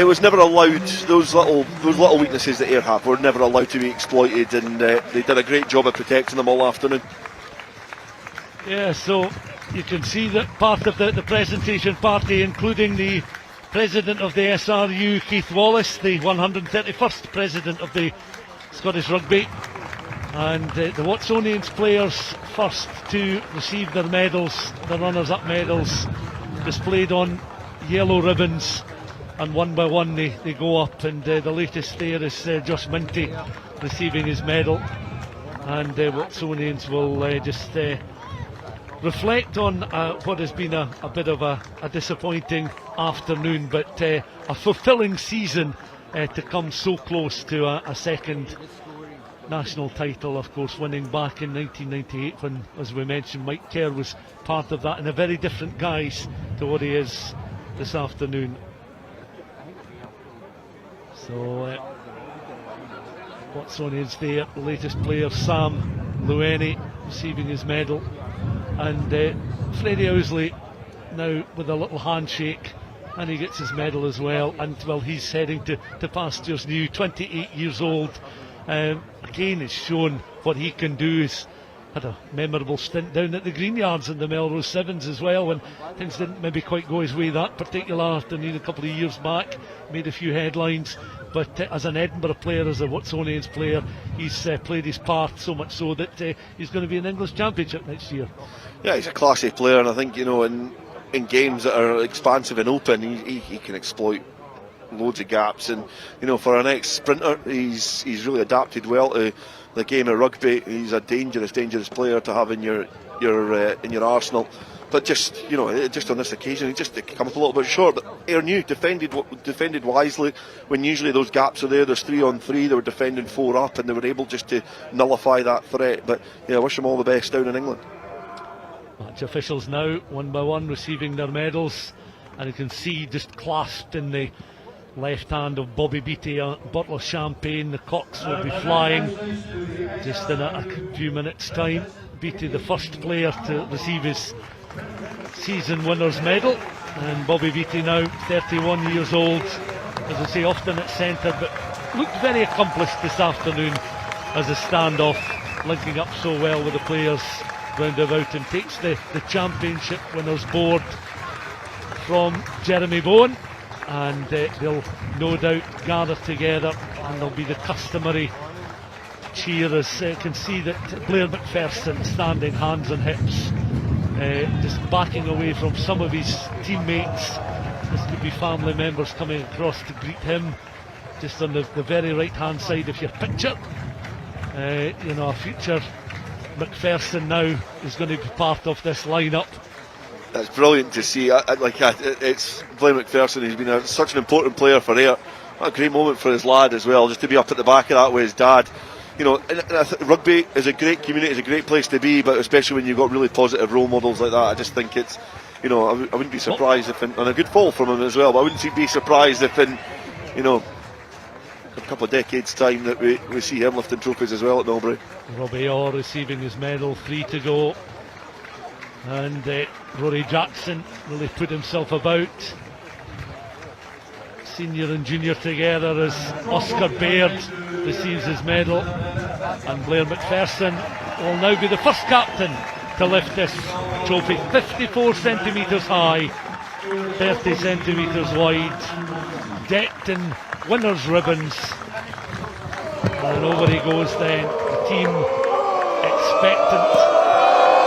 was never allowed. Those little weaknesses that Ayr have were never allowed to be exploited, and they did a great job of protecting them all afternoon. Yeah, so you can see that part of the presentation party, including the President of the SRU, Keith Wallace, the 131st President of the Scottish Rugby, and the Watsonians players first to receive their medals, the runners-up medals, displayed on yellow ribbons, and one by one they go up, and the latest there is Josh Minty receiving his medal, and Watsonians will just reflect on what has been a bit of a disappointing afternoon, but a fulfilling season to come so close to a second national title, of course, winning back in 1998 when, as we mentioned, Mike Kerr was part of that in a very different guise to what he is this afternoon. So Watsonians there, the latest player Sam Lueni receiving his medal, and Freddie Owsley now with a little handshake, and he gets his medal as well, and he's heading to pastures new, 28 years old. Again, it's shown what he can do. Has had a memorable stint down at the Greenyards in the Melrose Sevens as well, when things didn't maybe quite go his way that particular afternoon a couple of years back. Made a few headlines, but as an Edinburgh player, as a Watsonians player, he's played his part, so much so that he's going to be in English Championship next year. Yeah, he's a classy player, and I think, you know, in games that are expansive and open, he can exploit loads of gaps, and you know, for an ex-sprinter, he's really adapted well to the game of rugby. He's a dangerous player to have in your arsenal. But just, you know, just on this occasion, he just come up a little bit short. But Ayr knew, defended wisely. When usually those gaps are there, there's 3-on-3. They were defending 4 up, and they were able just to nullify that threat. But yeah, I wish them all the best down in England. Match officials now, one by one, receiving their medals, and you can see just clasped in the left hand of Bobby Beattie a bottle of champagne. The cocks will be flying just in a few minutes' time. Beattie, the first player to receive his season winner's medal, and Bobby Beattie now 31 years old, as I say, often at centre, but looked very accomplished this afternoon as a standoff, linking up so well with the players round about, and takes the championship winners board from Jeremy Bowen, and they'll no doubt gather together, and there'll be the customary cheer, as you can see that Blair McPherson standing hands on hips, just backing away from some of his teammates. This could be family members coming across to greet him, just on the very right hand side of your picture. You know, a future McPherson now is going to be part of this lineup. It's brilliant to see. It's Blair McPherson. He's been such an important player for Ayr. What a great moment for his lad as well, just to be up at the back of that with his dad. You know, rugby is a great community, it's a great place to be, but especially when you've got really positive role models like that, I just think it's, you know, I wouldn't be surprised if, and a good fall from him as well, but I wouldn't be surprised if in, you know, a couple of decades' time that we see him lifting trophies as well at Millbrae. Robbie Orr receiving his medal, 3 to go, and Rory Jackson really put himself about. Senior and junior together as Oscar Baird receives his medal, and Blair McPherson will now be the first captain to lift this trophy. 54 centimetres high, 30 centimetres wide, decked in winners' ribbons, and over he goes then. The team expectant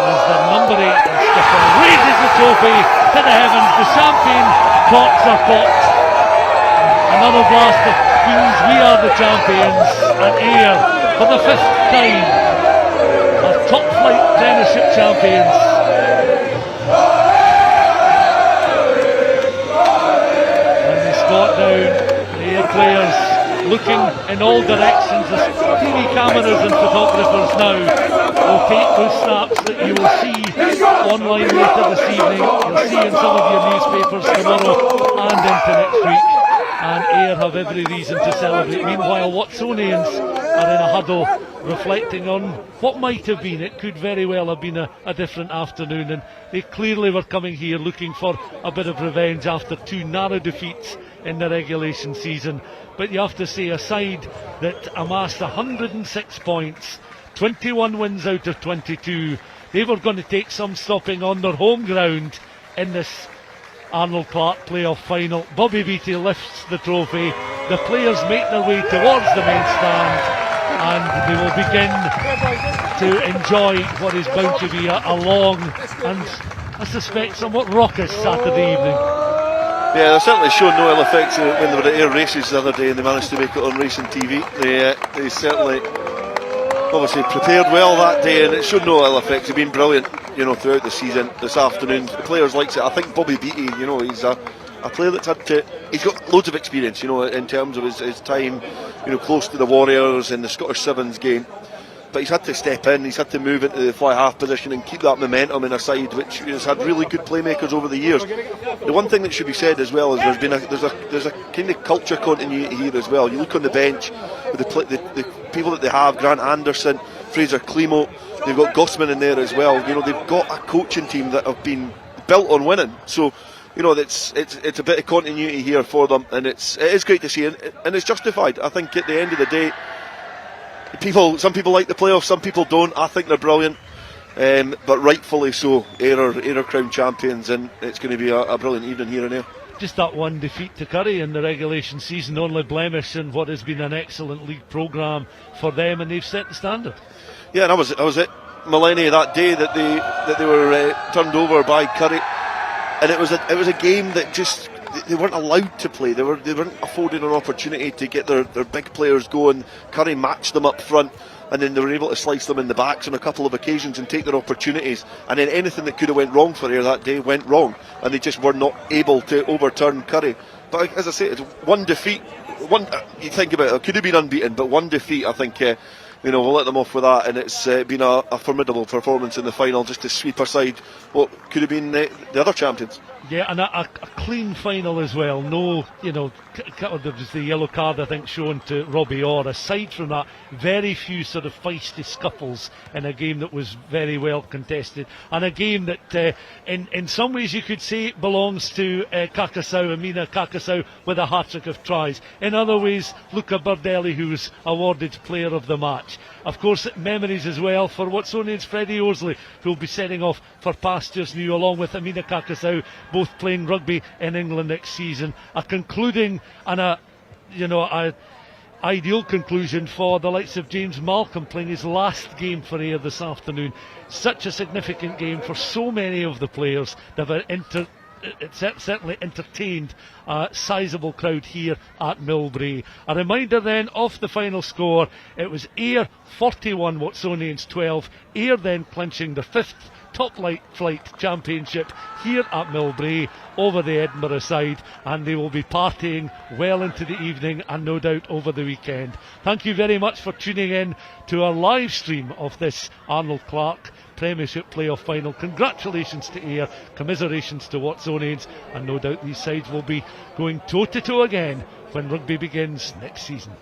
as the number 8 skipper raises the trophy to the heavens. The champagne corks are popped. Another blast of Queens, we are the champions, and Ayr for the 5th time are top flight Premiership champions. And they squat down, the Ayr players looking in all directions as TV cameras and photographers now will take those snaps that you will see online later this evening. You'll see in some of your newspapers tomorrow and into next week. And Ayr have every reason to celebrate. Meanwhile, Watsonians are in a huddle, reflecting on what might have been. It could very well have been a different afternoon, and they clearly were coming here looking for a bit of revenge after 2 narrow defeats in the regulation season. But you have to say, a side that amassed 106 points, 21 wins out of 22, they were going to take some stopping on their home ground in this Arnold Clark playoff final. Bobby Beattie lifts the trophy, the players make their way towards the main stand, and they will begin to enjoy what is bound to be a long and, I suspect, somewhat raucous Saturday evening. Yeah, they're certainly showing no ill effects when they were at Ayr races the other day and they managed to make it on racing TV. They certainly obviously prepared well that day, and it showed no ill effects. They've been brilliant, you know, throughout the season. This afternoon, the players likes it. I think Bobby Beattie, you know, he's a player that's he's got loads of experience, you know, in terms of his time, you know, close to the Warriors in the Scottish Sevens game. But he's had to step in, he's had to move into the fly half position and keep that momentum in a side which has had really good playmakers over the years. The one thing that should be said as well is there's a kind of culture continuity here as well. You look on the bench with the people that they have, Grant Anderson, Fraser Climo, they've got Gossman in there as well. You know, they've got a coaching team that have been built on winning. So, you know, it's a bit of continuity here for them, and it is great to see, and it's justified. I think at the end of the day, some people like the playoffs, some people don't. I think they're brilliant. but rightfully so. Ayr are crown champions, and it's going to be a brilliant evening here in Ayr. Just that one defeat to Curry in the regulation season, only blemish in what has been an excellent league programme for them, and they've set the standard. Yeah, and I was at Millennia that day that they were turned over by Curry, and it was a game that just they weren't allowed to play. They weren't afforded an opportunity to get their big players going. Curry matched them up front, and then they were able to slice them in the backs on a couple of occasions and take their opportunities. And then anything that could have went wrong for Ayr that day went wrong, and they just were not able to overturn Curry. But as I say, it's one defeat. You think about it could have been unbeaten, but one defeat, I think. We'll let them off with that, and it's been a formidable performance in the final, just to sweep aside what could have been the other champions. Yeah, and a clean final as well. No, there was the yellow card, I think, shown to Robbie Orr. Aside from that, very few sort of feisty scuffles in a game that was very well contested, and a game that in some ways you could say belongs to Amina Kakasau with a hat-trick of tries. In other ways, Luca Bardelli, who was awarded player of the match. Of course, memories as well for Watsonian's Freddie Osley, who will be setting off for pastures new along with Amina Kakasau, both playing rugby in England next season. A concluding and a ideal conclusion for the likes of James Malcolm, playing his last game for Ayr this afternoon. Such a significant game for so many of the players that have certainly entertained a sizeable crowd here at Millbrae. A reminder then of the final score: it was Ayr 41, Watsonians 12. Ayr then clinching their 5th top flight championship here at Millbrae over the Edinburgh side, and they will be partying well into the evening and no doubt over the weekend. Thank you very much for tuning in to our live stream of this Arnold Clark Premiership playoff final. Congratulations to Ayr, commiserations to Watsonians, and no doubt these sides will be going toe to toe again when rugby begins next season.